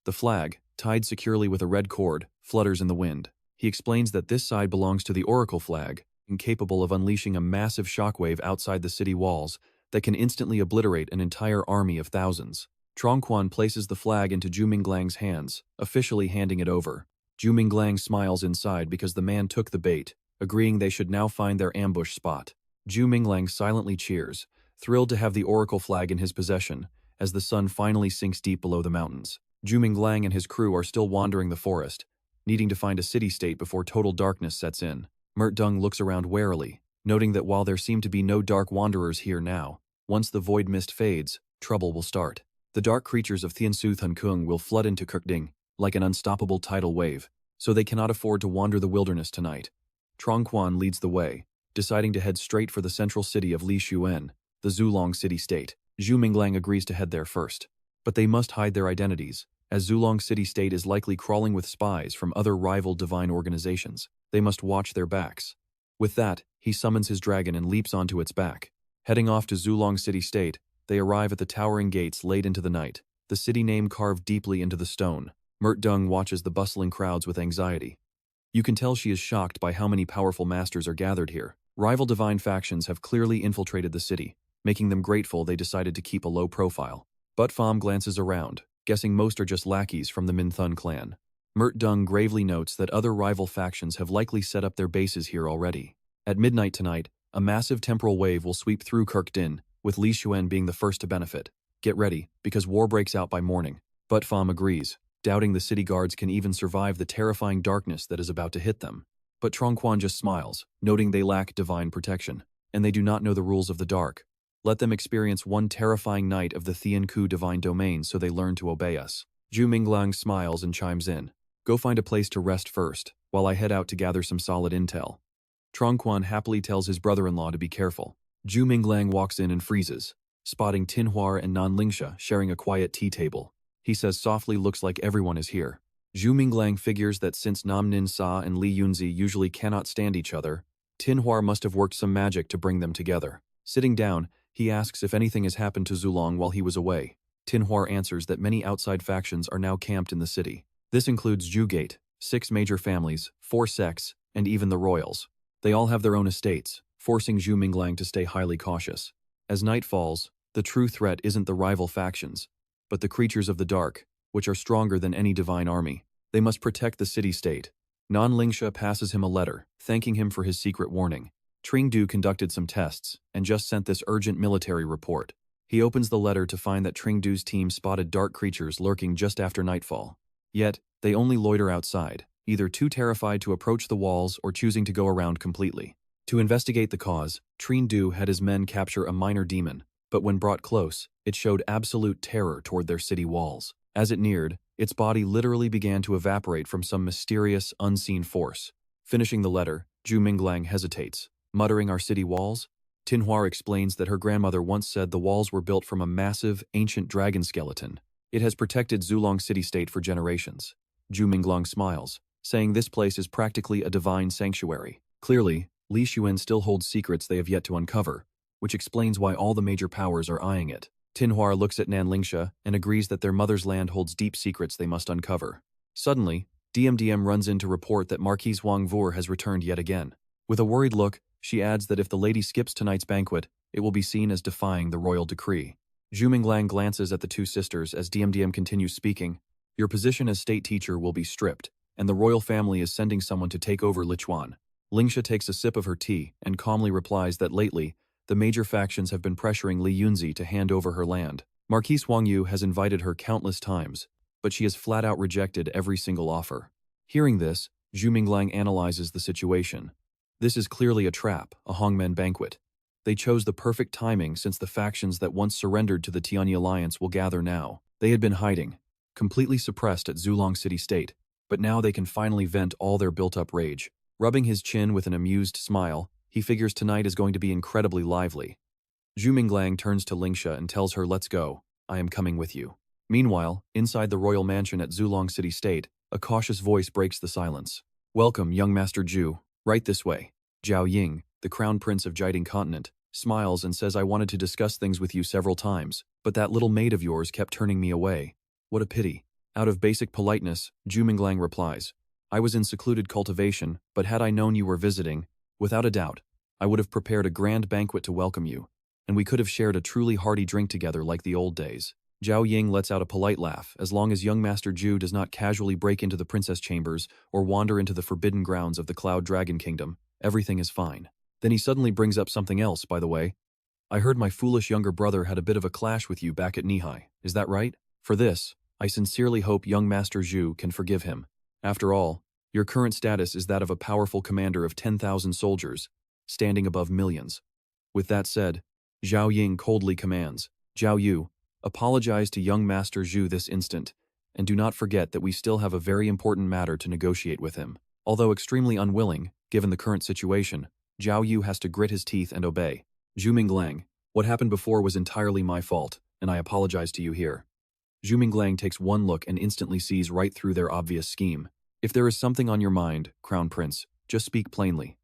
A: The flag, tied securely with a red cord, flutters in the wind. He explains that this side belongs to the Oracle flag, incapable of unleashing a massive shockwave outside the city walls that can instantly obliterate an entire army of thousands. Trong Quan places the flag into Zhu Minglang's hands, officially handing it over. Zhu Minglang smiles inside because the man took the bait, agreeing they should now find their ambush spot. Zhu Minglang silently cheers, thrilled to have the Oracle flag in his possession, as the sun finally sinks deep below the mountains. Zhu Minglang and his crew are still wandering the forest, needing to find a city-state before total darkness sets in. Mert Dung looks around warily, noting that while there seem to be no dark wanderers here now, once the void mist fades, trouble will start. The dark creatures of Thiansu Thunkung will flood into Kirkding like an unstoppable tidal wave, so they cannot afford to wander the wilderness tonight. Trong Quan leads the way, deciding to head straight for the central city of Li Xuan, the Zulong city-state. Zhu Minglang agrees to head there first, but they must hide their identities, as Zulong city-state is likely crawling with spies from other rival divine organizations. They must watch their backs. With that, he summons his dragon and leaps onto its back. Heading off to Zulong city-state, they arrive at the towering gates late into the night, the city name carved deeply into the stone. Mert Dung watches the bustling crowds with anxiety. You can tell she is shocked by how many powerful masters are gathered here. Rival divine factions have clearly infiltrated the city, making them grateful they decided to keep a low profile. But Pham glances around, guessing most are just lackeys from the Min Thun clan. Mert Dung gravely notes that other rival factions have likely set up their bases here already. At midnight tonight, a massive temporal wave will sweep through Kirkdin, with Li Xuan being the first to benefit. Get ready, because war breaks out by morning. But Pham agrees, doubting the city guards can even survive the terrifying darkness that is about to hit them. But Trong Quan just smiles, noting they lack divine protection, and they do not know the rules of the dark. Let them experience one terrifying night of the Thian Ku divine domain so they learn to obey us. Zhu Minglang smiles and chimes in. Go find a place to rest first, while I head out to gather some solid intel. Trong Quan happily tells his brother-in-law to be careful. Zhu Minglang walks in and freezes, spotting Tinhua and Nan Lingsha sharing a quiet tea table. He says softly, looks like everyone is here. Zhu Minglang figures that since Nam Nin Sa and Li Yunzi usually cannot stand each other, Tinhua must have worked some magic to bring them together. Sitting down, he asks if anything has happened to Zulong while he was away. Tinhua answers that many outside factions are now camped in the city. This includes Zhugate, 6 major families, 4 sects, and even the royals. They all have their own estates, forcing Zhu Minglang to stay highly cautious. As night falls, the true threat isn't the rival factions, but the creatures of the dark, which are stronger than any divine army. They must protect the city-state. Nan Lingsha passes him a letter, thanking him for his secret warning. Tringdu conducted some tests, and just sent this urgent military report. He opens the letter to find that Tringdu's team spotted dark creatures lurking just after nightfall. Yet, they only loiter outside, either too terrified to approach the walls or choosing to go around completely. To investigate the cause, Tringdu had his men capture a minor demon, but when brought close, it showed absolute terror toward their city walls. As it neared, its body literally began to evaporate from some mysterious, unseen force. Finishing the letter, Zhu Minglang hesitates, muttering, "Our city walls? Tinhua explains that her grandmother once said the walls were built from a massive, ancient dragon skeleton. It has protected Zulong city-state for generations. Zhu Minglang smiles, saying this place is practically a divine sanctuary. Clearly, Li Xuan still holds secrets they have yet to uncover, which explains why all the major powers are eyeing it. Tinhua looks at Nanlingsha and agrees that their mother's land holds deep secrets they must uncover. Suddenly, DMDM runs in to report that Marquise Wang Vor has returned yet again. With a worried look, she adds that if the lady skips tonight's banquet, it will be seen as defying the royal decree. Zhu Minglang glances at the two sisters as DMDM continues speaking. Your position as state teacher will be stripped, and the royal family is sending someone to take over Lichuan. Lingsha takes a sip of her tea and calmly replies that lately, the major factions have been pressuring Li Yunzi to hand over her land. Marquise Wang Yu has invited her countless times, but she has flat out rejected every single offer. Hearing this, Zhu Minglang analyzes the situation. This is clearly a trap, a Hongmen banquet. They chose the perfect timing since the factions that once surrendered to the Tianyi Alliance will gather now. They had been hiding, completely suppressed at Zulong City State, but now they can finally vent all their built-up rage. Rubbing his chin with an amused smile, he figures tonight is going to be incredibly lively. Zhu Minglang turns to Lingsha and tells her, "Let's go, I am coming with you." Meanwhile, inside the royal mansion at Zulong City State, a cautious voice breaks the silence. "Welcome, young Master Zhu. Right this way." Zhao Ying, the crown prince of Jiting Continent, smiles and says, "I wanted to discuss things with you several times, but that little maid of yours kept turning me away. What a pity." Out of basic politeness, Zhu Minglang replies, "I was in secluded cultivation, but had I known you were visiting, without a doubt, I would have prepared a grand banquet to welcome you, and we could have shared a truly hearty drink together like the old days." Zhao Ying lets out a polite laugh. As long as young Master Zhu does not casually break into the princess chambers or wander into the forbidden grounds of the Cloud Dragon Kingdom, everything is fine. Then he suddenly brings up something else, by the way. "I heard my foolish younger brother had a bit of a clash with you back at Nihai. Is that right? For this, I sincerely hope young Master Zhu can forgive him. After all, your current status is that of a powerful commander of 10,000 soldiers, standing above millions." With that said, Zhao Ying coldly commands, "Zhao Yu, apologize to young Master Zhu this instant, and do not forget that we still have a very important matter to negotiate with him." Although extremely unwilling, given the current situation, Zhao Yu has to grit his teeth and obey. "Zhu Minglang, what happened before was entirely my fault, and I apologize to you here." Zhu Minglang takes one look and instantly sees right through their obvious scheme. "If there is something on your mind, Crown Prince, just speak plainly."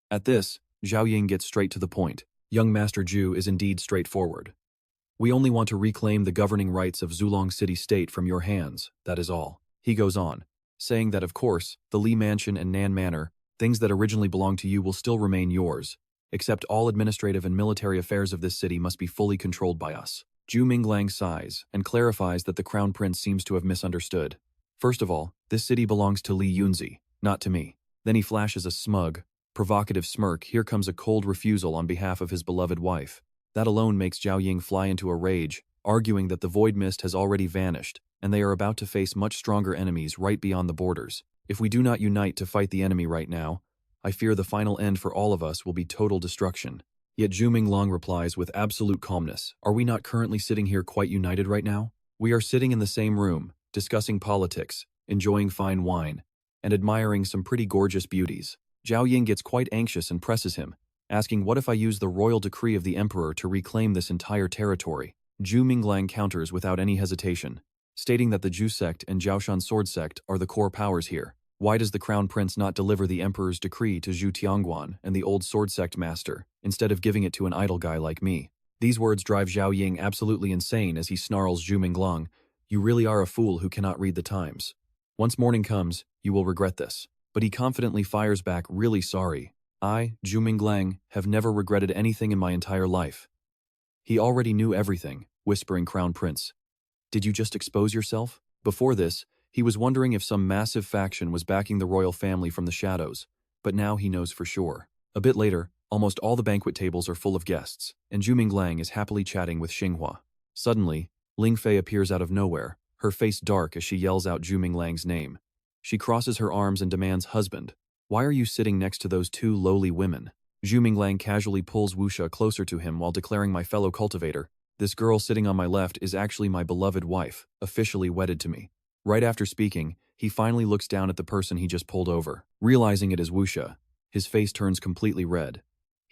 A: At this, Zhao Ying gets straight to the point. Young Master Zhu is indeed straightforward. "We only want to reclaim the governing rights of Zulong City State from your hands, that is all." He goes on, saying that of course, the Li Mansion and Nan Manor, things that originally belonged to you will still remain yours, except all administrative and military affairs of this city must be fully controlled by us. Zhu Minglang sighs and clarifies that the Crown Prince seems to have misunderstood. "First of all, this city belongs to Li Yunzi, not to me." Then he flashes a smug, provocative smirk. Here comes a cold refusal on behalf of his beloved wife. That alone makes Zhao Ying fly into a rage, arguing that the void mist has already vanished, and they are about to face much stronger enemies right beyond the borders. "If we do not unite to fight the enemy right now, I fear the final end for all of us will be total destruction." Yet Zhu Minglang replies with absolute calmness, "Are we not currently sitting here quite united right now? We are sitting in the same room, discussing politics, enjoying fine wine, and admiring some pretty gorgeous beauties." Zhao Ying gets quite anxious and presses him, asking, "What if I use the royal decree of the emperor to reclaim this entire territory?" Zhu Minglang counters without any hesitation, stating that the Zhu sect and Jiaoshan sword sect are the core powers here. Why does the crown prince not deliver the emperor's decree to Zhu Tiangguan and the old sword sect master, instead of giving it to an idle guy like me? These words drive Zhao Ying absolutely insane as he snarls, "Zhu Minglang, you really are a fool who cannot read the times. Once morning comes, you will regret this." But he confidently fires back, "Really sorry. I, Zhu Minglang, have never regretted anything in my entire life." He already knew everything, whispering, "Crown Prince, did you just expose yourself?" Before this, he was wondering if some massive faction was backing the royal family from the shadows, but now he knows for sure. A bit later, almost all the banquet tables are full of guests, and Zhu Minglang is happily chatting with Xinghua. Suddenly, Ling Fei appears out of nowhere, her face dark as she yells out Zhu Minglang's name. She crosses her arms and demands, "Husband, why are you sitting next to those two lowly women?" Zhu Minglang casually pulls Wuxia closer to him while declaring, "My fellow cultivator, this girl sitting on my left is actually my beloved wife, officially wedded to me." Right after speaking, he finally looks down at the person he just pulled over. Realizing it is Wuxia, his face turns completely red.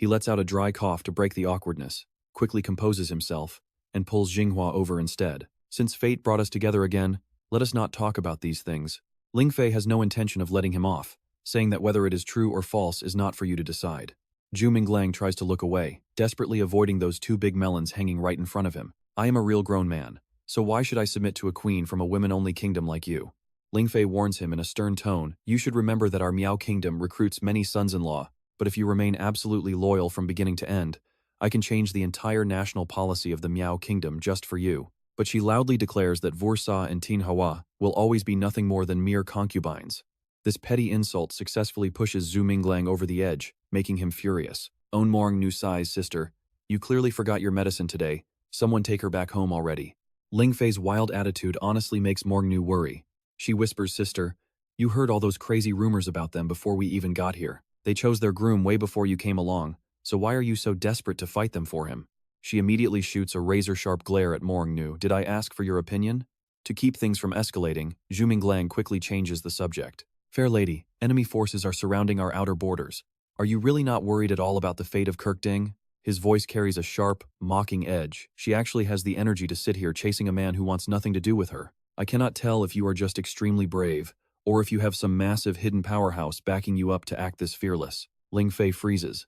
A: He lets out a dry cough to break the awkwardness, quickly composes himself, and pulls Jinghua over instead. Since fate brought us together again, let us not talk about these things. Ling Fei has no intention of letting him off, saying that whether it is true or false is not for you to decide. Zhu Minglang tries to look away, desperately avoiding those two big melons hanging right in front of him. I am a real grown man, so why should I submit to a queen from a women-only kingdom like you? Ling Fei warns him in a stern tone, you should remember that our Miao kingdom recruits many sons-in-law, but if you remain absolutely loyal from beginning to end, I can change the entire national policy of the Miao kingdom just for you. But she loudly declares that Vursa and Tin Hawa will always be nothing more than mere concubines. This petty insult successfully pushes Zhu Minglang over the edge, making him furious. Own Morng Nu Sai's sister, you clearly forgot your medicine today. Someone take her back home already. Ling Fei's wild attitude honestly makes Morng Nu worry. She whispers, sister, you heard all those crazy rumors about them before we even got here. They chose their groom way before you came along, so why are you so desperate to fight them for him? She immediately shoots a razor-sharp glare at Morng Nu. Did I ask for your opinion? To keep things from escalating, Zhu Minglang quickly changes the subject. Fair lady, enemy forces are surrounding our outer borders. Are you really not worried at all about the fate of Kirkding? His voice carries a sharp, mocking edge. She actually has the energy to sit here chasing a man who wants nothing to do with her. I cannot tell if you are just extremely brave, or if you have some massive hidden powerhouse backing you up to act this fearless. Ling Fei freezes.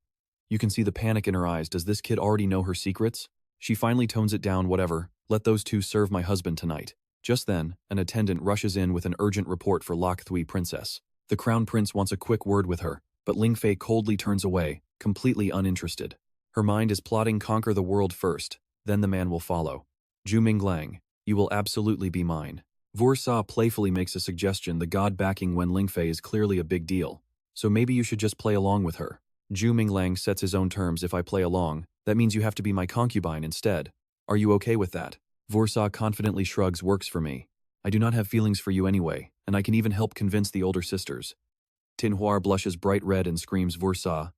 A: You can see the panic in her eyes. Does this kid already know her secrets? She finally tones it down. Whatever, let those two serve my husband tonight. Just then, an attendant rushes in with an urgent report for Lok Thui Princess. The crown prince wants a quick word with her, but Ling Fei coldly turns away, completely uninterested. Her mind is plotting conquer the world first, then the man will follow. Zhu Minglang, you will absolutely be mine. Vursa playfully makes a suggestion, the god backing Wen Ling Fei is clearly a big deal, so maybe you should just play along with her. Zhu Minglang sets his own terms. If I play along, that means you have to be my concubine instead. Are you okay with that? Vursa confidently shrugs, works for me. I do not have feelings for you anyway, and I can even help convince the older sisters. Tinhuar blushes bright red and screams, Vursa,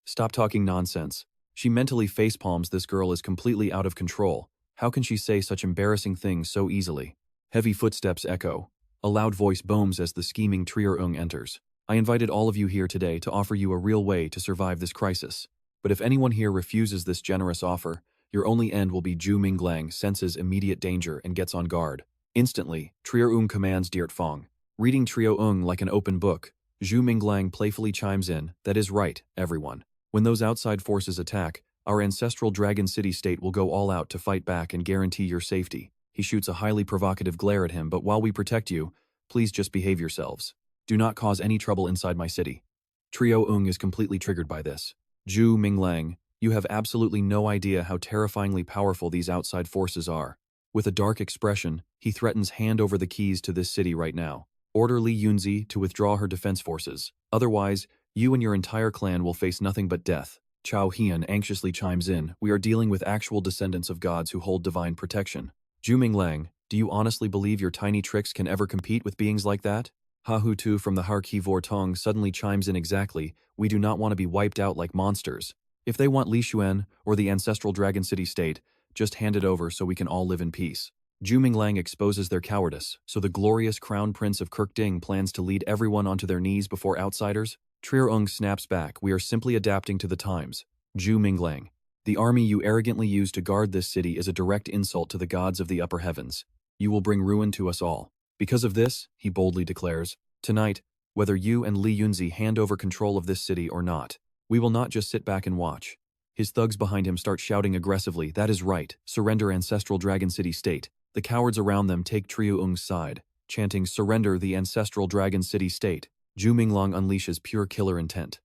A: stop talking nonsense. She mentally facepalms. This girl is completely out of control. How can she say such embarrassing things so easily? Heavy footsteps echo. A loud voice booms as the scheming Trier-ung enters. I invited all of you here today to offer you a real way to survive this crisis. But if anyone here refuses this generous offer, your only end will be. Zhu Minglang senses immediate danger and gets on guard. Instantly, Trier-ung commands Dirt Fong. Reading Trier-ung like an open book, Zhu Minglang playfully chimes in, that is right, everyone. When those outside forces attack, our ancestral dragon city-state will go all out to fight back and guarantee your safety. He shoots a highly provocative glare at him, but while we protect you, please just behave yourselves. Do not cause any trouble inside my city. Trier-ung is completely triggered by this. Zhu Minglang, you have absolutely no idea how terrifyingly powerful these outside forces are. With a dark expression, he threatens hand over the keys to this city right now. Order Li Yunzi to withdraw her defense forces. Otherwise, you and your entire clan will face nothing but death. Chao Hian anxiously chimes in, we are dealing with actual descendants of gods who hold divine protection. Zhu Minglang, do you honestly believe your tiny tricks can ever compete with beings like that? Ha Hu Tu from the Har Ki Vor Tong suddenly chimes in, exactly, we do not want to be wiped out like monsters. If they want Li Xuan or the ancestral Dragon City state, just hand it over so we can all live in peace. Zhu Minglang exposes their cowardice, so the glorious crown prince of Kirkding plans to lead everyone onto their knees before outsiders? Trier-ung snaps back, we are simply adapting to the times. Zhu Minglang, the army you arrogantly use to guard this city is a direct insult to the gods of the upper heavens. You will bring ruin to us all. Because of this, he boldly declares, tonight, whether you and Li Yunzi hand over control of this city or not, we will not just sit back and watch. His thugs behind him start shouting aggressively, that is right, surrender ancestral Dragon City state. The cowards around them take Trier-ung's side, chanting, surrender the ancestral Dragon City state. Zhu Minglang unleashes pure killer intent.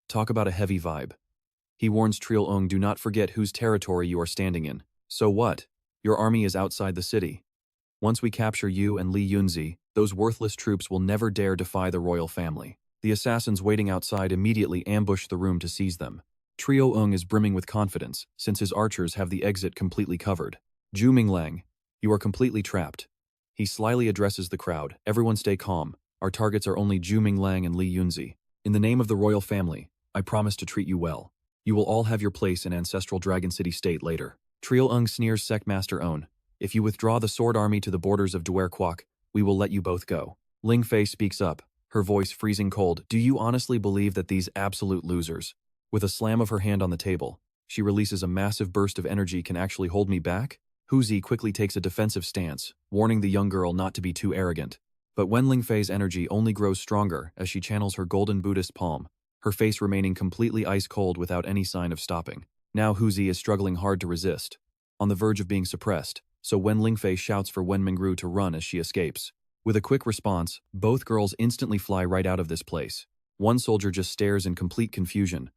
A: Talk about a heavy vibe. He warns Trier-ung, do not forget whose territory you are standing in. So what? Your army is outside the city. Once we capture you and Li Yunzi, those worthless troops will never dare defy the royal family. The assassins waiting outside immediately ambush the room to seize them. Trier-ung is brimming with confidence, since his archers have the exit completely covered. Zhu Minglang, you are completely trapped. He slyly addresses the crowd, everyone stay calm. Our targets are only Zhu Minglang and Li Yunzi. In the name of the royal family, I promise to treat you well. You will all have your place in ancestral Dragon City state later. Trier-ung sneers, Secmaster Own. If you withdraw the sword army to the borders of Duer Quoc, we will let you both go. Ling Fei speaks up, her voice freezing cold. Do you honestly believe that these absolute losers, With a slam of her hand on the table, she releases a massive burst of energy. Can actually hold me back? Huzi quickly takes a defensive stance, warning the young girl not to be too arrogant. But Wen Lingfei's energy only grows stronger as she channels her golden Buddhist palm, her face remaining completely ice-cold without any sign of stopping. Now Huzi is struggling hard to resist, on the verge of being suppressed, so Wen Lingfei shouts for Wen Mingru to run as she escapes. With a quick response, both girls instantly fly right out of this place. One soldier just stares in complete confusion.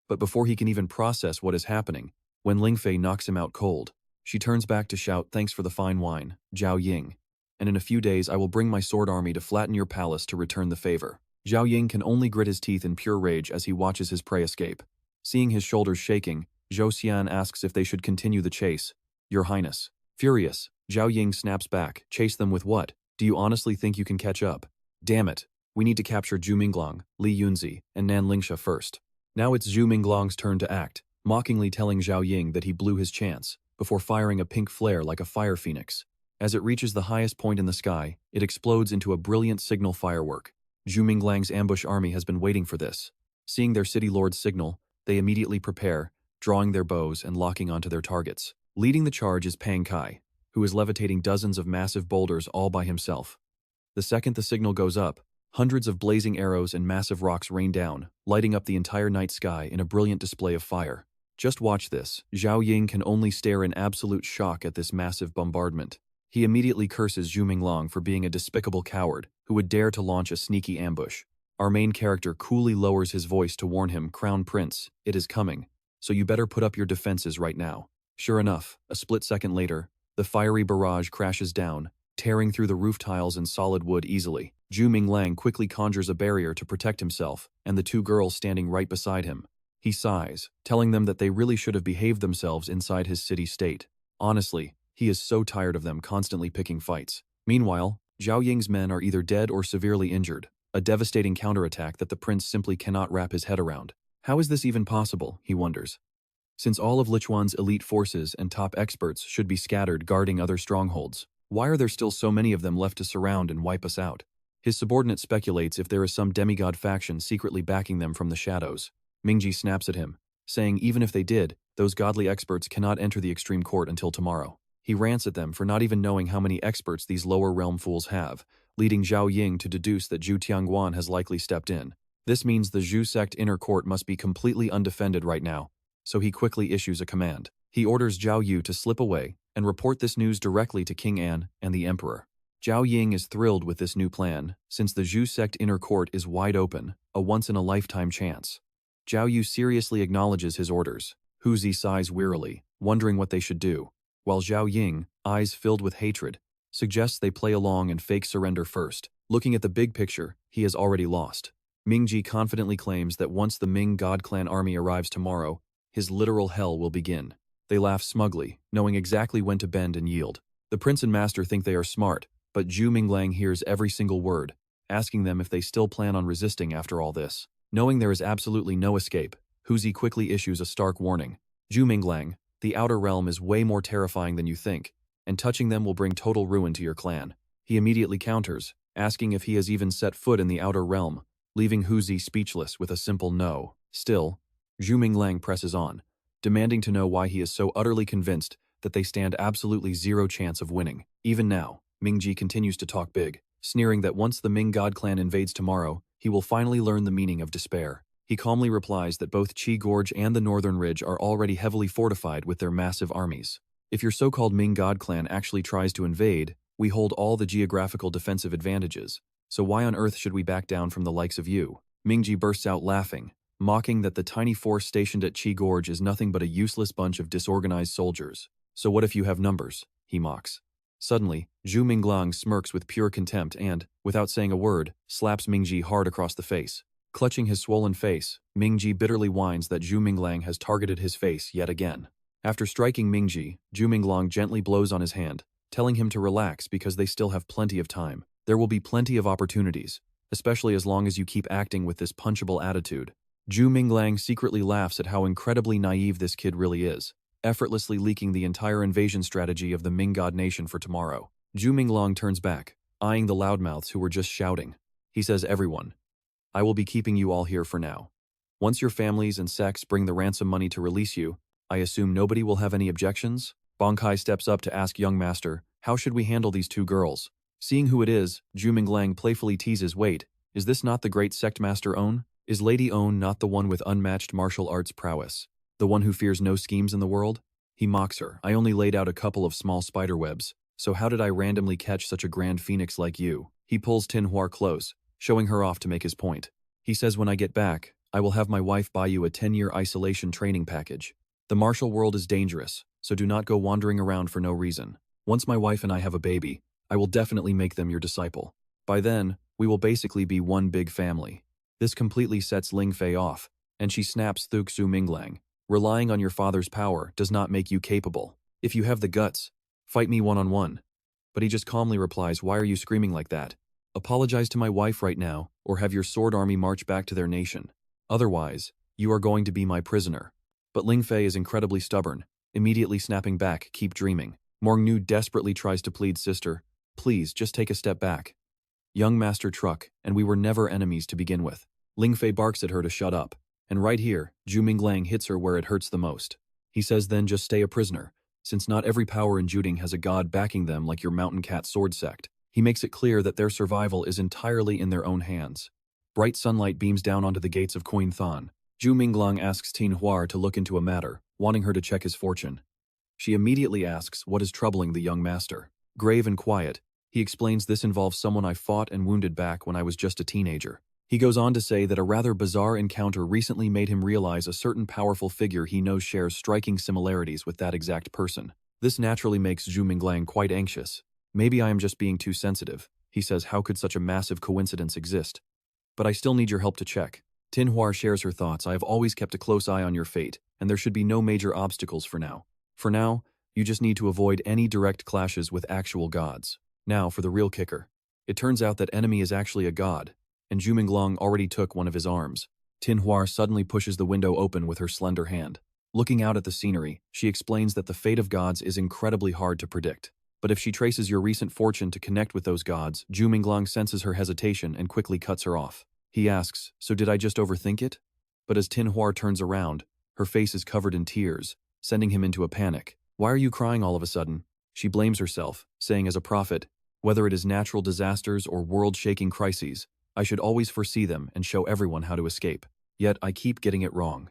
A: But before he can even process what is happening, Wen Lingfei knocks him out cold. She turns back to shout, "Thanks for the fine wine, Zhao Ying. And in a few days I will bring my sword army to flatten your palace to return the favor." Zhao Ying can only grit his teeth in pure rage as he watches his prey escape. Seeing his shoulders shaking, Zhou Xian asks if they should continue the chase. "Your Highness." Furious, Zhao Ying snaps back, "Chase them with what? Do you honestly think you can catch up? Damn it. We need to capture Zhu Minglang, Li Yunzi, and Nan Lingsha first." Now it's Zhu Minglang's turn to act, mockingly telling Zhao Ying that he blew his chance, before firing a pink flare like a fire phoenix. As it reaches the highest point in the sky, it explodes into a brilliant signal firework. Zhu Minglang's ambush army has been waiting for this. Seeing their city lord's signal, they immediately prepare, drawing their bows and locking onto their targets. Leading the charge is Pang Kai, who is levitating dozens of massive boulders all by himself. The second the signal goes up, hundreds of blazing arrows and massive rocks rain down, lighting up the entire night sky in a brilliant display of fire. Just watch this. Zhao Ying can only stare in absolute shock at this massive bombardment. He immediately curses Zhu Minglang for being a despicable coward who would dare to launch a sneaky ambush. Our main character coolly lowers his voice to warn him, "Crown Prince, it is coming, so you better put up your defenses right now." Sure enough, a split second later, the fiery barrage crashes down, tearing through the roof tiles and solid wood easily. Zhu Minglang quickly conjures a barrier to protect himself and the two girls standing right beside him. He sighs, telling them that they really should have behaved themselves inside his city-state. Honestly, he is so tired of them constantly picking fights. Meanwhile, Zhao Ying's men are either dead or severely injured, a devastating counterattack that the prince simply cannot wrap his head around. How is this even possible, he wonders. Since all of Lichuan's elite forces and top experts should be scattered guarding other strongholds, why are there still so many of them left to surround and wipe us out? His subordinate speculates if there is some demigod faction secretly backing them from the shadows. Mingji snaps at him, saying even if they did, those godly experts cannot enter the extreme court until tomorrow. He rants at them for not even knowing how many experts these lower realm fools have, leading Zhao Ying to deduce that Zhu Tianguan has likely stepped in. This means the Zhu sect inner court must be completely undefended right now, so he quickly issues a command. He orders Zhao Yu to slip away and report this news directly to King An and the Emperor. Zhao Ying is thrilled with this new plan, since the Zhu sect inner court is wide open, a once-in-a-lifetime chance. Zhao Yu seriously acknowledges his orders. Huzi sighs wearily, wondering what they should do, while Zhao Ying, eyes filled with hatred, suggests they play along and fake surrender first. Looking at the big picture, he has already lost. Mingji confidently claims that once the Ming God clan army arrives tomorrow, his literal hell will begin. They laugh smugly, knowing exactly when to bend and yield. The prince and master think they are smart, but Zhu Minglang hears every single word, asking them if they still plan on resisting after all this. Knowing there is absolutely no escape, Huzi quickly issues a stark warning. Zhu Minglang, the outer realm is way more terrifying than you think, and touching them will bring total ruin to your clan. He immediately counters, asking if he has even set foot in the outer realm, leaving Huzi speechless with a simple no. Still, Zhu Minglang presses on, demanding to know why he is so utterly convinced that they stand absolutely zero chance of winning. Even now, Mingji continues to talk big, sneering that once the Ming God clan invades tomorrow, he will finally learn the meaning of despair. He calmly replies that both Qi Gorge and the Northern Ridge are already heavily fortified with their massive armies. If your so-called Ming God clan actually tries to invade, we hold all the geographical defensive advantages, so why on earth should we back down from the likes of you? Mingji bursts out laughing, mocking that the tiny force stationed at Qi Gorge is nothing but a useless bunch of disorganized soldiers. So what if you have numbers? He mocks. Suddenly, Zhu Minglang smirks with pure contempt and, without saying a word, slaps Mingji hard across the face. Clutching his swollen face, Mingji bitterly whines that Zhu Minglang has targeted his face yet again. After striking Mingji, Zhu Minglang gently blows on his hand, telling him to relax because they still have plenty of time. There will be plenty of opportunities, especially as long as you keep acting with this punchable attitude. Zhu Minglang secretly laughs at how incredibly naive this kid really is, effortlessly leaking the entire invasion strategy of the Ming God nation for tomorrow. Zhu Minglang turns back, eyeing the loudmouths who were just shouting. He says, "Everyone, I will be keeping you all here for now. Once your families and sects bring the ransom money to release you, I assume nobody will have any objections? Bonkai steps up to ask young master, how should we handle these two girls? Seeing who it is, Zhu Minglang playfully teases, wait, is this not the great sect master On? Is Lady On not the one with unmatched martial arts prowess? The one who fears no schemes in the world? He mocks her, I only laid out a couple of small spider webs, so how did I randomly catch such a grand phoenix like you? He pulls Tinhua close, showing her off to make his point. He says when I get back, I will have my wife buy you a 10-year isolation training package. The martial world is dangerous, so do not go wandering around for no reason. Once my wife and I have a baby, I will definitely make them your disciple. By then, we will basically be one big family. This completely sets Ling Fei off, and she snaps through Zhu Minglang. Relying on your father's power does not make you capable. If you have the guts, fight me one-on-one. But he just calmly replies, why are you screaming like that? Apologize to my wife right now, or have your sword army march back to their nation. Otherwise, you are going to be my prisoner. But Ling Fei is incredibly stubborn, immediately snapping back, keep dreaming. Morgnu desperately tries to plead, sister, please just take a step back. Young Master Truck, and we were never enemies to begin with. Ling Fei barks at her to shut up, and right here, Zhu Minglang hits her where it hurts the most. He says then just stay a prisoner, since not every power in Juding has a god backing them like your Mountain Cat sword sect. He makes it clear that their survival is entirely in their own hands. Bright sunlight beams down onto the gates of Queen Than. Zhu Minglang asks Tin Huar to look into a matter, wanting her to check his fortune. She immediately asks what is troubling the young master. Grave and quiet, he explains this involves someone I fought and wounded back when I was just a teenager. He goes on to say that a rather bizarre encounter recently made him realize a certain powerful figure he knows shares striking similarities with that exact person. This naturally makes Zhu Minglang quite anxious. Maybe I am just being too sensitive. He says, how could such a massive coincidence exist? But I still need your help to check. Tin Huar shares her thoughts. I have always kept a close eye on your fate, and there should be no major obstacles for now. For now, you just need to avoid any direct clashes with actual gods. Now for the real kicker. It turns out that enemy is actually a god, and Zhu Minglang already took one of his arms. Tin Huar suddenly pushes the window open with her slender hand. Looking out at the scenery, she explains that the fate of gods is incredibly hard to predict. But if she traces your recent fortune to connect with those gods, Zhu Minglang senses her hesitation and quickly cuts her off. He asks, so did I just overthink it? But as Tin Huar turns around, her face is covered in tears, sending him into a panic. Why are you crying all of a sudden? She blames herself, saying as a prophet, whether it is natural disasters or world-shaking crises, I should always foresee them and show everyone how to escape. Yet I keep getting it wrong.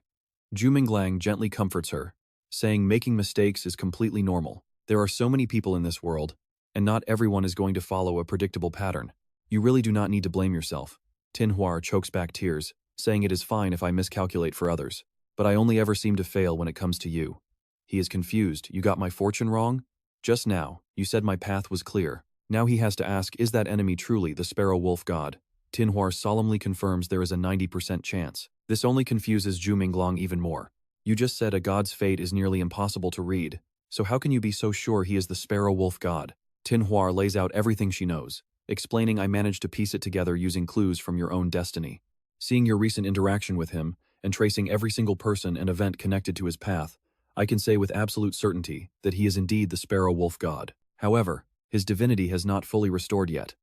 A: Zhu Minglang gently comforts her, saying making mistakes is completely normal. There are so many people in this world, and not everyone is going to follow a predictable pattern. You really do not need to blame yourself. Tin Huar chokes back tears, saying it is fine if I miscalculate for others, but I only ever seem to fail when it comes to you. He is confused. You got my fortune wrong? Just now, you said my path was clear. Now he has to ask, is that enemy truly the Sparrow Wolf God? Tin Huar solemnly confirms there is a 90% chance. This only confuses Zhu Minglang even more. You just said a god's fate is nearly impossible to read, so how can you be so sure he is the Sparrow Wolf God? Tin Huar lays out everything she knows, explaining I managed to piece it together using clues from your own destiny. Seeing your recent interaction with him, and tracing every single person and event connected to his path, I can say with absolute certainty that he is indeed the Sparrow Wolf God. However, his divinity has not fully restored yet.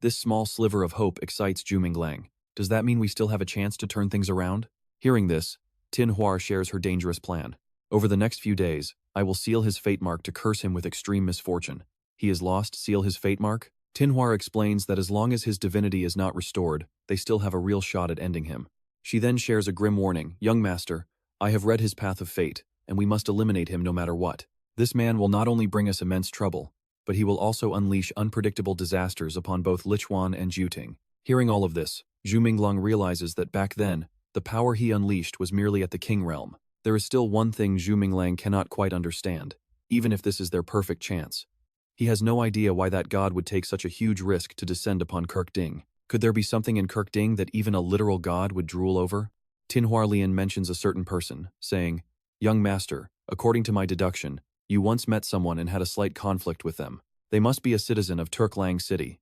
A: This small sliver of hope excites Zhu Minglang. Does that mean we still have a chance to turn things around? Hearing this, Tin Huar shares her dangerous plan. Over the next few days, I will seal his fate mark to curse him with extreme misfortune. He is lost, seal his fate mark? Tin Huar explains that as long as his divinity is not restored, they still have a real shot at ending him. She then shares a grim warning, young master, I have read his path of fate, and we must eliminate him no matter what. This man will not only bring us immense trouble, but he will also unleash unpredictable disasters upon both Lichuan and Juting. Hearing all of this, Zhu Minglang realizes that back then, the power he unleashed was merely at the king realm. There is still one thing Zhu Minglang cannot quite understand, even if this is their perfect chance. He has no idea why that god would take such a huge risk to descend upon Kirkding. Could there be something in Kirkding that even a literal god would drool over? Tin Huar Lian mentions a certain person, saying, young master, according to my deduction, you once met someone and had a slight conflict with them. They must be a citizen of Turklang City.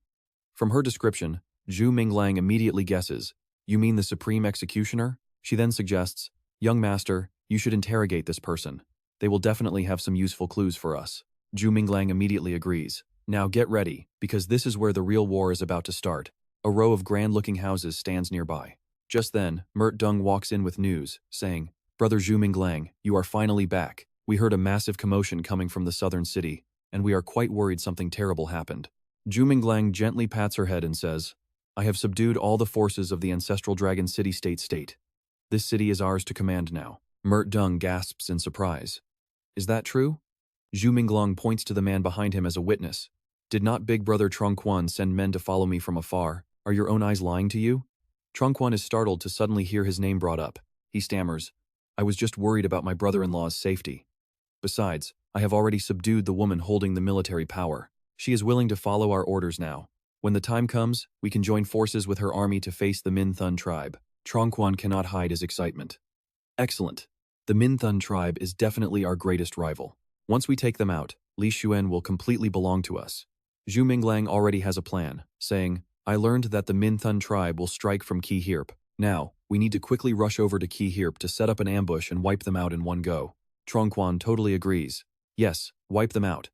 A: From her description, Zhu Minglang immediately guesses, you mean the Supreme Executioner? She then suggests, young master, you should interrogate this person. They will definitely have some useful clues for us. Zhu Minglang immediately agrees. Now get ready, because this is where the real war is about to start. A row of grand-looking houses stands nearby. Just then, Mert Dung walks in with news, saying, "Brother Zhu Minglang, you are finally back. We heard a massive commotion coming from the southern city, and we are quite worried something terrible happened." Zhu Minglang gently pats her head and says, "I have subdued all the forces of the ancestral dragon city-state. This city is ours to command now." Mert Dung gasps in surprise. "Is that true?" Zhu Minglang points to the man behind him as a witness. "Did not Big Brother Quan send men to follow me from afar? Are your own eyes lying to you?" Quan is startled to suddenly hear his name brought up. He stammers, "I was just worried about my brother-in-law's safety. Besides, I have already subdued the woman holding the military power. She is willing to follow our orders now. When the time comes, we can join forces with her army to face the Min Thun tribe." Quan cannot hide his excitement. "Excellent. The Min Thun tribe is definitely our greatest rival. Once we take them out, Li Xuan will completely belong to us." Zhu Minglang already has a plan, saying, "I learned that the Min Thun tribe will strike from Ki Hirp. Now, we need to quickly rush over to Ki Hirp to set up an ambush and wipe them out in one go." Quan totally agrees. "Yes, wipe them out."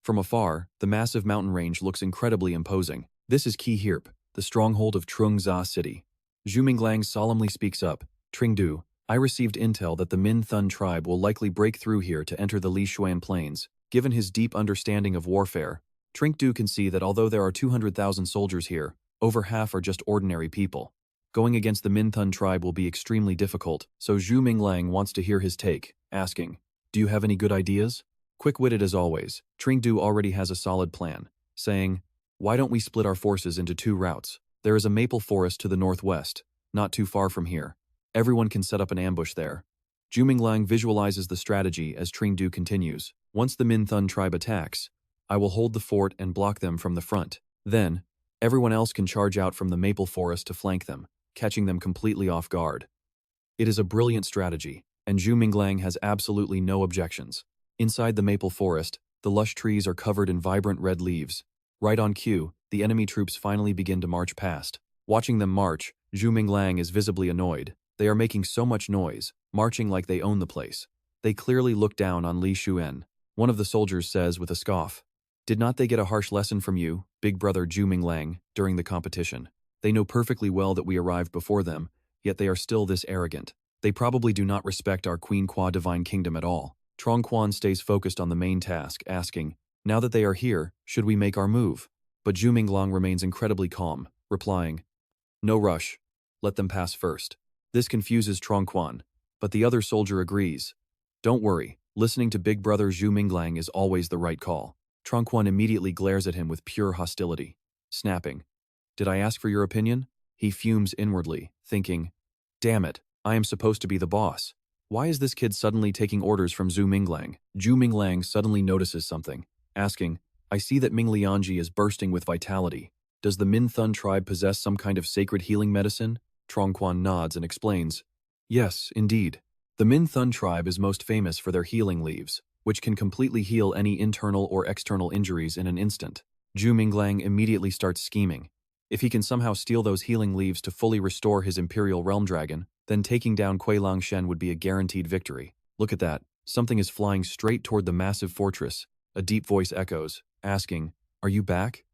A: From afar, the massive mountain range looks incredibly imposing. This is Ki Hirp, the stronghold of Trung Za City. Zhu Minglang solemnly speaks up, "Tringdu, I received intel that the Min Thun tribe will likely break through here to enter the Li Xuan plains. Given his deep understanding of warfare, Trinkdu can see that although there are 200,000 soldiers here, over half are just ordinary people. Going against the Min Thun tribe will be extremely difficult, so Zhu Minglang wants to hear his take, asking, "Do you have any good ideas?" Quick-witted as always, Trinkdu already has a solid plan, saying, "Why don't we split our forces into two routes? There is a maple forest to the northwest, not too far from here. Everyone can set up an ambush there." Zhu Minglang visualizes the strategy as Trinkdu continues. "Once the Min Thun tribe attacks, I will hold the fort and block them from the front. Then, everyone else can charge out from the maple forest to flank them, catching them completely off guard." It is a brilliant strategy, and Zhu Minglang has absolutely no objections. Inside the maple forest, the lush trees are covered in vibrant red leaves. Right on cue, the enemy troops finally begin to march past. Watching them march, Zhu Minglang is visibly annoyed. They are making so much noise, marching like they own the place. They clearly look down on Li Xuan. One of the soldiers says with a scoff, "Did not they get a harsh lesson from you, Big Brother Zhu Minglang, during the competition? They know perfectly well that we arrived before them, yet they are still this arrogant. They probably do not respect our Queen Qua Divine Kingdom at all." Quan stays focused on the main task, asking, "Now that they are here, should we make our move?" But Zhu Minglang remains incredibly calm, replying, "No rush. Let them pass first." This confuses Quan, but the other soldier agrees. "Don't worry, listening to Big Brother Zhu Minglang is always the right call." Quan immediately glares at him with pure hostility, snapping, "Did I ask for your opinion?" He fumes inwardly, thinking, "Damn it, I am supposed to be the boss. Why is this kid suddenly taking orders from Zhu Minglang?" Zhu Minglang suddenly notices something, asking, "I see that Ming Lianji is bursting with vitality. Does the Min Thun tribe possess some kind of sacred healing medicine?" Quan nods and explains, "Yes, indeed. The Min Thun tribe is most famous for their healing leaves, which can completely heal any internal or external injuries in an instant." Zhu Minglang immediately starts scheming. If he can somehow steal those healing leaves to fully restore his Imperial Realm Dragon, then taking down Kuei Lang Shen would be a guaranteed victory. Look at that, something is flying straight toward the massive fortress. A deep voice echoes, asking, "Are you back?"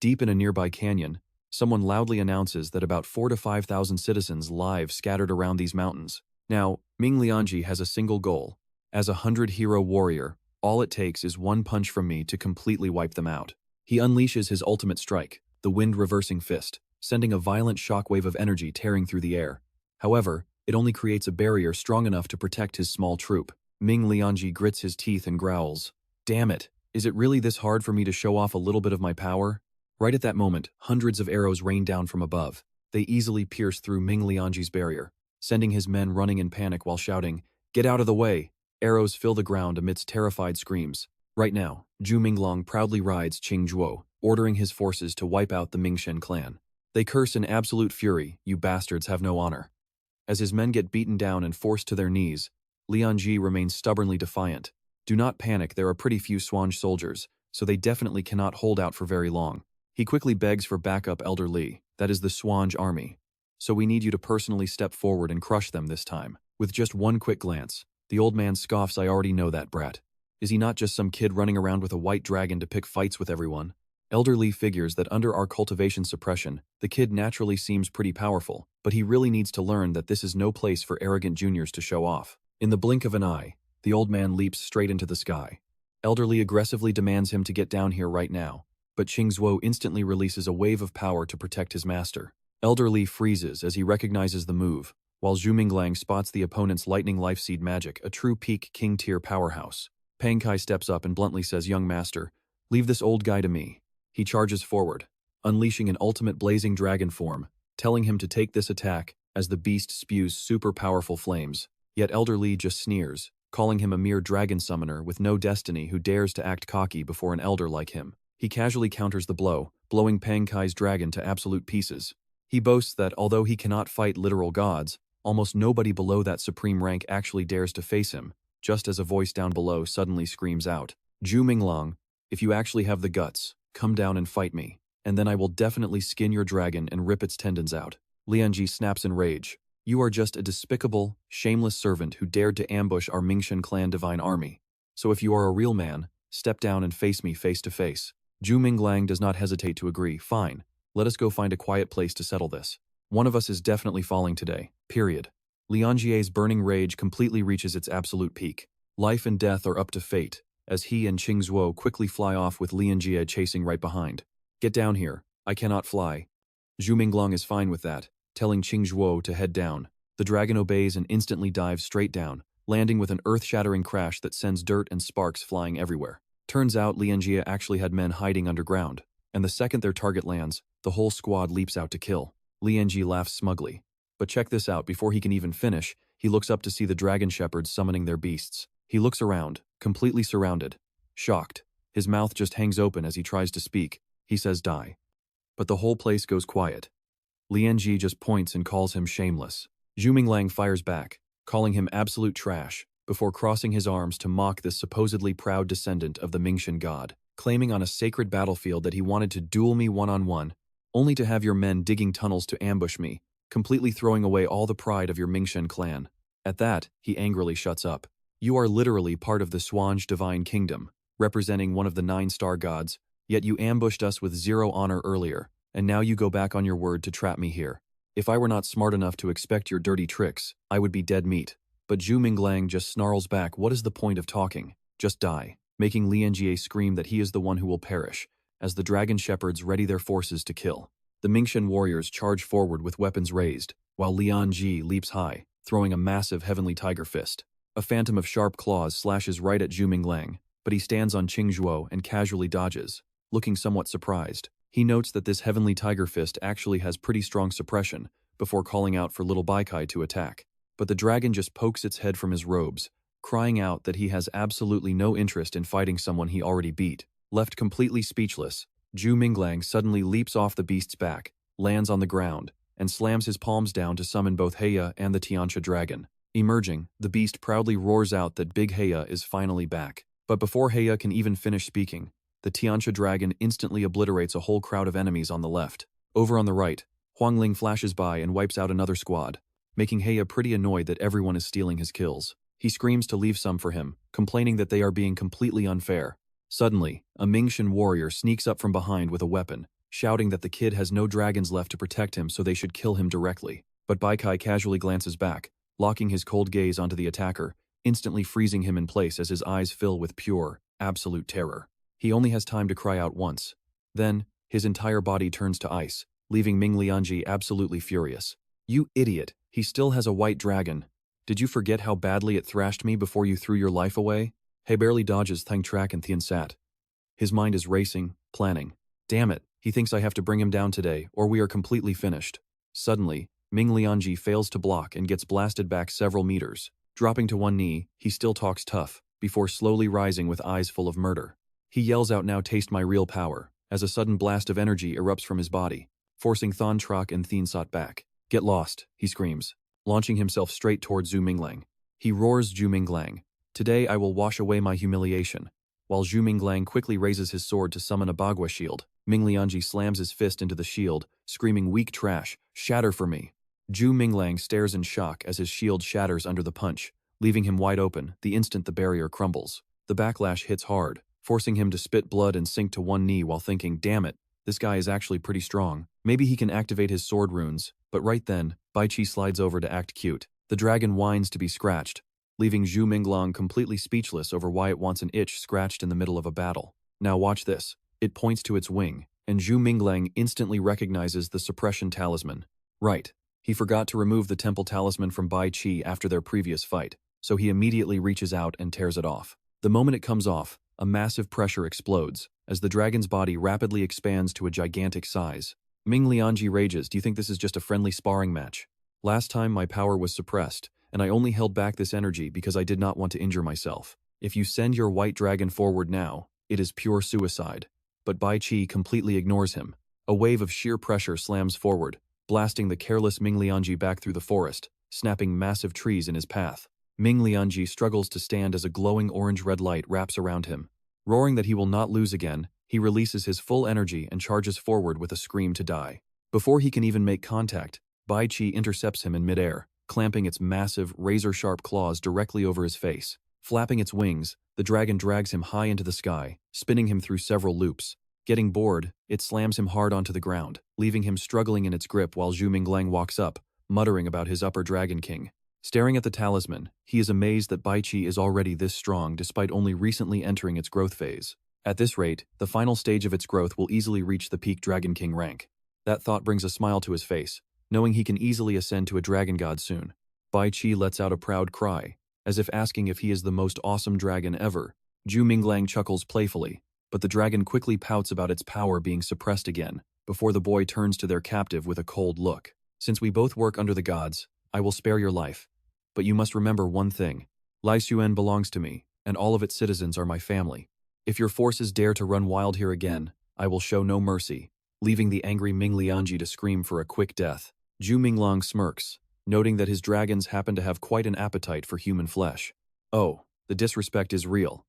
A: Deep in a nearby canyon, someone loudly announces that about 4,000 to 5,000 citizens live scattered around these mountains. Now, Ming Lianji has a single goal. As a 100-hero warrior, all it takes is one punch from me to completely wipe them out. He unleashes his ultimate strike, the wind-reversing fist, sending a violent shockwave of energy tearing through the air. However, it only creates a barrier strong enough to protect his small troop. Ming Lianji grits his teeth and growls, "Damn it, is it really this hard for me to show off a little bit of my power?" Right at that moment, hundreds of arrows rain down from above. They easily pierce through Ming Lianji's barrier, sending his men running in panic while shouting, "Get out of the way!" Arrows fill the ground amidst terrified screams. Right now, Zhu Minglang proudly rides Qing Zhuo, ordering his forces to wipe out the Mingshen clan. They curse in absolute fury, "You bastards have no honor." As his men get beaten down and forced to their knees, Lianji remains stubbornly defiant. Do not panic, there are pretty few Swange soldiers, so they definitely cannot hold out for very long. He quickly begs for backup, Elder Li, that is the Swange army. "So we need you to personally step forward and crush them this time." With just one quick glance, the old man scoffs, "I already know that brat. Is he not just some kid running around with a white dragon to pick fights with everyone?" Elderly figures that under our cultivation suppression, the kid naturally seems pretty powerful, but he really needs to learn that this is no place for arrogant juniors to show off. In the blink of an eye, the old man leaps straight into the sky. Elderly aggressively demands him to get down here right now, but Qingzuo instantly releases a wave of power to protect his master. Elderly freezes as he recognizes the move, while Zhu Minglang spots the opponent's lightning life seed magic, a true peak king-tier powerhouse. Pang Kai steps up and bluntly says, "Young master, leave this old guy to me." He charges forward, unleashing an ultimate blazing dragon form, telling him to take this attack as the beast spews super powerful flames. Yet Elderly just sneers, calling him a mere dragon summoner with no destiny who dares to act cocky before an elder like him. He casually counters the blow, blowing Pang Kai's dragon to absolute pieces. He boasts that although he cannot fight literal gods, almost nobody below that supreme rank actually dares to face him, just as a voice down below suddenly screams out, "Zhu Minglang, if you actually have the guts, come down and fight me, and then I will definitely skin your dragon and rip its tendons out." Lianji snaps in rage. "You are just a despicable, shameless servant who dared to ambush our Mingshan clan divine army. So if you are a real man, step down and face me face to face." Zhu Minglang does not hesitate to agree. "Fine, let us go find a quiet place to settle this. One of us is definitely falling today, period." Lianjie's burning rage completely reaches its absolute peak. Life and death are up to fate, as he and Qingzuo quickly fly off with Lianjie chasing right behind. "Get down here, I cannot fly." Zhu Minglang is fine with that, telling Qingzuo to head down. The dragon obeys and instantly dives straight down, landing with an earth-shattering crash that sends dirt and sparks flying everywhere. Turns out Lianjie actually had men hiding underground, and the second their target lands, the whole squad leaps out to kill. Lianjie laughs smugly. But check this out, before he can even finish, he looks up to see the dragon shepherds summoning their beasts. He looks around, completely surrounded. Shocked, his mouth just hangs open as he tries to speak. He says, "Die." But the whole place goes quiet. Lianjie just points and calls him shameless. Zhu Minglang fires back, calling him absolute trash, before crossing his arms to mock this supposedly proud descendant of the Mingshan god, claiming on a sacred battlefield that he wanted to duel me one-on-one, only to have your men digging tunnels to ambush me, completely throwing away all the pride of your Mingshan clan. At that, he angrily shuts up. "You are literally part of the Swanj divine kingdom, representing one of the 9-star gods, yet you ambushed us with 0 honor earlier, and now you go back on your word to trap me here. If I were not smart enough to expect your dirty tricks, I would be dead meat." But Zhu Minglang just snarls back, "What is the point of talking? Just die," making Lianjie scream that he is the one who will perish, as the dragon shepherds ready their forces to kill. The Mingshan warriors charge forward with weapons raised, while Lianjie leaps high, throwing a massive heavenly tiger fist. A phantom of sharp claws slashes right at Zhu Minglang, but he stands on Qingzuo and casually dodges, looking somewhat surprised. He notes that this heavenly tiger fist actually has pretty strong suppression, before calling out for little Baikai to attack. But the dragon just pokes its head from his robes, crying out that he has absolutely no interest in fighting someone he already beat. Left completely speechless, Zhu Minglang suddenly leaps off the beast's back, lands on the ground, and slams his palms down to summon both Heya and the Tianxia dragon. Emerging, the beast proudly roars out that Big Heya is finally back. But before Heya can even finish speaking, the Tianxia dragon instantly obliterates a whole crowd of enemies on the left. Over on the right, Huangling flashes by and wipes out another squad, making Heya pretty annoyed that everyone is stealing his kills. He screams to leave some for him, complaining that they are being completely unfair. Suddenly, a Mingshan warrior sneaks up from behind with a weapon, shouting that the kid has no dragons left to protect him, so they should kill him directly. But Baikai casually glances back, locking his cold gaze onto the attacker, instantly freezing him in place as his eyes fill with pure, absolute terror. He only has time to cry out once. Then, his entire body turns to ice, leaving Ming Lianji absolutely furious. "You idiot, he still has a white dragon. Did you forget how badly it thrashed me before you threw your life away?" He barely dodges Thang Trak and Thien Sat. His mind is racing, planning. Damn it, he thinks I have to bring him down today, or we are completely finished. Suddenly, Ming Lianji fails to block and gets blasted back several meters. Dropping to one knee, he still talks tough, before slowly rising with eyes full of murder. He yells out, "Now taste my real power," as a sudden blast of energy erupts from his body, forcing Thon Trak and Thien Sat back. "Get lost," he screams, launching himself straight towards Zhu Minglang. He roars, "Zhu Minglang, today I will wash away my humiliation." While Zhu Minglang quickly raises his sword to summon a Bagua shield, Ming Lianji slams his fist into the shield, screaming, "Weak trash, shatter for me." Zhu Minglang stares in shock as his shield shatters under the punch, leaving him wide open the instant the barrier crumbles. The backlash hits hard, forcing him to spit blood and sink to one knee while thinking, damn it, this guy is actually pretty strong. Maybe he can activate his sword runes. But right then, Baichi slides over to act cute. The dragon whines to be scratched, leaving Zhu Minglang completely speechless over why it wants an itch scratched in the middle of a battle. Now watch this. It points to its wing, and Zhu Minglang instantly recognizes the suppression talisman. Right. He forgot to remove the temple talisman from Bai Qi after their previous fight, so he immediately reaches out and tears it off. The moment it comes off, a massive pressure explodes, as the dragon's body rapidly expands to a gigantic size. Ming Lianji rages, do you think this is just a friendly sparring match? Last time my power was suppressed, and I only held back this energy because I did not want to injure myself. If you send your white dragon forward now, it is pure suicide. But Bai Qi completely ignores him. A wave of sheer pressure slams forward, blasting the careless Ming Lianji back through the forest, snapping massive trees in his path. Ming Lianji struggles to stand as a glowing orange-red light wraps around him. Roaring that he will not lose again, he releases his full energy and charges forward with a scream to die. Before he can even make contact, Bai Qi intercepts him in midair, clamping its massive, razor-sharp claws directly over his face. Flapping its wings, the dragon drags him high into the sky, spinning him through several loops. Getting bored, it slams him hard onto the ground, leaving him struggling in its grip while Zhu Minglang walks up, muttering about his upper Dragon King. Staring at the talisman, he is amazed that Bai Qi is already this strong despite only recently entering its growth phase. At this rate, the final stage of its growth will easily reach the peak Dragon King rank. That thought brings a smile to his face, knowing he can easily ascend to a dragon god soon. Bai Qi lets out a proud cry, as if asking if he is the most awesome dragon ever. Zhu Minglang chuckles playfully, but the dragon quickly pouts about its power being suppressed again, before the boy turns to their captive with a cold look. Since we both work under the gods, I will spare your life. But you must remember one thing. Lai Xuan belongs to me, and all of its citizens are my family. If your forces dare to run wild here again, I will show no mercy, leaving the angry Ming Lianji to scream for a quick death. Zhu Minglang smirks, noting that his dragons happen to have quite an appetite for human flesh. Oh, the disrespect is real.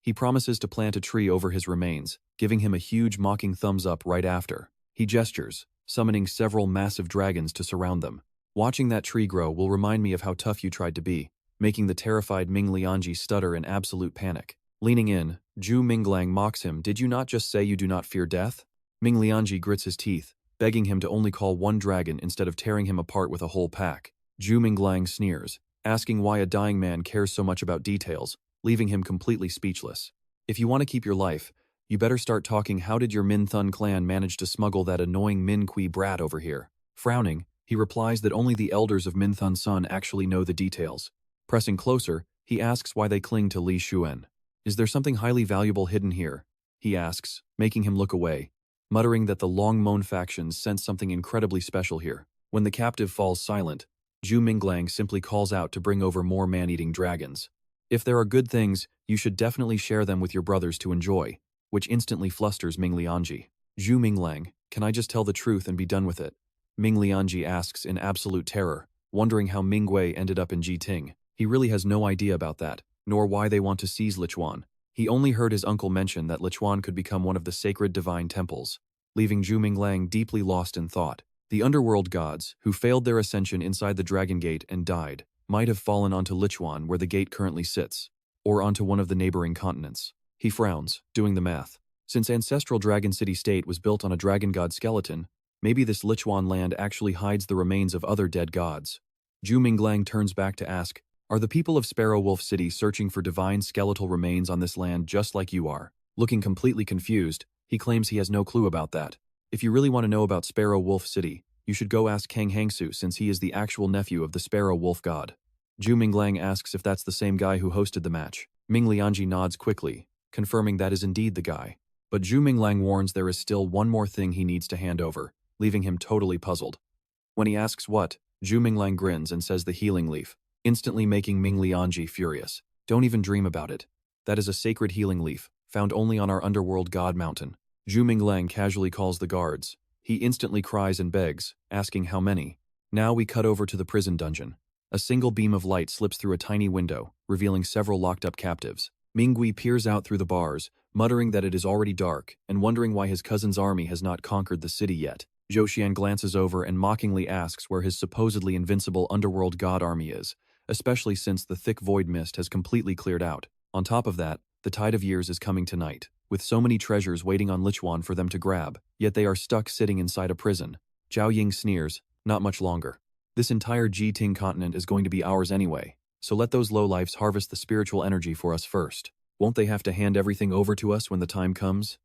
A: He promises to plant a tree over his remains, giving him a huge mocking thumbs up right after. He gestures, summoning several massive dragons to surround them. Watching that tree grow will remind me of how tough you tried to be, making the terrified Ming Lianji stutter in absolute panic. Leaning in, Zhu Minglang mocks him, did you not just say you do not fear death? Ming Lianji grits his teeth, begging him to only call one dragon instead of tearing him apart with a whole pack. Zhu Minglang sneers, asking why a dying man cares so much about details, leaving him completely speechless. If you want to keep your life, you better start talking how did your Min Thun clan manage to smuggle that annoying Min Kui brat over here? Frowning, he replies that only the elders of Min Thun Sun actually know the details. Pressing closer, he asks why they cling to Li Xuan. Is there something highly valuable hidden here? He asks, making him look away, muttering that the Long Moan factions sense something incredibly special here. When the captive falls silent, Zhu Minglang simply calls out to bring over more man-eating dragons. If there are good things, you should definitely share them with your brothers to enjoy, which instantly flusters Ming Lianji. Zhu Minglang, can I just tell the truth and be done with it? Ming Lianji asks in absolute terror, wondering how Ming Gui ended up in Jiting. He really has no idea about that, nor why they want to seize Lichuan. He only heard his uncle mention that Lichuan could become one of the sacred divine temples, leaving Zhu Minglang deeply lost in thought. The underworld gods, who failed their ascension inside the Dragon Gate and died, might have fallen onto Lichuan where the gate currently sits, or onto one of the neighboring continents. He frowns, doing the math. Since ancestral Dragon City State was built on a dragon god skeleton, maybe this Lichuan land actually hides the remains of other dead gods. Zhu Minglang turns back to ask, are the people of Sparrow Wolf City searching for divine skeletal remains on this land just like you are? Looking completely confused, he claims he has no clue about that. If you really want to know about Sparrow Wolf City, you should go ask Kang Hangsu since he is the actual nephew of the Sparrow Wolf god. Zhu Minglang asks if that's the same guy who hosted the match. Ming Lianji nods quickly, confirming that is indeed the guy. But Zhu Minglang warns there is still one more thing he needs to hand over, leaving him totally puzzled. When he asks what, Zhu Minglang grins and says the healing leaf, instantly making Ming Lianji furious. Don't even dream about it. That is a sacred healing leaf, found only on our underworld god mountain. Zhu Minglang casually calls the guards. He instantly cries and begs, asking how many. Now we cut over to the prison dungeon. A single beam of light slips through a tiny window, revealing several locked-up captives. Mingui peers out through the bars, muttering that it is already dark, and wondering why his cousin's army has not conquered the city yet. Zhou Xian glances over and mockingly asks where his supposedly invincible underworld god army is, especially since the thick void mist has completely cleared out. On top of that, The tide of years is coming tonight, with so many treasures waiting on Lichuan for them to grab, yet they are stuck sitting inside a prison. Zhao Ying sneers, not much longer. This entire Ji-Ting continent is going to be ours anyway, so let those lowlifes harvest the spiritual energy for us first. Won't they have to hand everything over to us when the time comes?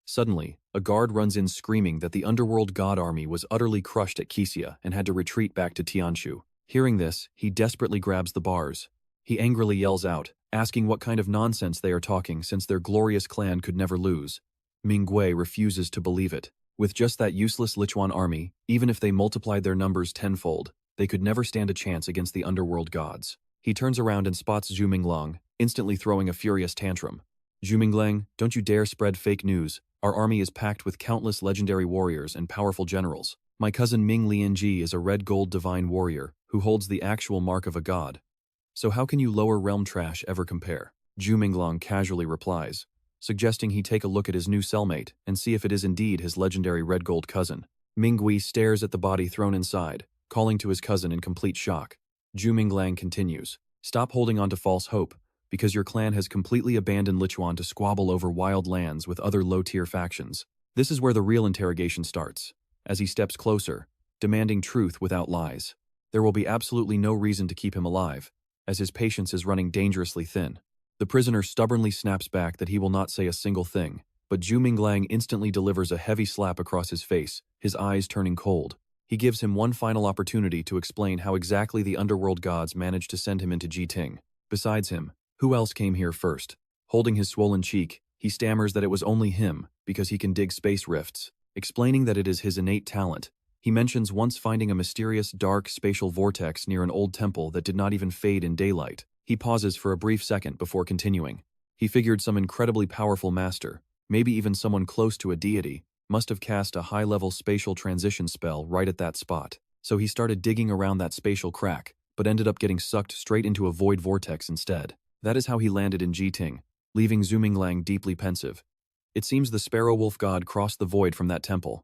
A: Suddenly, a guard runs in screaming that the underworld god army was utterly crushed at Kisia and had to retreat back to Tianshu. Hearing this, he desperately grabs the bars. He angrily yells out, asking what kind of nonsense they are talking since their glorious clan could never lose. Mingwei refuses to believe it. With just that useless Lichuan army, even if they multiplied their numbers tenfold, they could never stand a chance against the underworld gods. He turns around and spots Zhu Minglang, instantly throwing a furious tantrum. Zhu Minglang, don't you dare spread fake news. Our army is packed with countless legendary warriors and powerful generals. My cousin Ming Lianji is a red gold divine warrior who holds the actual mark of a god. So how can you lower realm trash ever compare? Zhu Minglang casually replies, suggesting he take a look at his new cellmate and see if it is indeed his legendary red gold cousin. Mingui stares at the body thrown inside, calling to his cousin in complete shock. Zhu Minglang continues, stop holding on to false hope, because your clan has completely abandoned Lichuan to squabble over wild lands with other low-tier factions. This is where the real interrogation starts, as he steps closer, demanding truth without lies. There will be absolutely no reason to keep him alive, as his patience is running dangerously thin. The prisoner stubbornly snaps back that he will not say a single thing, but Zhu Minglang instantly delivers a heavy slap across his face, his eyes turning cold. He gives him one final opportunity to explain how exactly the underworld gods managed to send him into Ji-Ting. Besides him, who else came here first? Holding his swollen cheek, he stammers that it was only him, because he can dig space rifts, explaining that it is his innate talent. He mentions once finding a mysterious dark spatial vortex near an old temple that did not even fade in daylight. He pauses for a brief second before continuing. He figured some incredibly powerful master, maybe even someone close to a deity, must have cast a high-level spatial transition spell right at that spot. So he started digging around that spatial crack, but ended up getting sucked straight into a void vortex instead. That is how he landed in Ji-Ting, leaving Zhu Minglang deeply pensive. It seems the sparrow wolf god crossed the void from that temple.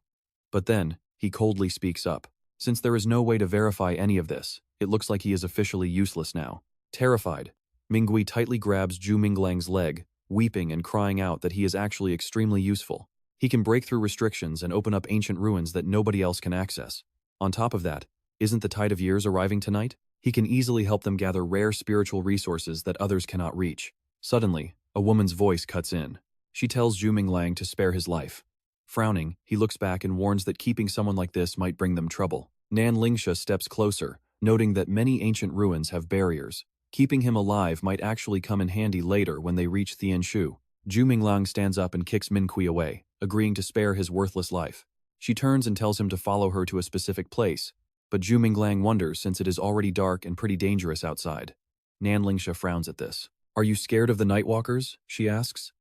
A: But then, he coldly speaks up. Since there is no way to verify any of this, it looks like he is officially useless now. Terrified, Mingui tightly grabs Zhu Minglang's leg, weeping and crying out that he is actually extremely useful. He can break through restrictions and open up ancient ruins that nobody else can access. On top of that, isn't the tide of years arriving tonight? He can easily help them gather rare spiritual resources that others cannot reach. Suddenly, a woman's voice cuts in. She tells Zhu Minglang to spare his life. Frowning, he looks back and warns that keeping someone like this might bring them trouble. Nan Lingsha steps closer, noting that many ancient ruins have barriers. Keeping him alive might actually come in handy later when they reach Tianshu. Zhu Minglang stands up and kicks Minkui away, agreeing to spare his worthless life. She turns and tells him to follow her to a specific place, but Zhu Minglang wonders since it is already dark and pretty dangerous outside. Nan Lingsha frowns at this. Are you scared of the Nightwalkers? She asks.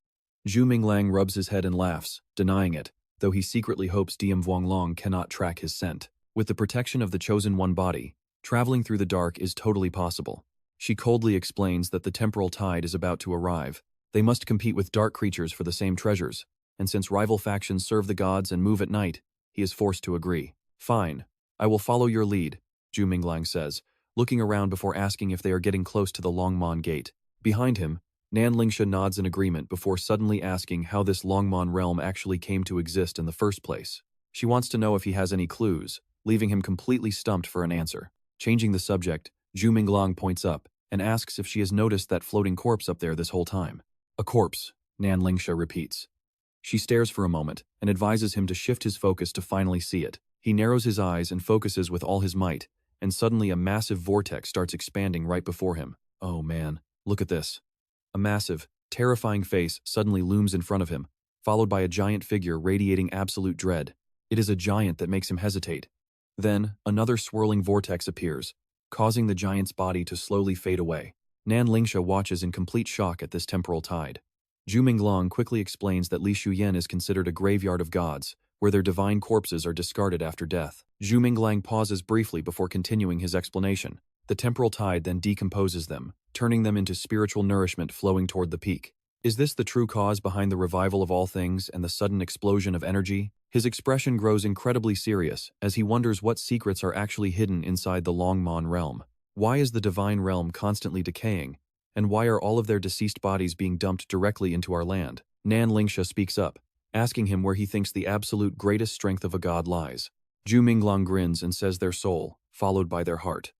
A: Zhu Minglang rubs his head and laughs, denying it, though he secretly hopes Diem Vuonglong cannot track his scent. With the protection of the Chosen One body, traveling through the dark is totally possible. She coldly explains that the temporal tide is about to arrive. They must compete with dark creatures for the same treasures, and since rival factions serve the gods and move at night, he is forced to agree. Fine. I will follow your lead, Zhu Minglang says, looking around before asking if they are getting close to the Longmon gate. Behind him, Nan Lingsha nods in agreement before suddenly asking how this Longmon realm actually came to exist in the first place. She wants to know if he has any clues, leaving him completely stumped for an answer. Changing the subject, Zhu Minglang points up and asks if she has noticed that floating corpse up there this whole time. A corpse, Nan Lingsha repeats. She stares for a moment and advises him to shift his focus to finally see it. He narrows his eyes and focuses with all his might, and suddenly a massive vortex starts expanding right before him. Oh man, look at this. A massive, terrifying face suddenly looms in front of him, followed by a giant figure radiating absolute dread. It is a giant that makes him hesitate. Then, another swirling vortex appears, causing the giant's body to slowly fade away. Nan Lingsha watches in complete shock at this temporal tide. Zhu Minglang quickly explains that Li Shuyan is considered a graveyard of gods, where their divine corpses are discarded after death. Zhu Minglang pauses briefly before continuing his explanation. The temporal tide then decomposes them, turning them into spiritual nourishment flowing toward the peak. Is this the true cause behind the revival of all things and the sudden explosion of energy? His expression grows incredibly serious as he wonders what secrets are actually hidden inside the Longmon realm. Why is the divine realm constantly decaying, And why are all of their deceased bodies being dumped directly into our land? Nan Lingsha speaks up, asking him where he thinks the absolute greatest strength of a god lies. Zhu Minglang grins and says their soul, followed by their heart.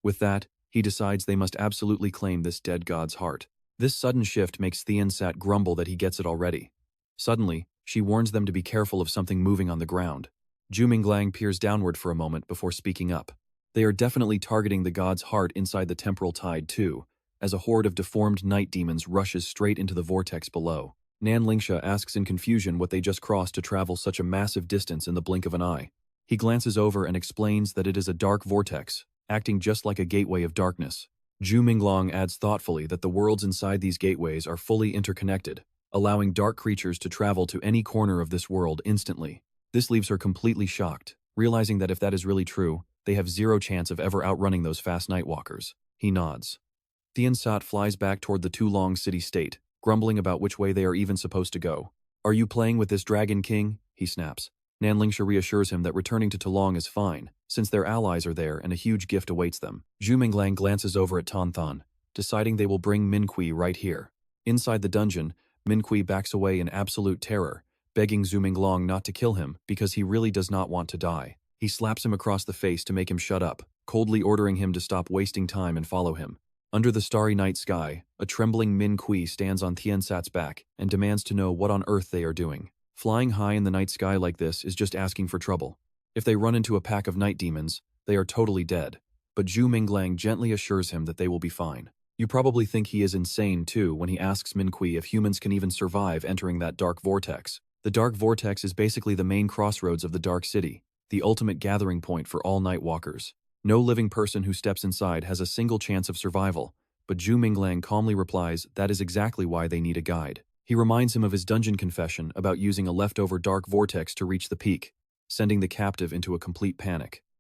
A: With that, he decides they must absolutely claim this dead god's heart. This sudden shift makes Theonsat grumble that he gets it already. Suddenly, she warns them to be careful of something moving on the ground. Zhu Minglang peers downward for a moment before speaking up. They are definitely targeting the god's heart inside the temporal tide too, as a horde of deformed night demons rushes straight into the vortex below. Nan Lingsha asks in confusion what they just crossed to travel such a massive distance in the blink of an eye. He glances over and explains that it is a dark vortex, acting just like a gateway of darkness. Zhu Minglang adds thoughtfully that the worlds inside these gateways are fully interconnected, allowing dark creatures to travel to any corner of this world instantly. This leaves her completely shocked, realizing that if that is really true, they have zero chance of ever outrunning those fast nightwalkers. He nods. Theonsat flies back toward the Tulong city-state, grumbling about which way they are even supposed to go. "Are you playing with this Dragon King?" he snaps. Nan Lingsha reassures him that returning to Tulong is fine, since their allies are there and a huge gift awaits them. Zhu Minglang glances over at Tanthan, deciding they will bring Minqui right here. Inside the dungeon, Minqui backs away in absolute terror, begging Zhu Minglang not to kill him because he really does not want to die. He slaps him across the face to make him shut up, coldly ordering him to stop wasting time and follow him. Under the starry night sky, a trembling Min Kui stands on Tiansat's back and demands to know what on earth they are doing. Flying high in the night sky like this is just asking for trouble. If they run into a pack of night demons, they are totally dead. But Zhu Minglang gently assures him that they will be fine. You probably think he is insane too when he asks Min Kui if humans can even survive entering that dark vortex. The dark vortex is basically the main crossroads of the Dark City, the ultimate gathering point for all night walkers. No living person who steps inside has a single chance of survival, but Zhu Minglang calmly replies that is exactly why they need a guide. He reminds him of his dungeon confession about using a leftover dark vortex to reach the peak, sending the captive into a complete panic.